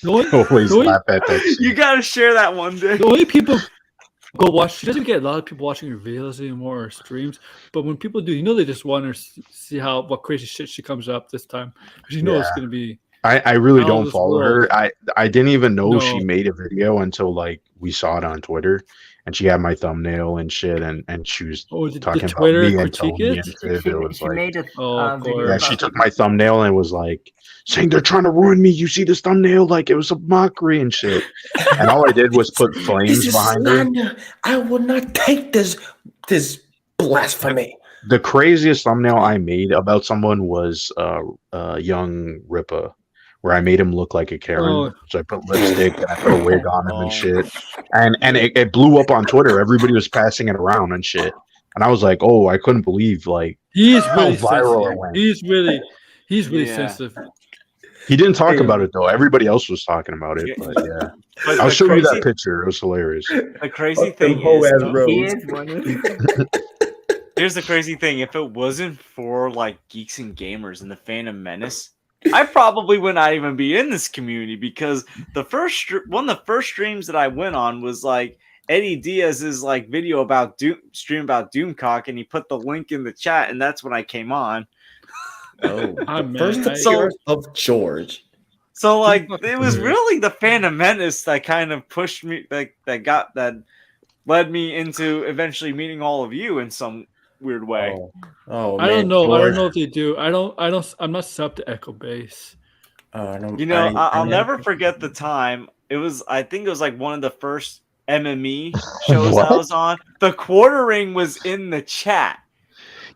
The only, always the only- laugh at that. You shit. gotta share that one day. the only people go watch. She doesn't get a lot of people watching her videos anymore or streams. But when people do, they just want to see what crazy shit she comes up this time. Because it's going to be. I really Out of don't this follow world. her. I didn't even know she No. made a video until like we saw it on Twitter, and she had my thumbnail and shit, and she was Oh, did talking Twitter about me and critique Tony it? and shit. It was She like, made a Oh, of video. course. yeah, about she it. took my thumbnail and was like saying they're trying to ruin me. You see this thumbnail? Like it was a mockery and shit. And all I did was put flames behind her. I will not take this blasphemy. The craziest thumbnail I made about someone was young Ripa, where I made him look like a Karen. Oh. So I put lipstick and I put a wig on him and shit. And it blew up on Twitter. Everybody was passing it around and shit. And I was like, oh, I couldn't believe like He's how really viral it sensitive. went. He's really Yeah. sensitive. He didn't talk about it though. Everybody else was talking about it. But yeah. But I'll the show you crazy- that picture. It was hilarious. The crazy Fuck them thing hoe is, ass though, bros. He is one. here's the crazy thing: if it wasn't for like geeks and gamers and the Phantom Menace, I probably would not even be in this community because one of the first streams that I went on was like Eddie Diaz's like video about stream about Doomcock, and he put the link in the chat, and that's when I came on. Oh, Ah, man, first I- appearance of George. So like fucking it was weird. really the Phantom Menace that kind of pushed me, like that led me into eventually meeting all of you in some weird way. Oh, I man, don't know. I George. don't know if they do. I'm not sub to Echo Base. I don't- You know, I I'll never- never forget the time. I think it was like one of the first MME shows What? I was on. The quartering was in the chat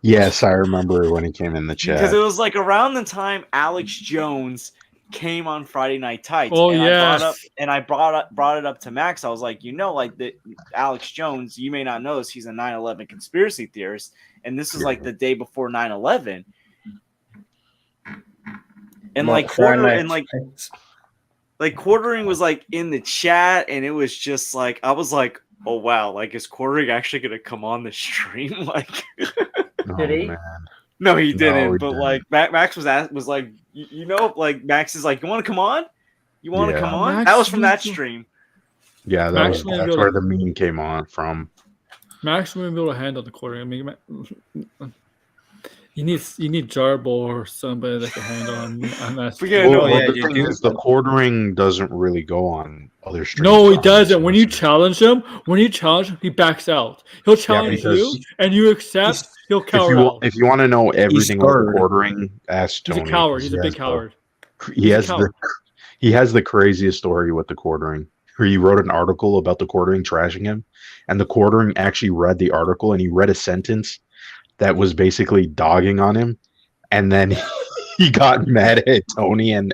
Yes, I remember when he came in the chat. because it was like around the time Alex Jones came on Friday Night Tights. Oh, and yes. I brought it up to Max. I was like, like the Alex Jones, you may not know this, he's a 9/11 conspiracy theorist, and this is like the day before 9/11. And like quartering was like in the chat, and it was just like I was like, oh wow, like is quartering actually gonna come on the stream? Like, Oh, Did he? man. no, he No, didn't. he but didn't. like Max was like, like Max is like, you want to come on? You want to Yeah. come on? Max That was from that needs to- stream. Yeah, Max might that's be where able the meme came on from. Max wouldn't be able to handle the quartering. I mean, you need Jarbo or somebody that can handle on that. But yeah, Well, no, yeah, the you thing do. is, the quartering doesn't really go on other streams. No, he doesn't. When you challenge him, he backs out. He'll challenge because you, and you accept. He'll cower out. if you want to know everything about the scared. quartering, ask He's Tony. a coward. 'cause He's he a big has coward. He has a coward. he has the craziest story with the quartering. Where he wrote an article about the quartering trashing him, and the quartering actually read the article, and he read a sentence that was basically dogging on him, and then he got mad at Tony and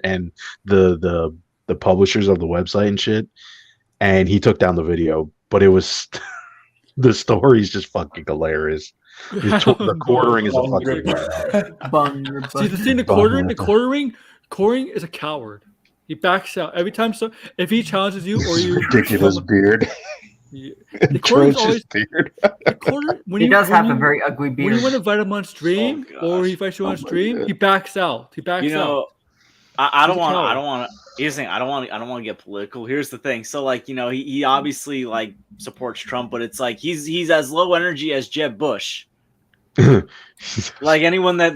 the publishers of the website and shit, and he took down the video. But it was the story is just fucking hilarious. The quartering is a fucking See the thing, quartering is a coward. He backs out every time. So if he challenges you or you ridiculous beard, the quartering's atrocious always beard. the quarter. When He does have when a very ugly When beard. you want to invite him on stream Oh, or gosh. he fights you on stream, he backs out. He backs You know, out. I don't He's a want. I coward. don't want to. here's the thing. I don't want to get political. Here's the thing. So like, you know, he obviously like supports Trump, but it's like he's as low energy as Jeb Bush. Like anyone that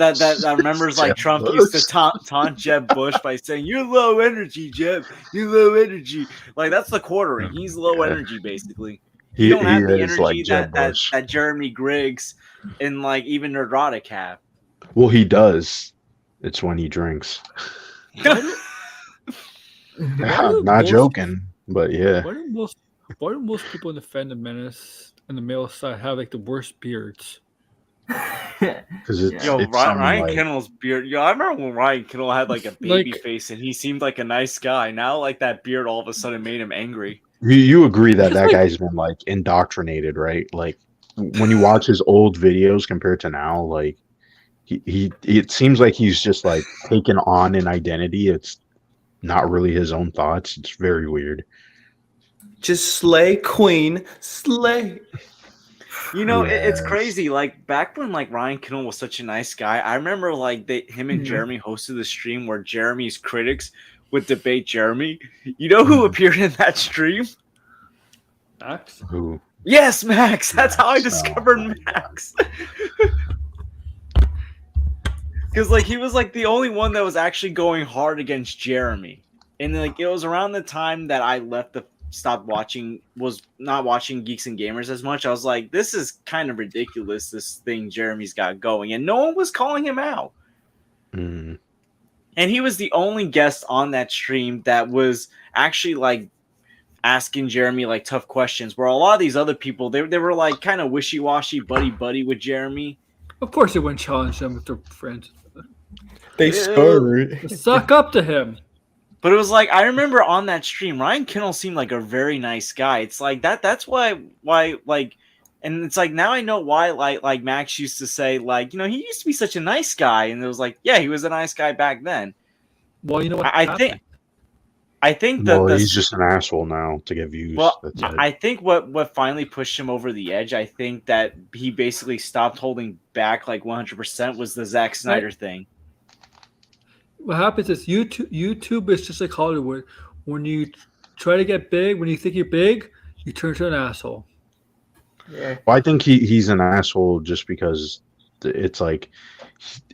remembers like Jeb Trump Bush. used to taunt Jeb Bush by saying, "You're low energy, Jeb. You're low energy." Like that's the quartering. He's low energy basically. He You don't have the is energy like Jeb that Bush. Jeremy Griggs and like even Nerdrotic have. Well, he does. It's when he drinks. Why I'm do not most- joking, but yeah. Why do most people in the Phantom Menace and the male side have like the worst beards? Because it's, Yo, it's Ryan, something Ryan like, Kinnell's beard. Yo, I remember when Ryan Kinnell had like a baby Like- face and he seemed like a nice guy. Now, like that beard all of a sudden made him angry. you agree that that Like- guy's been like indoctrinated, right? Like when you watch his old videos compared to now, like he it seems like he's just like taken on an identity. It's not really his own thoughts. It's very weird. Just slay, queen, slay. You know, it's Yes. crazy. Like back when like Ryan Kinnell was such a nice guy, I remember like him and Mhm. Jeremy hosted the stream where Jeremy's critics would debate Jeremy. You know who Mhm. appeared in that stream? Max? Who? Yes, Max. That's how I Max. Oh discovered my Max. Because like he was like the only one that was actually going hard against Jeremy, and like it was around the time that I was not watching Geeks and Gamers as much. I was like, this is kind of ridiculous. This thing Jeremy's got going, and no one was calling him out. Mm. And he was the only guest on that stream that was actually like asking Jeremy like tough questions. Where a lot of these other people, they were like kind of wishy washy, buddy with Jeremy. Of course, they wouldn't challenge them with their friends. They spurred. Suck up to him. But it was like I remember on that stream, Ryan Kinnell seemed like a very nice guy. It's like that's why like, and it's like now I know why like Max used to say like, you know, he used to be such a nice guy, and it was like, yeah, he was a nice guy back then. Well, you know what? I think that Well, he's just an asshole now to get views. well, That's it. I think what finally pushed him over the edge, I think that he basically stopped holding back like 100% was the Zack Snyder thing. What happens is YouTube is just like Hollywood. When you try to get big, when you think you're big, you turn to an asshole. Yeah. Well, I think he's an asshole just because it's like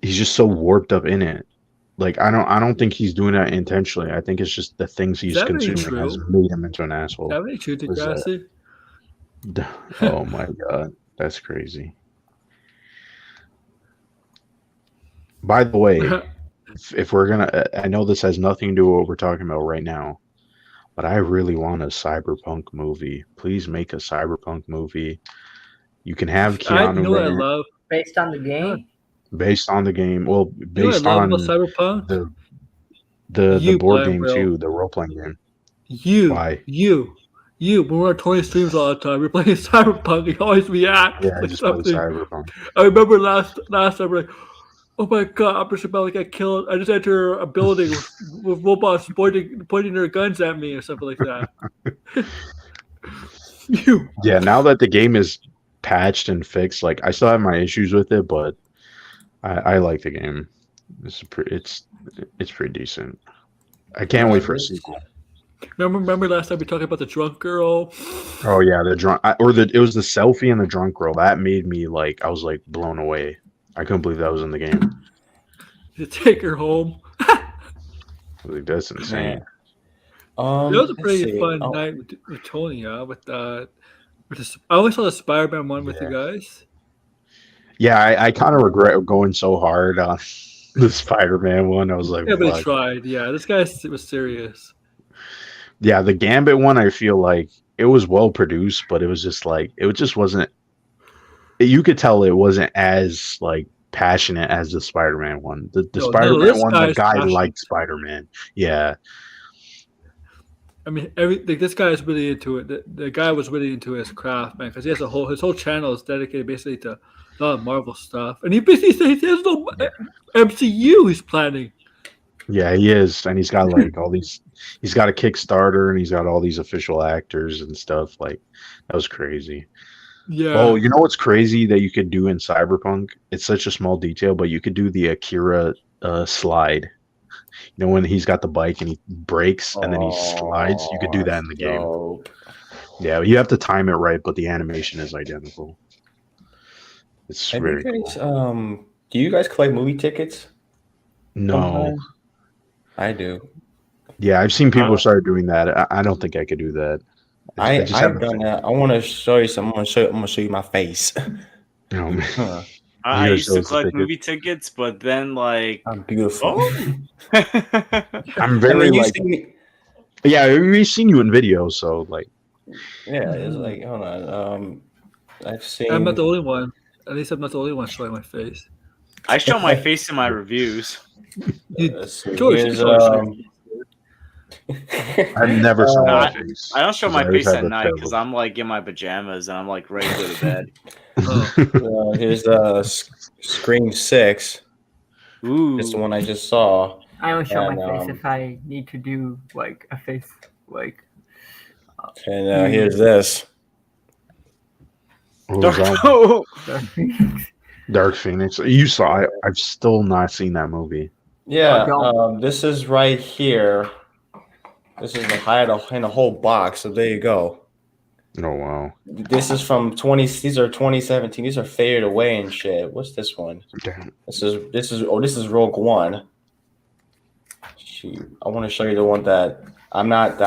he's just so warped up in it. Like I don't think he's doing that intentionally. I think it's just the things he's that really consuming has true? made him into an asshole. Is that any truth to What is that? Degrassi? Oh my god, that's crazy. By the way, if we're gonna, I know this has nothing to do with what we're talking about right now, but I really want a cyberpunk movie. Please make a cyberpunk movie. You can have You Keanu know what I in it love? Based on the game. based on the game. Well, You know what I based love on about Cyberpunk? the You, board Brian game Will. too, the role playing game. Why? You. When we're on 20 streams all the time, we're playing Cyberpunk. You always react. Yeah, I like just play something. cyberpunk. I remember last time, we're like, oh my god, I'm just about to get killed. I just enter a building with robots pointing their guns at me or something like that. You. Yeah, now that the game is patched and fixed, like I still have my issues with it, but I like the game. It's pretty decent. I can't wait for a sequel. Remember last time we talked about the drunk girl? Oh yeah, the drunk it was the selfie and the drunk girl that made me like I was like blown away. I couldn't believe that was in the game. To take her home. Like that's insane. It was a let's pretty see. fun Oh, night with Tony, yeah. I only saw the Spider-Man one with you guys. Yeah, I kind of regret going so hard on the Spider-Man one. I was like, Yeah, but he fuck. tried. Yeah, this guy was serious. Yeah, the Gambit one, I feel like it was well produced, but it was just like it just wasn't. You could tell it wasn't as like passionate as the Spider-Man one. The No, Spider-Man this one, guy the is guy passionate. liked Spider-Man. Yeah, I mean, this guy is really into it. The guy was really into his craft, man, because he has his whole channel is dedicated basically to a lot of Marvel stuff, and he basically says he has no MCU he's planning. yeah, he is, and he's got like all these. He's got a Kickstarter, and he's got all these official actors and stuff. Like that was crazy. Yeah. Oh, you know what's crazy that you could do in Cyberpunk? It's such a small detail, but you could do the Akira slide. You know, when he's got the bike and he brakes and then he slides, you could do that in the game. Dope. Yeah, but you have to time it right, but the animation is identical. It's Have very you guys, cool. do you guys collect movie tickets? No. Sometimes? I do. Yeah, I've seen people start doing that. I don't think I could do that. I've haven't- done that. I want to show you something. I'm gonna show you my face. No, man. Huh. I You used to chose the collect ticket. movie tickets, but then like, I'm beautiful. oh, I'm And very then you like. see me, Yeah, we've seen you in videos, so like. yeah, it's like hold on. I've seen. I'm not the only one. At least I'm not the only one showing my face. I show my face in my reviews. Let's see, George, here's, you show I've never seen No, my I- face. I don't show 'cause my I always face have at a night terrible- because I'm like in my pajamas and I'm like ready to go to bed. Oh. here's Scream 6. Ooh, It's the one I just saw. I only show And, my face if I need to do like a face like. And here's this. What was that? Oh, Dark Phoenix. You saw it. I've still not seen that movie. Yeah, don't. this is right here. This is in a whole box. So there you go. Oh wow. This is from 20. These are 2017. These are faded away and shit. What's this one? Damn. This is Rogue One. Shoot, I want to show you the one that I'm not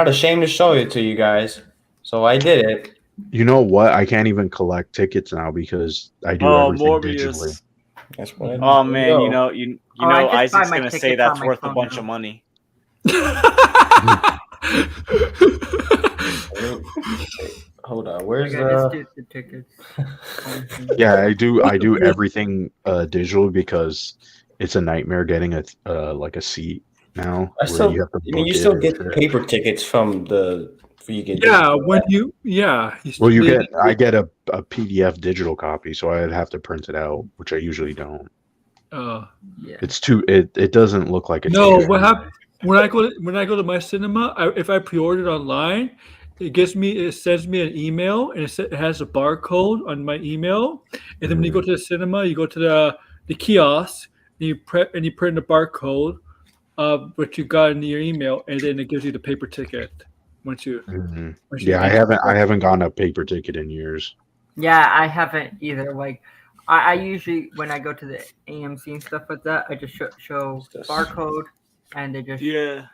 ashamed to show it to you guys. So I did it. You know what? I can't even collect tickets now because I do oh, everything digitally. Morbius. That's what. Oh man, you know, you Oh, I know, just buy Isaac's my gonna say tickets that's on my worth a phone bunch now. of money. Hold on. I Where's gotta the? just get the tickets. Yeah, I do everything digital because it's a nightmare getting a like a seat now. I where still. you have to I mean, you book still it get and shit. paper tickets from the. You get Yeah, when you Well, you still- get I get a PDF digital copy, so I'd have to print it out, which I usually don't. Yeah. It's too it doesn't look like it's No, what happened when I go to my cinema? If I pre-order it online, it sends me an email and it has a barcode on my email, and then when you go to the cinema, you go to the kiosk and you print the barcode of what you got in your email, and then it gives you the paper ticket once you. Mhm. once you Yeah, I haven't gotten a paper ticket in years. Yeah, I haven't either. Like, I usually when I go to the AMC and stuff like that, I just show This. barcode, and they just Yeah.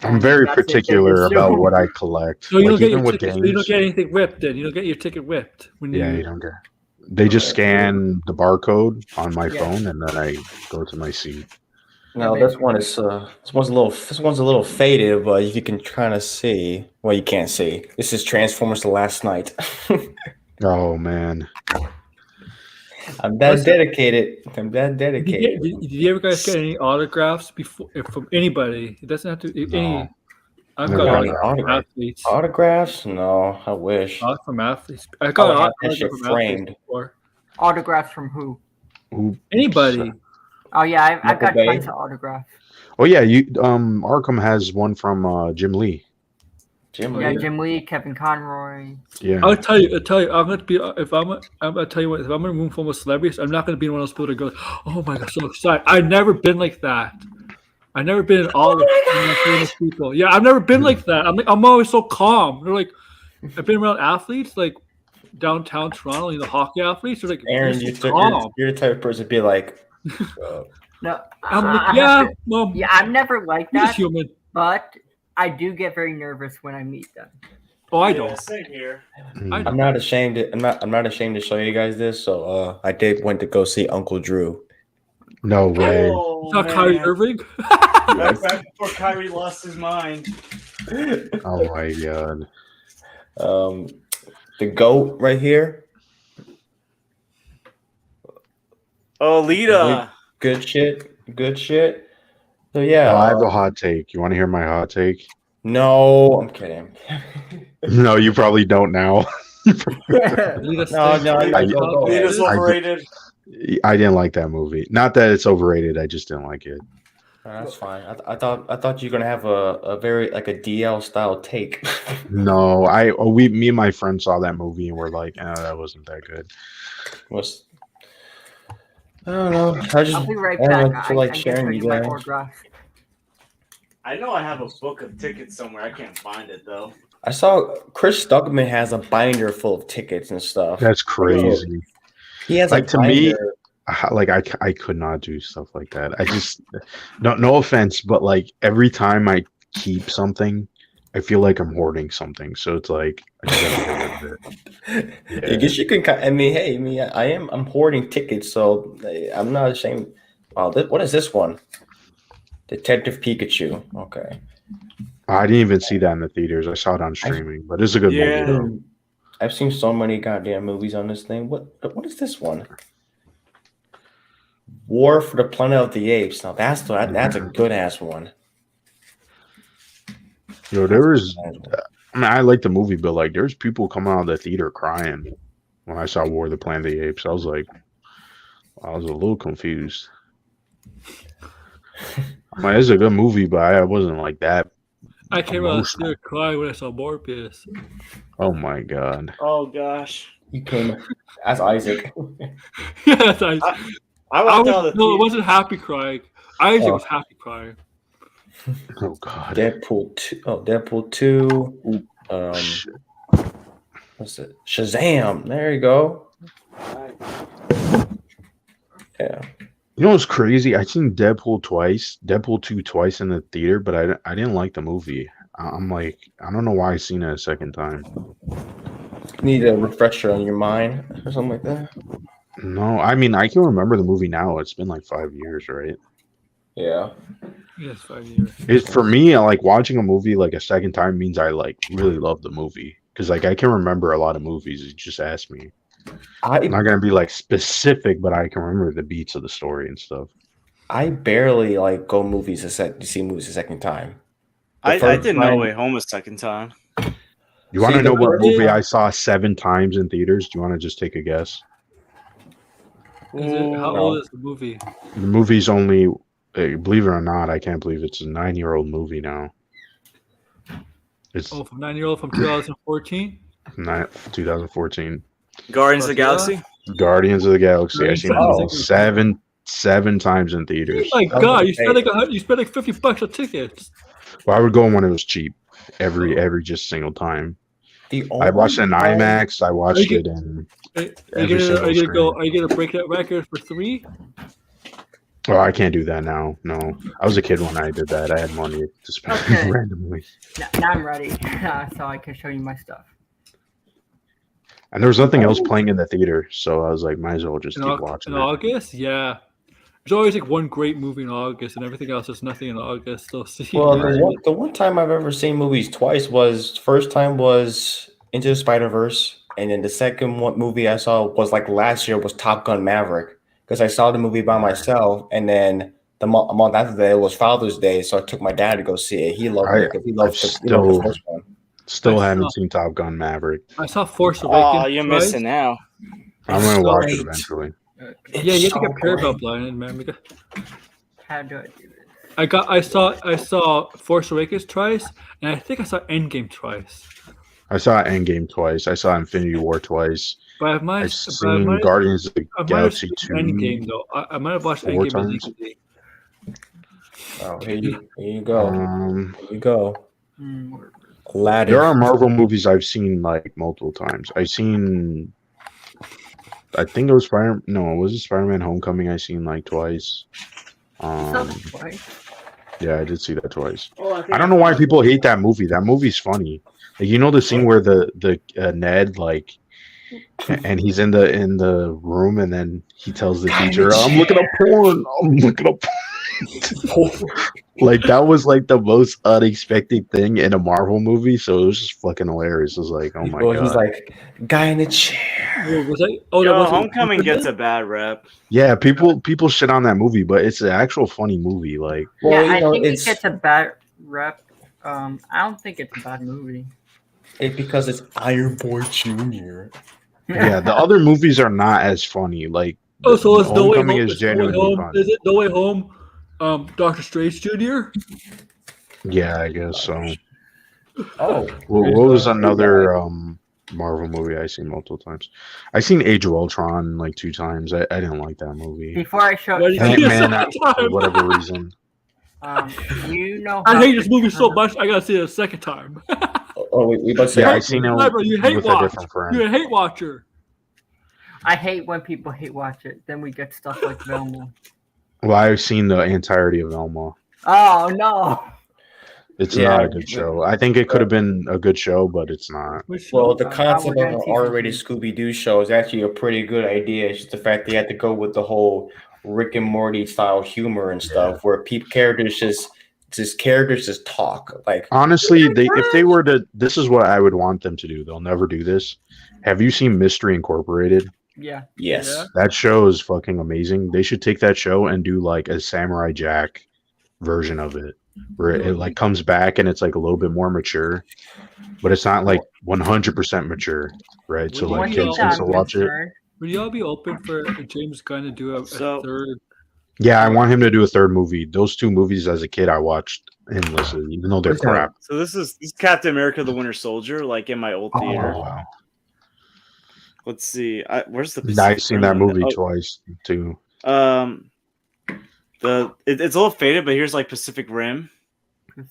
I'm and very that's it. They particular just about show- what I collect. So you Like don't get even your with ticket, games. so you don't get anything whipped. Then you don't get your ticket whipped when Yeah, you. you don't get. They just Okay. scan the barcode on my Yeah. phone, and then I go to my seat. No, this one's a little faded, but you can kind of see. Well, you can't see. This is Transformers: The Last Night. Oh man, I'm that What's that? dedicated. I'm that Did dedicated. did you ever guys get any autographs before from anybody? It doesn't have to be any. I've Never got got autographs from autograph. athletes. Autographs? No, I wish. Not from athletes. I got would have that autographs shit from framed. athletes before. autographs from who? who? Anybody. Oh yeah, I've Michael got Bay. tons of autographs. Oh yeah, you Arkham has one from Jim Lee. Jim Yeah, Lee. Jim Lee, Kevin Conroy. Yeah, I'll tell you. I'm gonna be if I'm gonna tell you what. If I'm in a room full of celebrities, I'm not gonna be one of those people that goes, "Oh my god, so excited!" I've never been like that. I've never been in all of famous people. Yeah, I've never been like that. I'm always so calm. They're like, I've been around athletes like downtown Toronto, hockey athletes. They're like, Aaron, they're so calm. you're the type of person to be like, No, I'm I like, have yeah, to- well, yeah, I'm never like you're just that, human. but I do get very nervous when I meet them. Oh, I don't. Same here. I I'm not ashamed. I'm not ashamed to show you guys this. So I did went to go see Uncle Drew. no way. Oh, It's not Kyrie Irving. Back before Kyrie lost his mind. Oh my god. The goat right here. Oh, Lita. Good shit. Good shit. So yeah. I have a hot take. You want to hear my hot take? No, I'm kidding. No, you probably don't now. Lita No, State. no, Lita's I- overrated. I didn't like that movie. Not that it's overrated. I just didn't like it. That's fine. I thought you were gonna have a very like a DL style take. No, me and my friend saw that movie and we're like, that wasn't that good. Was I don't know. I just I'll be right I don't back. know, feel like I sharing get you my guys. autographs. I know I have a book of tickets somewhere. I can't find it though. I saw Chris Stuckman has a binder full of tickets and stuff. That's crazy. He has Like, a to me, binder. like I could not do stuff like that. I just no offense, but like every time I keep something, I feel like I'm hoarding something. So it's like I just gotta get rid of it. I guess you can. I mean, hey, I'm hoarding tickets, so I'm not ashamed. Oh, what is this one? Detective Pikachu. Okay. I didn't even see that in the theaters. I saw it on streaming, but it's a good Yeah. movie though. I've seen so many goddamn movies on this thing. What is this one? War for the Planet of the Apes. Now that's a good ass one. Yo, there was. I mean, I like the movie, but like, there's people coming out of the theater crying when I saw War of the Planet of the Apes. I was like, I was a little confused. I mean, it's a good movie, but I wasn't like that. I came out Emotional. there crying when I saw Morbius. Oh my god. Oh gosh. You came as Isaac. Yes, I I walked was, out of the no, it theater. wasn't happy crying. Isaac Oh. was happy crying. Oh god. Deadpool 2. Oh, Deadpool 2. Shit. What's it? Shazam. There you go. Yeah. You know what's crazy? I seen Deadpool 2 twice in the theater, but I didn't like the movie. I'm like, I don't know why I seen it a second time. Need a refresher on your mind or something like that. No, I mean, I can remember the movie now. It's been like 5 years, right? Yeah. Yes, 5 years. It's for me, like watching a movie like a second time means I like really love the movie because like I can remember a lot of movies. You just asked me. I'm not gonna be like specific, but I can remember the beats of the story and stuff. I barely like go movies to see movies a second time. I first did No time- Way Home a second time. You want See, to know the what first- movie I saw 7 times in theaters? Do you want to just take a guess? How No. old is the movie? The movie's only, believe it or not, I can't believe it's a 9-year-old movie now. It's Oh, from 9-year-old from 2014. 2014. Guardians of the Galaxy. Guardians of the Galaxy. I seen it Oh. seven times in theaters. Oh my Oh, god, you okay. spent like $50 on tickets. Well, I would go when it was cheap. Every just single time. The I watched it in only time- IMAX. I watched you- it in. Are you Every gonna single screen. are you gonna break that record for 3? Oh, I can't do that now. No, I was a kid when I did that. I had money to spend Okay. randomly, Now I'm ready, so I can show you my stuff. and there was nothing else playing in the theater, so I was like, might as well just In, keep Au- watching in it. August, yeah. There's always like one great movie in August, and everything else is nothing in August. So see, Well, the one time I've ever seen movies twice was first time was Into the Spider-Verse, and then the second movie I saw was like last year was Top Gun Maverick because I saw the movie by myself, and then a month after that it was Father's Day, so I took my dad to go see it. He loved it because he loved the first one. Still I haven't saw- seen Top Gun Maverick. I saw Force Awakens. Oh, you're twice. missing out. I'm gonna watch it Great. eventually. Yeah, you have to so get Paramount great. blind, man. Because How do I do this? I saw Force Awakens twice, and I think I saw Endgame twice. I saw Endgame twice. I saw Infinity War twice. But I might, I've seen Guardians of the I might have Galaxy seen 2. Endgame though. I might have watched 4 Endgame times. illegally. Oh, here you go. Here you go. Where- Aladdin. There are Marvel movies I've seen like multiple times. I think it was was it Spider-Man Homecoming I seen like twice. Yeah, I did see that twice. I don't know why people hate that movie. That movie's funny. Like, you know the scene where the Ned like and he's in the room and then he tells the teacher, "I'm looking up porn. I'm looking up porn." Like that was like the most unexpected thing in a Marvel movie, so it was just fucking hilarious. It was like, oh my god. He's like, guy in the chair. Wait, was that? Oh, that Yo, wasn't- Homecoming gets a bad rep. Yeah, people shit on that movie, but it's an actual funny movie. Like, Well, yeah, you know, I think it it's gets a bad rep. I don't think it's a bad movie. because it's Iron Boy Jr. yeah, the other movies are not as funny. Like, Oh, so it's No Way Homecoming Home. is Is No Way genuinely Home? fun. Is it No Way Home? Doctor Strange Jr. Yeah, I guess so. Oh, What was another Marvel movie I seen multiple times? I seen Age of Ultron like 2 times. I didn't like that movie. Before I show Why did you show see you, it Ant-Man, second time? for whatever reason. You know. I how hate this movie so to- much. I gotta see it a second time. Oh, we about to say Yeah, I seen it Bro, you hate with a watch. different friend. You're a hate watcher. I hate when people hate watch it. Then we get stuff like Velma. Well, I've seen the entirety of Elmo. Oh no! It's Yeah, not a good show. I think it could have been a good show, but it's not. Which Well, the I concept would of an actually- R-rated Scooby-Doo show is actually a pretty good idea. It's just the fact they had to go with the whole Rick and Morty style humor and stuff, where characters just talk. Like, Honestly, if they were to, this is what I would want them to do. They'll never do this. Have you seen Mystery Incorporated? Yeah. yes, Yeah. That show is fucking amazing. They should take that show and do like a Samurai Jack version of it, where it like comes back and it's like a little bit more mature, but it's not like 100% mature, right? So Well, like you kids know, can still watch it. Would y'all be open for James Gunn to do a So- third? Yeah, I want him to do a third movie. Those two movies as a kid I watched endlessly, even though they're What's that? crap. So this is Captain America: The Winter Soldier, like in my old Oh, theater. wow. Let's see. Where's the? I've seen that movie Oh, twice too. it's a little faded, but here's like Pacific Rim,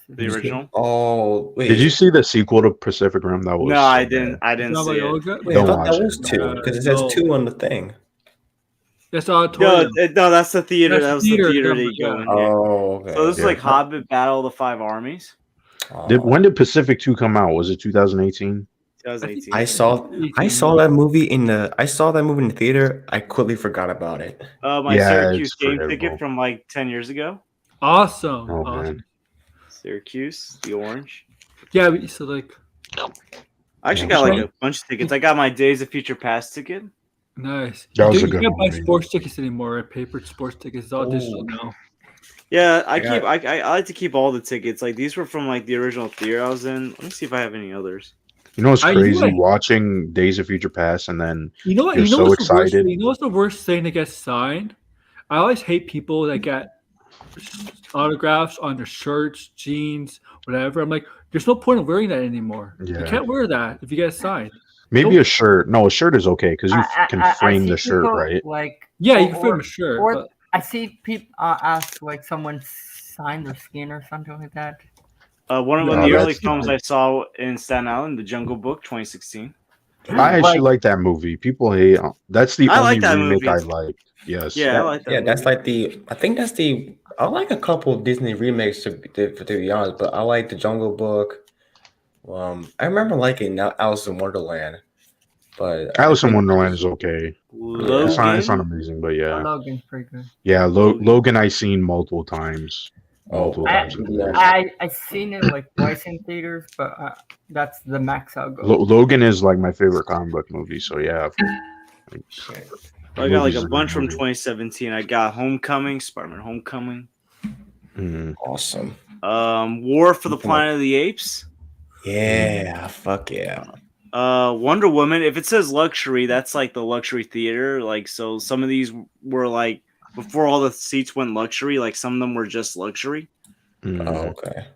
the original. Oh, wait. Did you see the sequel to Pacific Rim? That was No, so I bad. didn't. I didn't Not see by it. Olga? Wait, I Don't thought watch that was it. two because it says No. two on the thing. That's No, auditorium. no, that's the theater. That's That was theater the theater number, that you go yeah. in. Here. Oh, okay. So this is Yeah. like Hobbit: Battle of the Five Armies, When did Pacific 2 come out? Was it 2018? 2018. I saw that movie in the theater. I quickly forgot about it. My Yeah, Syracuse it's game forgettable. ticket from like 10 years ago. Awesome. Oh awesome. man. Syracuse, the orange. Yeah, so like I actually Yeah. got like a bunch of tickets. I got my Days of Future Past ticket. nice. That was a Dude, you good can't buy movie. sports tickets anymore, right? Paper sports tickets. It's all digital now. Yeah, I like to keep all the tickets. Like these were from like the original theater I was in. Let me see if I have any others. You know what's I crazy? like- watching Days of Future Past and then You know what? You're You know so what's the worst? excited. You know what's the worst thing to get signed? I always hate people that get autographs on their shirts, jeans, whatever. I'm like, there's no point of wearing that anymore. Yeah. You can't wear that if you get signed. maybe Nope. a shirt. No, a shirt is okay because you can frame see the shirt, people, right? Like, Yeah, you can or- frame a shirt. or but I see people ask like someone sign their skin or something like that. One of No, the early that's films not- I saw in Staten Island, The Jungle Book, 2016. I actually like that movie. People hate. That's the I only like that remake movie. I like. Yes. Yeah, I like that. Yeah, that's movie. like I think that's the. I like a couple of Disney remakes to be honest, but I like the Jungle Book. I remember liking Alice in Wonderland, but Alice in Wonderland is okay. Logan. It's not amazing, but yeah, Logan's pretty good. yeah. Logan I've seen multiple times. Multiple I- times. in theaters. I seen it like twice in theaters, but that's the max I'll go. Logan is like my favorite comic book movie. So yeah. I got like Movies a are bunch good from movies. 2017. I got Homecoming, Spider-Man Homecoming, Mhm. awesome. War for the Planet of the Apes, Yeah, fuck yeah. Wonder Woman. If it says luxury, that's like the luxury theater. Like, so some of these were like before all the seats went luxury. Like some of them were just luxury. Mhm. Oh, okay.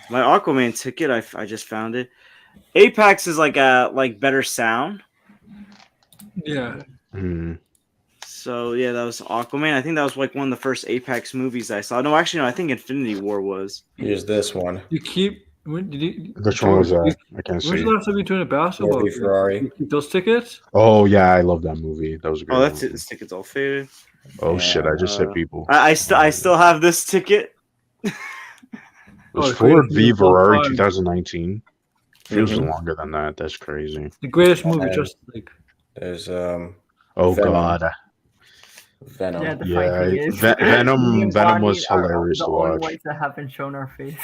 My Aquaman ticket, I just found it. Apex is like a better sound. yeah. Mhm. So yeah, that was Aquaman. I think that was like one of the first Apex movies I saw. No, actually, no. I think Infinity War was. Here's this one. You keep. When did you? Which one was that? I can't When's see. the last time you doing a basketball? Ford v Ferrari. You keep those tickets? Oh yeah, I love that movie. That was a great. Oh, that's it. movie. This ticket's all faded. Oh shit! I just hit people. I still have this ticket. It Oh, was the Ford greatest v movie of all Ferrari time. 2019. Feels Mhm. longer than that. That's crazy. The greatest movie, And- just like There's Oh Venom. God. Venom. Yeah, the Yeah, funny thing is, Venom- me and Venom Bonnie was are hilarious the to only watch. ones that haven't shown our face.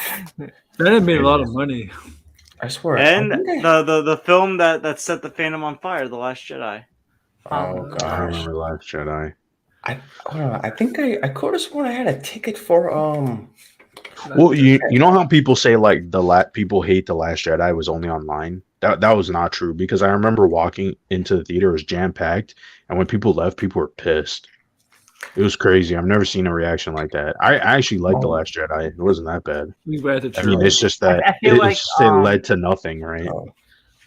that made a lot of money. I swear. And I think the film that set the Phantom on fire, The Last Jedi. oh I gosh. remember Last Jedi. Hold on. I think I could have sworn I had a ticket for Well, you know how people say like people hate The Last Jedi was only online. That was not true because I remember walking into the theater, it was jam packed, and when people left, people were pissed. It was crazy. I've never seen a reaction like that. I actually liked The Oh. Last Jedi. It wasn't that bad. We read the I mean, trailer. it's just that I feel it like, led to nothing, right? Oh,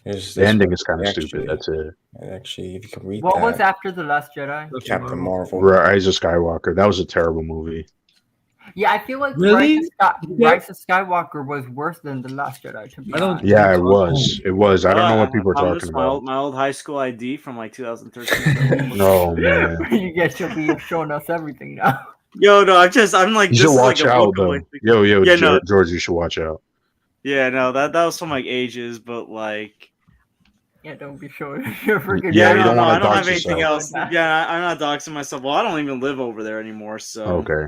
here's The this ending one. is kind of Actually- stupid. That's it. Actually, if you can read What that. was after the Last Jedi? Captain Marvel. Rise of Skywalker. That was a terrible movie. Yeah, I feel like Really? Rise of Skywalker was worse than The Last Jedi, to be I don't- honest. Yeah, it was. It was. I don't know what people are found talking my about. old, my old high school ID from like 2013. No, man. You guys should be showing us everything now. Yo, no, I'm like, You this should is watch like a out, book of, though. like, Yo, Yeah, no. George, you should watch out. Yeah, no, that was from like ages, but like, Yeah, don't be showing your freaking. Yeah, you no, don't no, wanna I don't have dox anything yourself. else. Yeah, I'm not doxing myself. Well, I don't even live over there anymore, so Okay.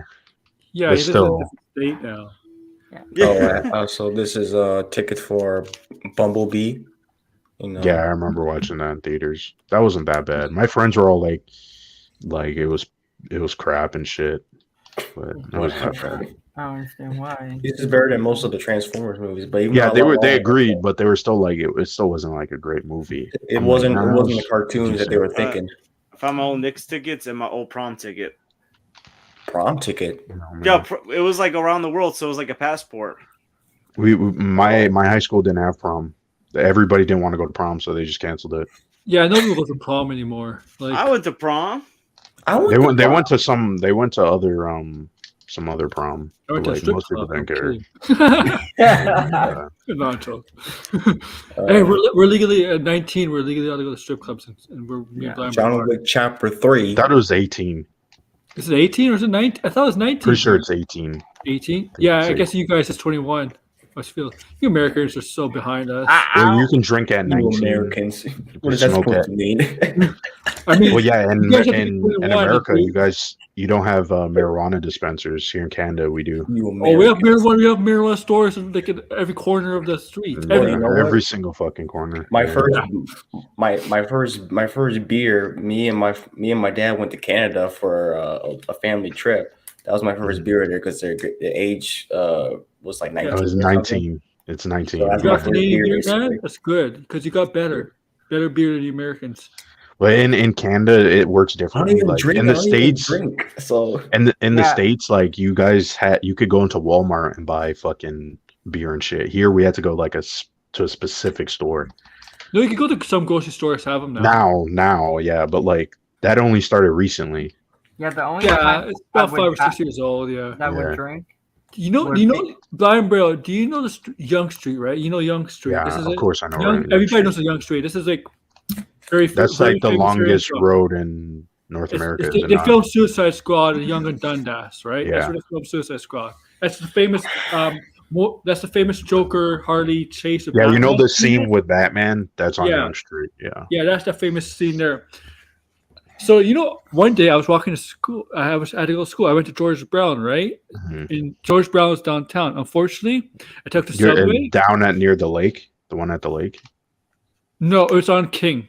Yeah, But he lives in still. a different state now. yeah. So this is a ticket for Bumblebee. You know, Yeah, I remember watching that in theaters. That wasn't that bad. My friends were all like it was crap and shit. But it wasn't that bad. I don't understand why. this is better than most of the Transformers movies. But even Yeah, though I love they all of agreed, them, but they were still like it still wasn't like a great movie. It I'm wasn't. like, It nah, wasn't the it's cartoons that they were decent. thinking. I found my old Knicks tickets and my old prom ticket. Prom ticket. You know, man. Yeah, it was like around the world, so it was like a passport. My high school didn't have prom. Everybody didn't want to go to prom, so they just canceled it. Yeah, no one goes to prom anymore. Like, I went to prom. I went They to went prom. they went to other some other prom. I went to a Like, strip most people club. didn't care. Yeah. Not joke. Hey, we're legally at 19. We're legally allowed to go to strip clubs, and we're me and Brian. John Wick Chapter 3. That was 18. Is it 18 or is it 19? I thought it was 19. Pretty sure it's 18. 18. Yeah, I It's guess you guys is 21. I feel you Americans are so behind us. Well, you can drink at You 19. Americans. You What can is that smoke supposed at to mean? I mean, Well, yeah, You guys have to be in 21, America, if you don't have marijuana dispensers. Here in Canada, we do. You oh, we have Americans. marijuana stores in like in every corner of the street. Yeah, you know what? every single fucking corner. My Yeah. first my first beer. Me and my dad went to Canada for a family trip. That was my first beer there because the age was like 19. That was or something. 19. It's 19. So that's You my got first Canadian beer, beer, man? basically. That's good because you got better beer than the Americans. But in Canada, it works I don't differently. even Like drink. in the I don't even states, drink. So in the Yeah. states, like you guys you could go into Walmart and buy fucking beer and shit. Here, we had to go like to a specific store. No, you can go to some grocery stores have them now. Now, yeah, but like that only started recently. Yeah, the only Yeah, time it's I about would 5 or 6 ha- years old. Yeah. that Yeah. would drink. You know, Would you know, be- Brian Braille. Do you know the Young Street, right? You know Young Street. Yeah, This is of it. course I know. Young, right? everybody knows the Young Street. This is like very. That's very like the famous area longest from- road in North America. is They, it they not? filmed Suicide Squad in Young and Dundas, right? That's Yeah. where they filmed Suicide Squad. That's the famous. That's the famous Joker Harley chase. with Yeah, you know Batman. the scene with Batman? That's on Yeah. Young Street. Yeah. Yeah, that's the famous scene there. So you know, one day I was walking to school. I had to go to school. I went to George Brown, right? Mhm. And George Brown was downtown. Unfortunately, I took the You're subway. down at near the lake, the one at the lake. No, it was on King.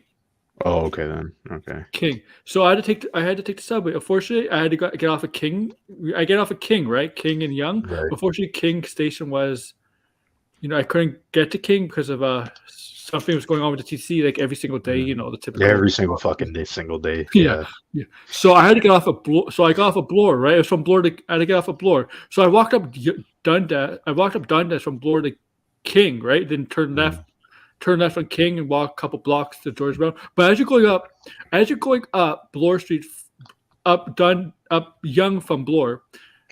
Oh, okay then. Okay. King. So I had to take the subway. Unfortunately, I had to get off of King. I get off of King, right? King and Young. Right. Unfortunately, King station was, I couldn't get to King because of something was going on with the TC like every single day. You know the typical. Yeah, every single fucking day, single day. Yeah. Yeah. So I had to get off of Bloor. So I got off of Bloor, right? It was from Bloor to. I had to get off of Bloor. So I walked up Dundas. I walked up Dundas from Bloor to King, right? Then turn left on King and walk a couple blocks to George Brown. But as you're going up Bloor Street, up Young from Bloor.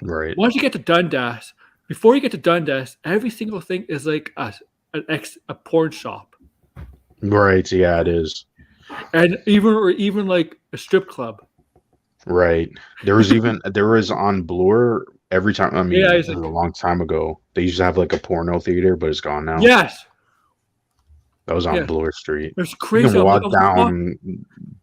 Right. Once you get to Dundas, before you get to Dundas, every single thing is like a porn shop, Right. Yeah, it is. and even like a strip club. Right. There was on Bloor every time. I mean, Yeah, it it's was like- a long time ago. They used to have like a porno theater, but it's gone now. Yes, That was on yeah. Bloor Street. it's You crazy. can walk I was down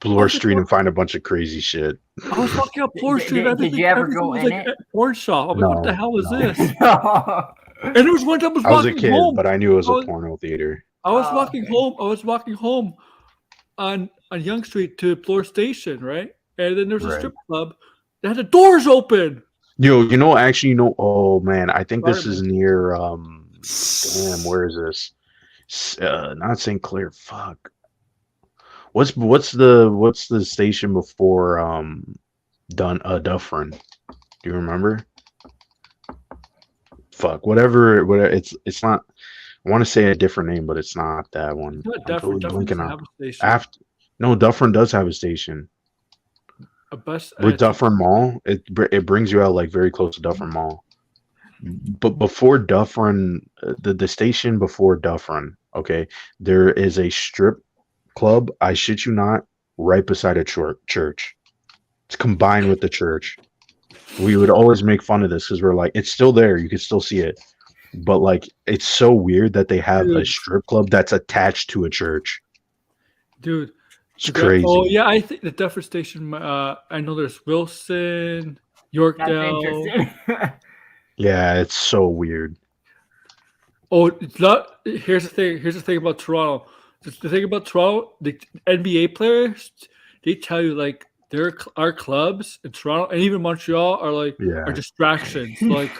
Bloor was Street and find a bunch of crazy shit. I was walking up Bloor Did- Street. did everything- you ever everything go was in like it? a porn shop. I'm like, what No, the hell is no. this? yeah, And there was one time I was I was a walking kid, home. but I knew it was I a was- porno theater. I was Oh, walking okay. home. I was walking home on Young Street to Bloor Station, right? And then there was a Right. strip club that had the doors open. Oh man, I think this is near damn, where is this? Not St. Clair. Fuck. What's the station before Dufferin? Do you remember? Fuck. Whatever it's not. I want to say a different name, but it's not that one. Not I'm Dufferin. totally Dufferin blanking doesn't out. have a station. No, Dufferin does have a station. A bus. With Dufferin Mall, it brings you out like very close to Dufferin Mall. but before Dufferin, the station before Dufferin, okay, there is a strip club. I shit you not, right beside a church. It's combined with the church. We would always make fun of this because we're like, it's still there. You can still see it, but like, it's so weird that they have a Dude. strip club that's attached to a church. Dude. It's crazy. Oh yeah, I think the Duffer Station. I know there's Wilson, That's Yorkdale. interesting. Yeah, it's so weird. Oh, it's not. Here's the thing. Here's the thing about Toronto. The thing about Toronto, the NBA players, they tell you like our clubs in Toronto and even Montreal are like Yeah. are distractions. Like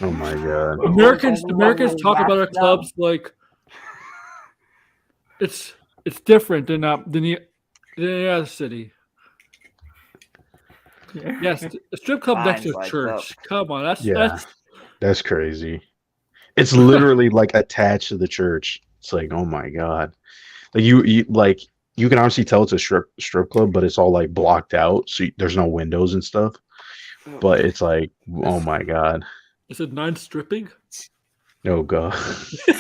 Oh my god. Americans talk about our clubs like it's different than the other city. Yes, a strip club next to a Fines church. like Come on, Yeah. That's crazy. It's literally like attached to the church. It's like, oh my god. Like you can honestly tell it's a strip club, but it's all like blocked out, so there's no windows and stuff. But it's like, oh my god. Is it non-stripping? Oh god.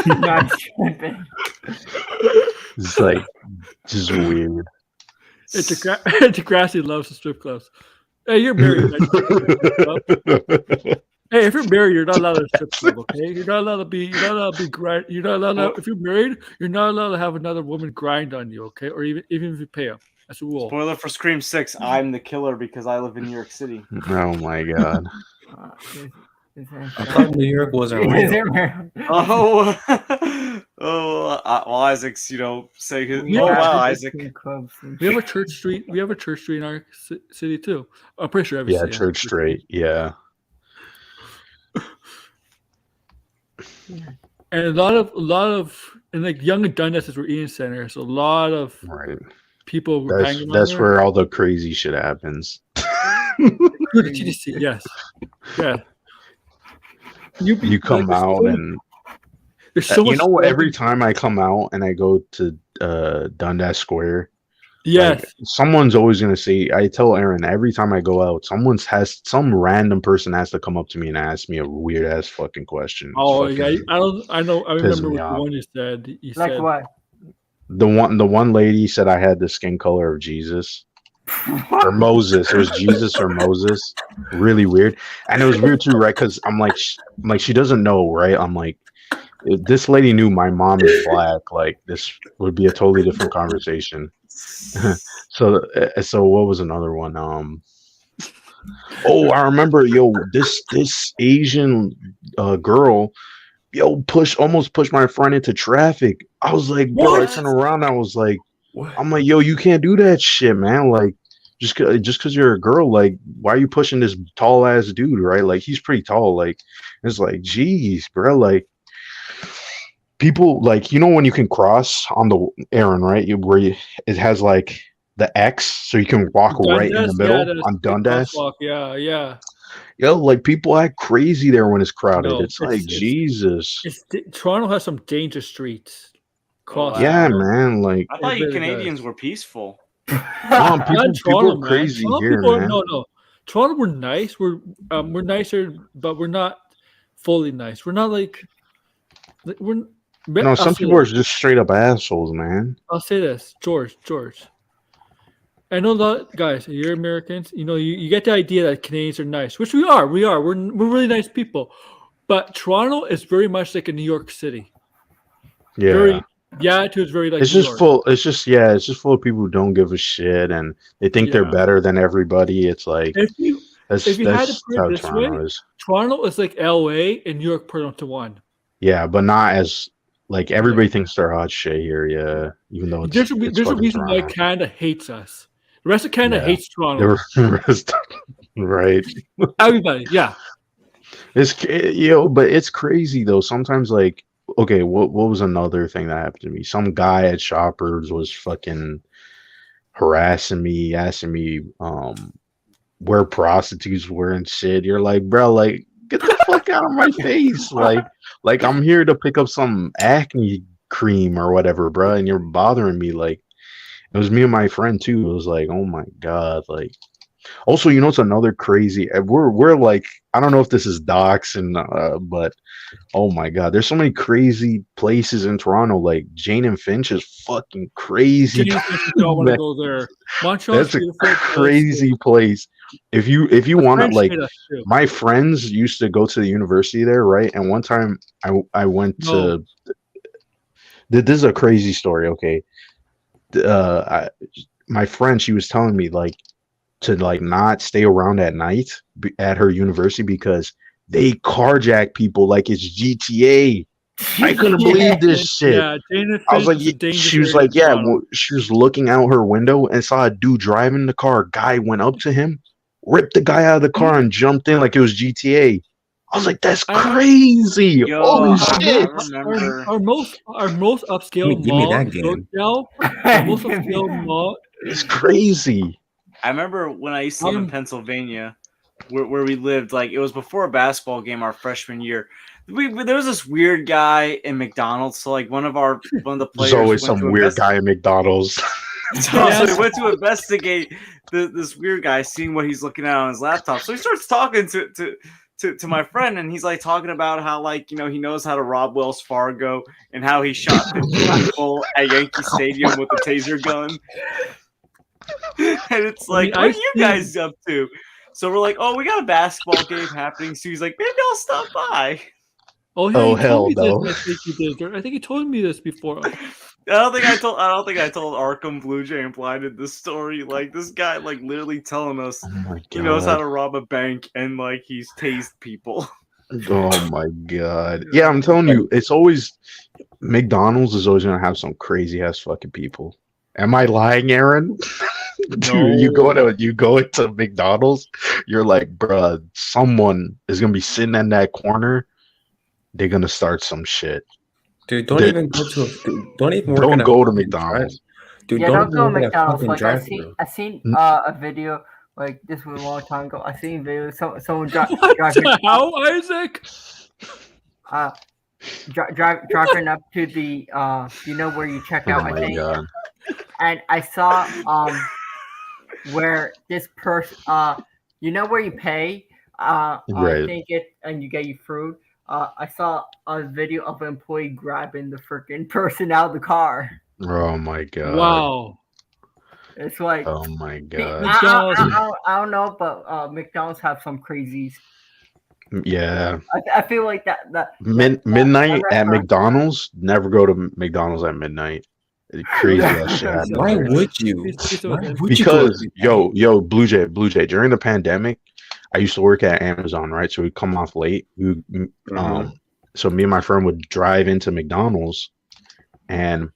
Not tripping. It's like just weird. Degrassi loves the strip clubs. Hey, you're married. Hey, if you're married, you're not allowed to strip club. Okay, you're not allowed to be. You're not allowed to be grind. You're not allowed. To, if you're married, you're not allowed to have another woman grind on you. Okay, or even if you pay them. That's a rule. Spoiler for Scream 6, I'm the killer because I live in New York City. Oh my god. I thought New York wasn't real. Oh, well, Isaac's, saying his. Yeah, Oh, wow, I Isaac. We have a church street. We have a church street in our city too. I'm pretty sure every Yeah, city has a Church Street. Yeah. And a lot of and like Young and Dundas is where Ian Center. So a lot of Right. people were That's hanging that's on where all the crazy shit happens. there. The GDC, yes, yeah. You come like, out and there's so much. you know what? Every time I come out and I go to Dundas Square, yes, like, someone's always gonna say. I tell Aaron every time I go out, some random person has to come up to me and ask me a weird ass fucking question. It's oh fucking- yeah, I know. I piss remember me what off. the one you said. You Like said what? The one lady said I had the skin color of Jesus. Or Moses. It was Jesus or Moses. Really weird. And it was weird too, right? Because I'm like, she doesn't know, right? I'm like, if this lady knew my mom is black, like this would be a totally different conversation. So what was another one? Oh, I remember, this Asian girl, almost pushed my friend into traffic. I was like, bro, I What? turned around, I was like, I'm like, yo, you can't do that shit, man. Like, just because you're a girl, like, why are you pushing this tall ass dude, right? Like, he's pretty tall. Like, it's like, geez, bro. Like, people, like, when you can cross on the Aaron, right? It has like the X, so you can walk right in the middle on Dundas. Yeah. Yo, like, people act crazy there when it's crowded. No, it's like, Jesus. Toronto has some dangerous streets. Cross. Yeah, man. Like, I thought It you really Canadians were peaceful. people Toronto, are crazy man. here, People, man. No. Toronto, we're nice. We're nicer, but we're not fully nice. We're not like we're. No, some people are just straight up assholes, man. I'll say this, George. I know a lot, guys. You're Americans. You get the idea that Canadians are nice, which we are. We're really nice people. But Toronto is very much like a New York City. Yeah. The attitude is very like. It's New just York. full. It's just full of people who don't give a shit, and they think they're Yeah. better than everybody. It's like If you that's had to that's put it how this Toronto way, is. Toronto is like LA and New York put into one. Yeah, but not as like everybody thinks they're hot shit here. Yeah, even though it's There's a fucking reason why Toronto. Canada hates us. The rest of Canada Yeah. hates Toronto. The rest- right? Everybody, yeah. But it's crazy though. Sometimes, like, okay, what was another thing that happened to me? Some guy at Shoppers was fucking harassing me, asking me where prostitutes were and shit. You're like, bro, like, get the fuck out of my face. Like I'm here to pick up some acne cream or whatever, bro, and you're bothering me. Like, it was me and my friend too. It was like, oh my god, like. Also, it's another crazy. We're like, I don't know if this is docs but oh my god, there's so many crazy places in Toronto. Like Jane and Finch is fucking crazy. Jane and Finch, you don't want to go there. Montreal's That's a beautiful, but crazy place. If you want to French like, made us too. my friends used to go to the university there, right? And one time I went to. This is a crazy story. Okay, my friend, she was telling me like to like not stay around at night at her university because they carjack people like it's GTA. I couldn't believe this shit. Yeah, Jane and I was Finch like, is a dangerous she was area like, in yeah. Toronto. She was looking out her window and saw a dude driving the car. A guy went up to him, ripped the guy out of the car, and jumped in like it was GTA. I was like, that's crazy. Yo, Holy I shit. remember. Our most upscale Give me mall, that game. our most upscale mall. It's crazy. I remember when I used to live in Pennsylvania, where we lived. Like it was before a basketball game our freshman year. There was this weird guy in McDonald's. So like one of the players. There's always went some to weird guy at McDonald's. So he went to investigate this weird guy, seeing what he's looking at on his laptop. So he starts talking to my friend, and he's like talking about how like he knows how to rob Wells Fargo and how he shot 50 people at Yankee Stadium with a taser gun. And it's like, what are you guys up to? So we're like, oh, we got a basketball game happening. So he's like, maybe I'll stop by. Oh, yeah, Oh, he hell told me no. this. I think he did. I think he told me this before. I don't think I told Arkham Blue Jay and Blinded this story. Like this guy, like literally telling us Oh my he knows how god. to rob a bank and like he's tased people. Oh my god. Yeah, I'm telling you, it's always McDonald's is always gonna have some crazy ass fucking people. Am I lying, Aaron? Dude, you go into McDonald's, you're like, bruh, someone is gonna be sitting in that corner. They're gonna start some shit. Dude, don't They- even go to don't even work Don't in a go to fucking McDonald's. Dude, Yeah, don't don't go to work in a McDonald's. fucking Like drive-thru. I seen a video like this was a long time ago. I seen a video someone driving How, Isaac? driving up to the where you check out. Oh I my think, god. and I saw where this person where you pay I Right. think it and you get your food. I saw a video of an employee grabbing the freaking person out of the car. Oh my god. Wow. It's like Oh my god. I don't know, but McDonald's have some crazies. Yeah. I feel like that Midnight that at restaurant- McDonald's. Never go to McDonald's at midnight. Crazy ass shit happens. Why would you? It's Why okay. would you go Because to Blue Jay, during the pandemic, I used to work at Amazon, right? So we'd come off late. So me and my friend would drive into McDonald's, and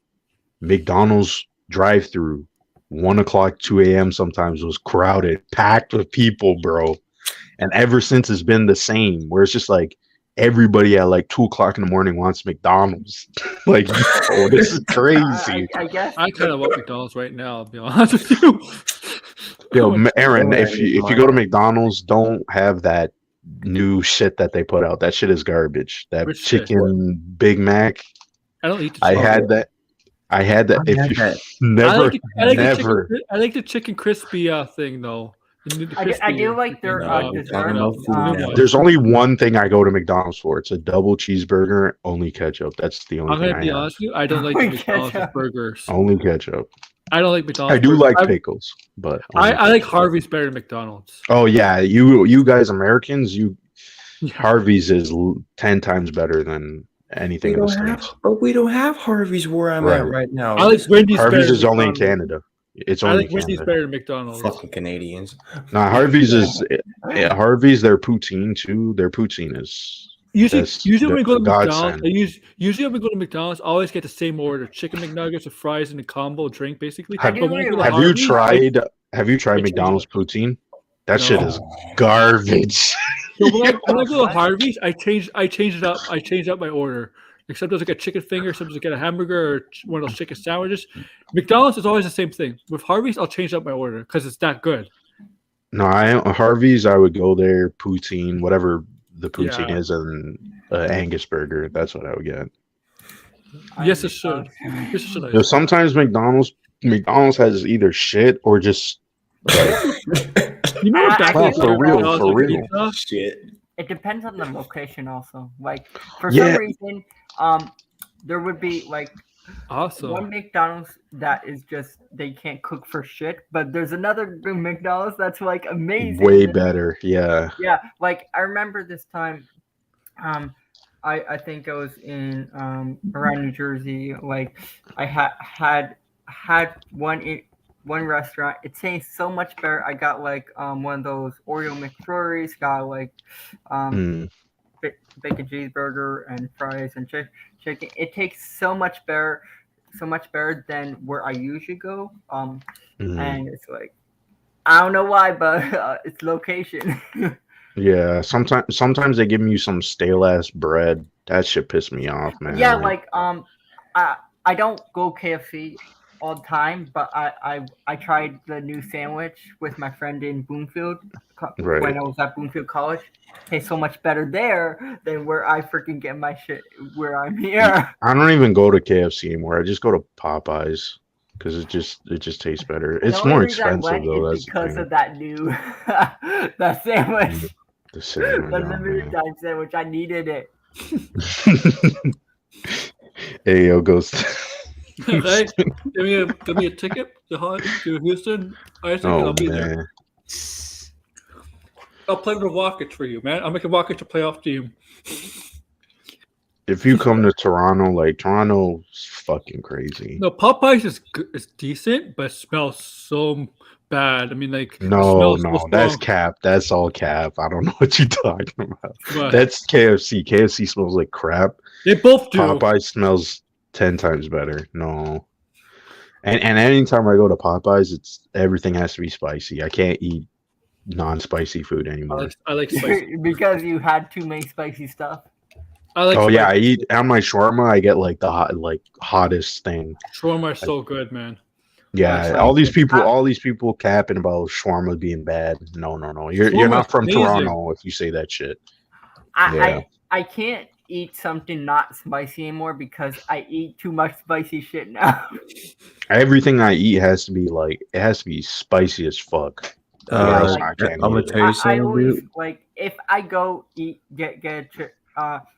McDonald's drive-through 1 o'clock, 2 a.m. sometimes was crowded, packed with people, bro. And ever since it's been the same, where it's just like everybody at like 2 o'clock in the morning wants McDonald's. Like, oh, this is crazy. I guess I kind of want McDonald's right now. I'll be honest with you. Yo, Aaron, Go if ahead, you go to McDonald's, don't have that new shit that they put out. That shit is garbage. That Which shit? chicken Big Mac. I don't eat the I chicken. had that. I had that. I If had you that. never, never. I like the chicken crispy thing though. The I crispy do like their chicken, dessert. talking about food now. There's only one thing I go to McDonald's for. It's a double cheeseburger, only ketchup. That's the only I'm thing gonna I be have. honest with you. I don't like the Only McDonald's ketchup. burgers. Only ketchup. I don't like McDonald's. I do burgers. like pickles, but only I like ketchup. Harvey's better than McDonald's. Oh yeah, you guys Americans, Yeah. Harvey's is 10 times better than anything in the States. But we don't have Harvey's where I'm at right now. I like Wendy's better Harvey's than is only in McDonald's. Canada. It's I only like Wendy's Canada. better than McDonald's. Fucking Canadians. Nah, Harvey's is Harvey's their poutine too. Their poutine is Usually, That's when we go to godsend. McDonald's, usually when we go to McDonald's, I always get the same order: chicken McNuggets with fries and a combo drink, basically. Have- But when I go to Have you Harvey's, tried I change McDonald's poutine? That No. shit is garbage. So when I go to Harvey's, I change it up. I change up my order. Like sometimes I get chicken finger, sometimes I get a hamburger or one of those chicken sandwiches. McDonald's is always the same thing. With Harvey's, I'll change up my order because it's that good. No, Harvey's. I would go there poutine, whatever the poutine Yeah. is, and Angus burger. That's what I would get. Yes, it should. Yes, it should. You know, sometimes McDonald's has either shit or just You know I- that I- is for real, McDonald's for with real. pizza? Shit. it depends on the location also. Like for Yeah. some reason, there would be like Awesome. one McDonald's that is just they can't cook for shit, but there's another McDonald's that's like amazing. Way better. Yeah. Yeah, like I remember this time, I think I was in around New Jersey. Like I had one restaurant. It tastes so much better. I got like one of those Oreo McFlurries. Got like bacon cheeseburger and fries and chicken. It tastes so much better than where I usually go. And it's like I don't know why, but it's location. Yeah. Sometimes they give me some stale ass bread. That shit pissed me off, man. Yeah, like I don't go KFC all the time, but I tried the new sandwich with my friend in Bloomfield Right. when I was at Bloomfield College. Tastes so much better there than where I freaking get my shit where I'm here. I don't even go to KFC anymore. I just go to Popeyes because it just tastes better. It's The only more reason I expensive went though. is That's the because thing. of that new that sandwich, The sandwich, the oh, limited man. time sandwich. I needed it. Hey, yo, Ghost. Hey, give me a ticket to Houston. Isaac, and Oh I'll be there. man. I'll play with the Rockets for you, man. I'll make a Rockets a playoff team. If you come to Toronto, like Toronto's fucking crazy. No, Popeyes is good, it's decent, but it smells so bad. I mean, like it No, smells so no, that's strong. cap. That's all cap. I don't know what you're talking about. But That's KFC. KFC smells like crap. they both do. Popeyes smells 10 times better. No. And anytime I go to Popeyes, it's everything has to be spicy. I can't eat non-spicy food anymore. I like spicy. Because you had too many spicy stuff. I like Oh yeah, I spicy. eat on my shawarma. I get like the hottest thing. Shawarma is so good, man. Yeah, That's all these right. people capping about shawarma being bad. No. You're Shawarma not is from amazing. Toronto if you say that shit. Yeah. I can't eat something not spicy anymore because I eat too much spicy shit now. Everything I eat has to be spicy as fuck. Or else like, I can't I'm eat gonna it. tell you I something, always dude. like if I go get a trip,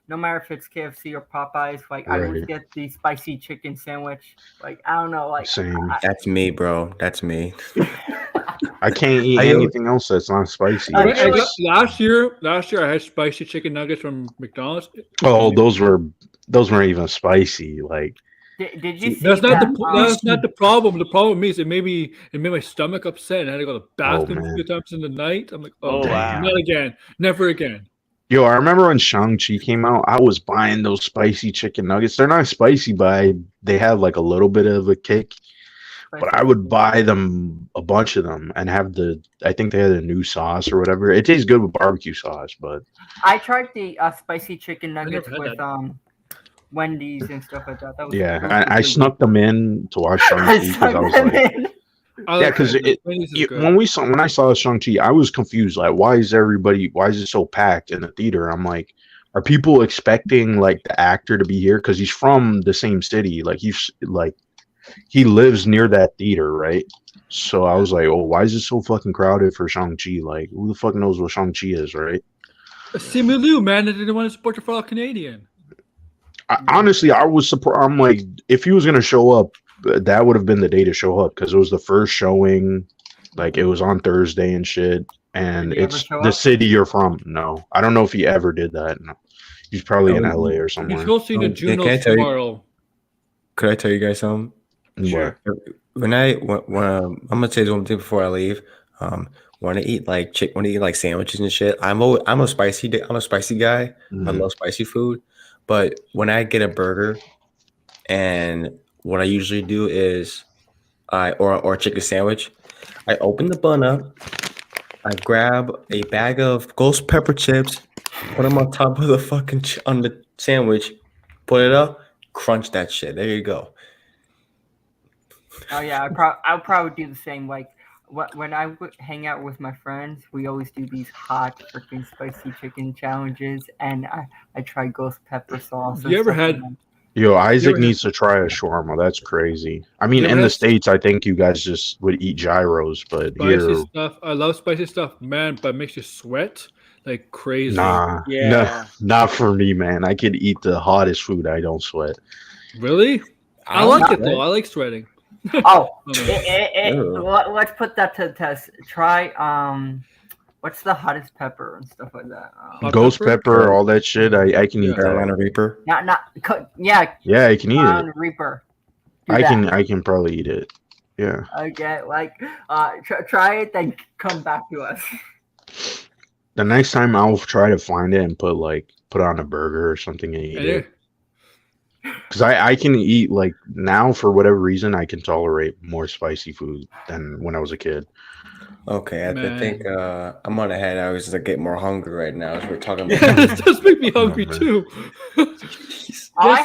no matter if it's KFC or Popeyes, like I always Right. get the spicy chicken sandwich. Like I don't know, like Same. That's me, bro. That's me. I can't eat I- anything else that's not spicy. I But feel like- last year I had spicy chicken nuggets from McDonald's. Oh, those weren't even spicy. Like did you see That's not that? that's not the problem. The problem is it made my stomach upset, and I had to go to the bathroom a man. few times in the night. I'm like, Oh, wow. not again, never again. yo, I remember when Shang-Chi came out, I was buying those spicy chicken nuggets. They're not spicy, but they have like a little bit of a kick. But I would buy them, a bunch of them, and have I think they had a new sauce or whatever. It tastes good with barbecue sauce, but I tried the spicy chicken never nuggets had with that. Wendy's and stuff like that. That was yeah, that was I really snuck them in to watch good. Shang-Chi because I was like, I yeah, like because Wendy's. Wendy's is good. when I saw Shang-Chi, I was confused. Like, why is it so packed in the theater? I'm like, are people expecting like the actor to be here? Because he's from the same city. Like he lives near that theater, right? So I was like, oh, why is it so fucking crowded for Shang-Chi? Like, who the fuck knows what Shang-Chi is, right? Simu Liu, man, they didn't want to support the fellow Canadian. Honestly, I was surprised. I'm like, if he was gonna show up, that would have been the day to show up because it was the first showing. Like, it was on Thursday and shit. And Did he ever it's show the up? city you're from. No, I don't know if he ever did that. No, he's probably in LA or He's somewhere. hosting the Can I Junos tell you- tomorrow. Could I tell you guys something? What? When I'm gonna say this one thing before I leave. When I eat like sandwiches and shit, I'm a spicy guy. I Mhm. love spicy food, but when I get a burger, and what I usually do is or a chicken sandwich, I open the bun up, I grab a bag of ghost pepper chips, put them on top of the fucking on the sandwich, put it up, crunch that shit. There you go. Oh yeah, I'll probably do the same. Like when I would hang out with my friends, we always do these hot freaking spicy chicken challenges, and I try ghost pepper sauce. and You ever stuff had- like that. Yo, Isaac ever had- needs to try a shawarma. That's crazy. I mean, You ever in the had- States, I think you guys just would eat gyros, but Spicy here, stuff. I love spicy stuff, man, but it makes you sweat. like crazy. Nah, Yeah. not for me, man. I could eat the hottest food. I don't sweat. Really? I don't like know. it though. I like sweating. Oh, Ew. let's put that to the test. Try what's the hottest pepper and stuff like that. Hot Ghost pepper? pepper, all that shit. I can eat that. Carolina Reaper. Yeah, Yeah, I can eat Crown it. Reaper. Do I that. can probably eat it. Yeah. Okay, like try it, then come back to us. The next time I'll try to find it and put on a burger or something and eat Yeah. it. Because I can eat like now for whatever reason I can tolerate more spicy food than when I was a kid. Okay, I Man. think I'm on ahead. I was just get more hungry right now as we're talking about. Yeah, this does make me hungry man. too. I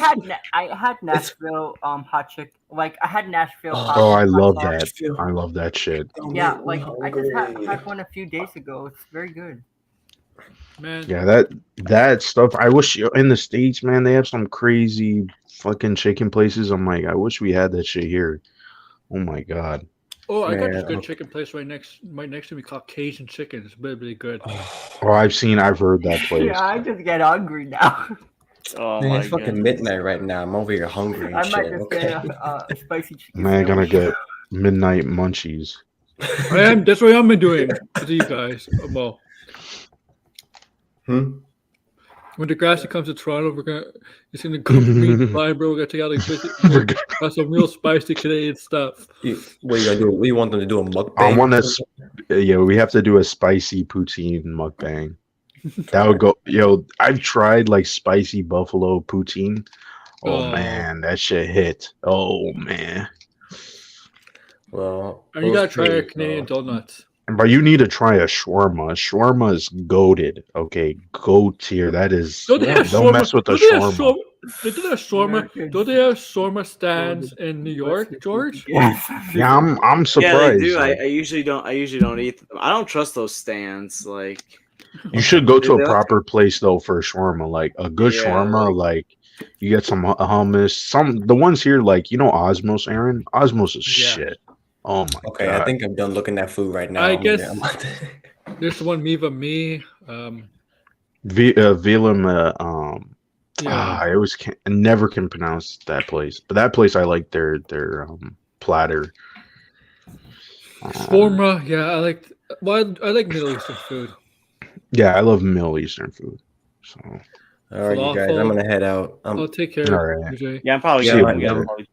had Nashville hot chicken. Like I had Nashville hot. Oh, I hot love sauce. that. I love that shit. Yeah, like I just had one a few days ago. It's very good. Man, Yeah, that stuff. I wish in the States, man, they have some crazy fucking chicken places. I'm like, I wish we had that shit here. Oh my god. oh, I got this Man. good chicken place right next to me called Cajun Chicken. It's really, really good. Oh, I've heard that place. Yeah, I just get hungry now. Oh Man, my it's fucking goodness. midnight right now. I'm over here hungry and I might shit. just Okay. get a spicy chicken. Man, gonna sandwich. get midnight munchies. That's what I'm doing to you guys. Well, Hmm? when Degrassi comes to Toronto, it's gonna go meet Brian, bro. We're gonna take out like some real spicy Canadian stuff. What you gonna do? We want them to do a mukbang. I want to. Yeah, we have to do a spicy poutine mukbang. That would go. Yo, I've tried like spicy buffalo poutine. Oh Oh. man, that shit hit. Oh man. Well, And you gotta those try our three, Canadian donuts. But you need to try a shawarma. Shawarma is goated. Okay, goat tier. That is. Don't they have Don't shawarma? mess with the Don't they have shawarma. They do have shawarma. American. Don't they have shawarma stands in New York, George? Yes. Yeah, I'm Yeah, surprised. they do. Like, I usually don't eat them. I don't trust those stands. Like, you should go to They a do? proper place though for shawarma. Like a good Yeah, shawarma. Like you get some hummus. The ones here, like Osmos, Aaron. Osmos is Yeah. shit. Oh my Okay, god. I think I'm done looking at food right now. I I'm guess- gonna- There's the one Miva Me. Willem. Yeah. I always I never can pronounce that place, but that place I like their platter. Shawarma. Yeah, I like. Well, I like Middle Eastern food. Yeah, I love Middle Eastern food. So All right, you guys, I'm gonna head out. I'll take care, all right. UJ. yeah, I'm probably Yeah, gonna. right, Yeah, yeah. I'm probably-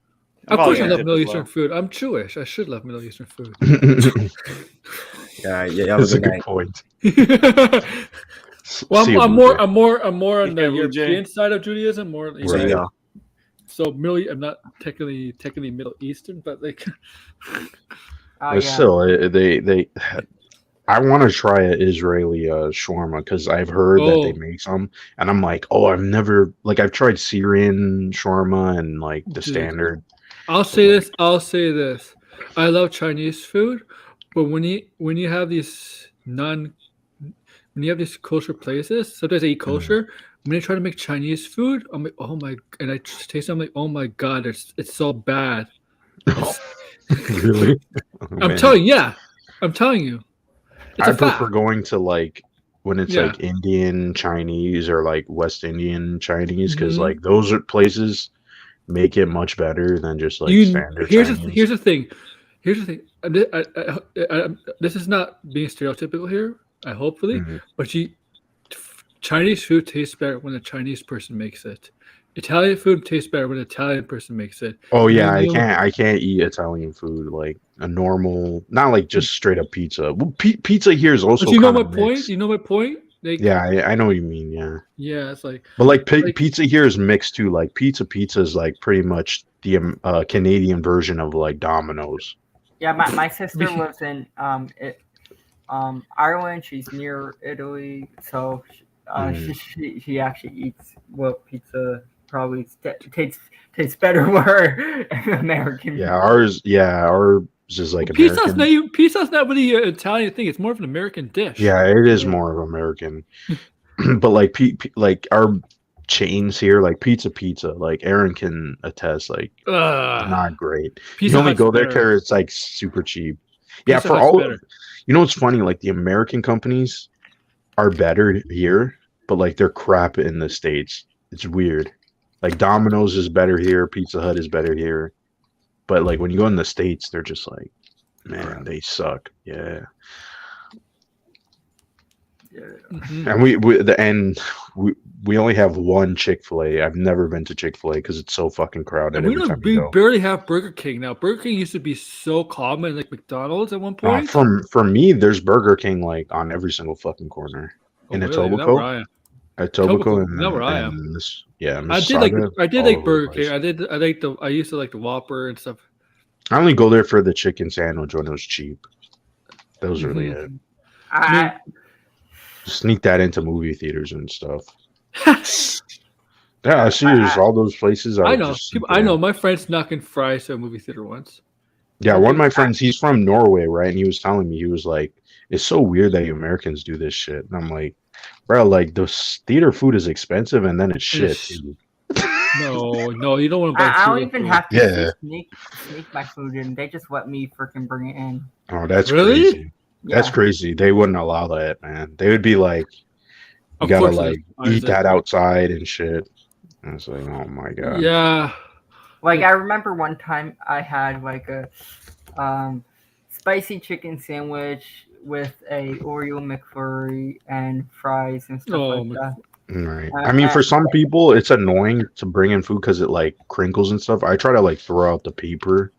I'm Of course, probably I gonna love dip Middle as Eastern well. food. I'm Jewish. I should love Middle Eastern food. Yeah, have a that's a good good night. point. Well, See you, I'm Luca. more on the Okay, UJ. European side of Judaism, more. Right. See ya. So I'm not technically Middle Eastern, but like, Oh, But yeah. still, they I want to try an Israeli shawarma because I've heard that they Oh. make some, and I'm like, oh, I've tried Syrian shawarma and like the Dude. standard. I'll say this. I love Chinese food, but when you have these kosher places, sometimes I eat kosher. When I try to make Chinese food, I'm like, oh my, and I just taste it, I'm like, oh my god, it's so bad. Really? I'm telling you, it's I a prefer fact. going to like when it's Yeah. like Indian Chinese or like West Indian Chinese because Mhm. like those are places make it much better than just like standard here's Chinese. the thing. This is not being stereotypical here. Hopefully, Mhm. but Chinese food tastes better when a Chinese person makes it. Italian food tastes better when an Italian person makes it. Oh yeah, you know- I can't eat Italian food like a normal, not like just straight up pizza. Well, pizza here is also. But you know my kinda point. mixed. You know my point. Like, Yeah, I know what you mean. Yeah, yeah. It's like but like, Like- pizza here is mixed too. Like pizza is like pretty much the Canadian version of like Domino's. Yeah, my sister lives in Ireland. She's near Italy, so she actually eats pizza probably tastes better where American. Yeah, ours is like pizza's American. pizza's not really an Italian thing. It's more of an American dish. Yeah, it is more of American. But like like our chains here, like pizza, like Aaron can attest, like Ugh. not great. Pizza You only Hut's go there better. because it's like super cheap. Yeah, Pizza for Hut's all better. you know what's funny, like the American companies, are better here, but like they're crap in the States. It's weird. Like Domino's is better here, Pizza Hut is better here. But like when you go in the States, they're just like, man, they suck. Yeah. Mhm. And we only have one Chick-fil-A. I've never been to Chick-fil-A because it's so fucking crowded And we every time don't. you We go. barely have Burger King now. Burger King used to be so common, like McDonald's at one point. For me, there's Burger King like on every single fucking corner. In Oh, really? Not where I am. At Etobicoke Etobicoke, and, not where I am. and this, yeah, I did like Mississauga, I did all like over the Burger place. King. I used to like the Whopper and stuff. I only go there for the chicken sandwich when it was cheap. That was really Mhm. it. I, Sneak that into movie theaters and stuff. Yeah, I see. There's all those places. I would know. just People, sit I know. there. My friend snuck in fries to a movie theater once. Yeah, one of my friends, he's from Norway, right? And he was telling me, he was like, "It's so weird that you Americans do this shit." And I'm like, "Bro, like the theater food is expensive, and then it's shit It's- too." No, you don't want to buy. I don't theater even food. have to Yeah. sneak my food in. They just let me freaking bring it in. Oh, that's Really? crazy. That's Yeah. crazy. They wouldn't allow that, man. They would be like, "You Of gotta course it like is. eat that outside and shit." And it's like, oh my god. Yeah. Like I remember one time I had like a spicy chicken sandwich with a Oreo McFlurry and fries and stuff Oh, like that. Right. I mean, for some people, it's annoying to bring in food because it like crinkles and stuff. I try to like throw out the paper,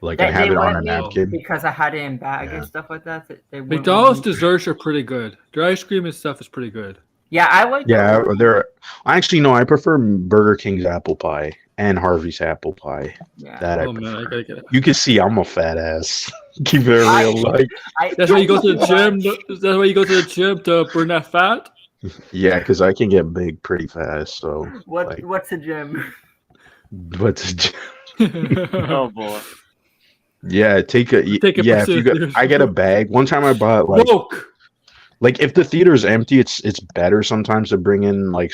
like I have it on a let me napkin. because I had it in bag Yeah. and stuff like that. They wouldn't McDonald's let me- desserts are pretty good. Their ice cream and stuff is pretty good. Yeah, I like. Yeah, they're actually no. I prefer Burger King's apple pie and Harvey's apple pie. Yeah. That I Oh man, I prefer. gotta get it. You can see I'm a fat ass. Keep it real. Like, That's why you go to the gym. That's why you go to the gym to burn that fat. yeah, because I can get big pretty fast. So, like, What's a gym? but Oh boy. yeah, Take it yeah. If you go, seriously. I get a bag. One time I bought like. Woke. Like if the theater's empty, it's better sometimes to bring in like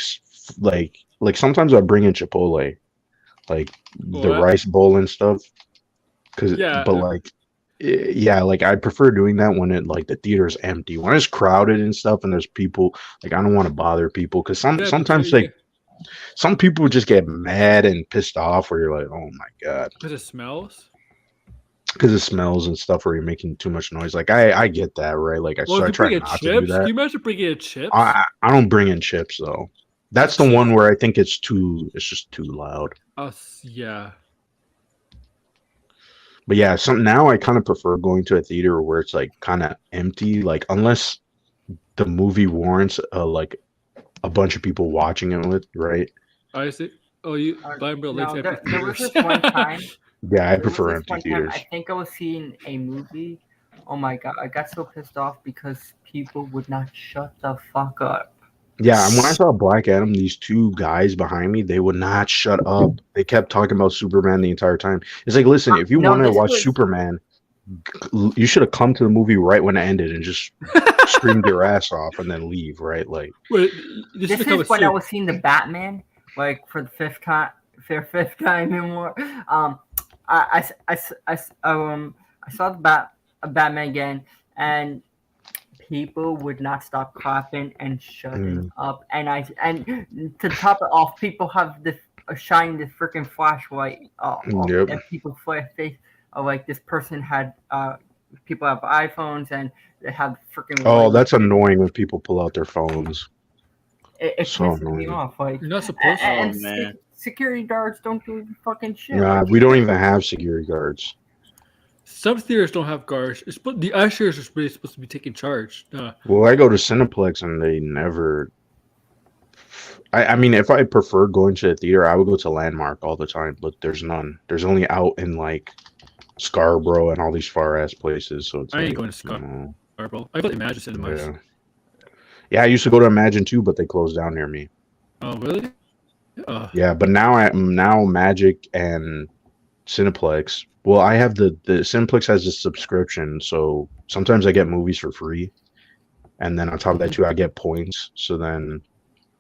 sometimes I bring in Chipotle, like the What? rice bowl and stuff. Yeah. But like, yeah, like I prefer doing that when it like the theater's empty. When it's crowded and stuff, and there's people, like I don't want to bother people because Yeah, but sometimes you like some people just get mad and pissed off where you're like, oh my god, because it smells. because it smells and stuff, where you're making too much noise. Like I get that, right? Like Well, I if you try bring in not to do chips, that. can you imagine bringing in chips? I don't bring in chips though. That's the one where I think it's just too loud. Yeah. But yeah, now I kind of prefer going to a theater where it's like kind of empty, like unless the movie warrants like a bunch of people watching it with, right? I see. Oh, you buy real late No, type there was this one time. Yeah, I there was prefer this empty one time, theaters. I think I was seeing a movie. Oh my god, I got so pissed off because people would not shut the fuck up. Yeah, and when I saw Black Adam, these two guys behind me, they would not shut up. They kept talking about Superman the entire time. It's like, listen, if you No, want to this watch was- Superman, you should have come to the movie right when it ended and just screamed your ass off and then leave, right? Like, Wait, This is when I was seeing the Batman, like for the fifth time and more. I saw the Batman again, and people would not stop clapping and shutting up. And to top it off, people have this shining this freaking flashlight Yep. at people's face. Like this person had people have iPhones and they have freaking. oh, lights. that's annoying when people pull out their phones. It so pisses me annoying. off. Like You're not supposed to. and Oh, man. security guards don't do fucking shit. Nah, we don't even have security guards. Some theaters don't have guards. The ushers are really supposed to be taking charge. Well, I go to Cineplex and they never. I mean, if I prefer going to a theater, I would go to Landmark all the time, but there's none. There's only out in like Scarborough and all these far ass places. So it's I ain't like, going to Scarborough. I go to Imagine Cinemas. Yeah. Yeah, I used to go to Imagine too, but they closed down near me. Oh, really? Yeah, but now Magic and Cineplex. Well, I have the Cineplex has a subscription, so sometimes I get movies for free, and then on top of that too, I get points. So then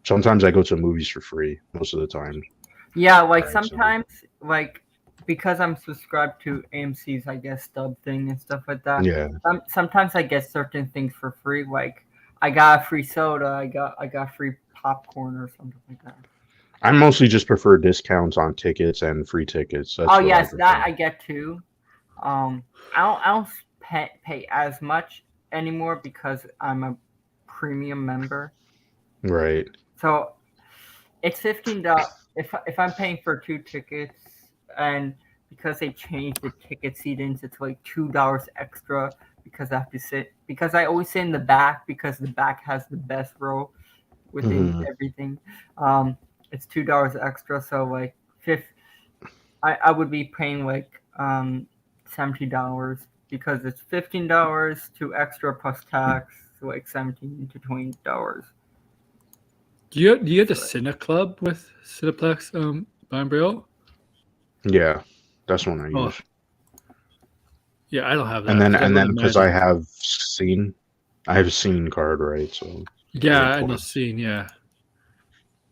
sometimes I go to movies for free most of the time. Yeah, like Right, so- sometimes, like because I'm subscribed to AMC's, I guess, stub thing and stuff like that. Yeah. Sometimes I get certain things for free. Like I got a free soda. I got free popcorn or something like that. I mostly just prefer discounts on tickets and free tickets. That's Oh what yes, I that prefer. I get too. I don't pay as much anymore because I'm a premium member. Right. So it's $15 if I'm paying for 2 tickets, and because they changed the ticket seatings, it's like $2 extra because I have to sit, because I always sit in the back because the back has the best row within Mhm. everything. It's $2 extra, so like I would be paying like $70 because it's $15, 2 extra plus tax, so like $17 to $20. Do you have the Cine Club with Cineplex Banbrio? Yeah, that's one I Oh, use. yeah, I don't have that. And then 'cause I and go then to because I Magic. have a scene card, right? So Yeah, like I know plus. scene. Yeah,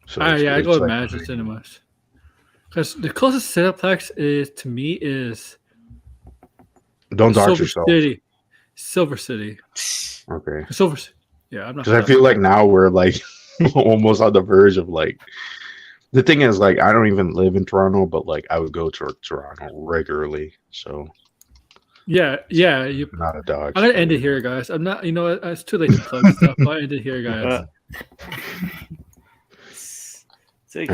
So I it's go to like Magic Cinemas because the closest Cineplex is to me is don't dox Silver yourself. City. Silver City. Okay. Silver. Yeah, I'm not. Because I feel like now we're like almost on the verge of like the thing is like I don't even live in Toronto, but like I would go to Toronto regularly. So Yeah. You. not a dox. I'm gonna end it here, guys. I'm not. You know, it's too late to plug stuff. I'll end it here, guys. Take All care.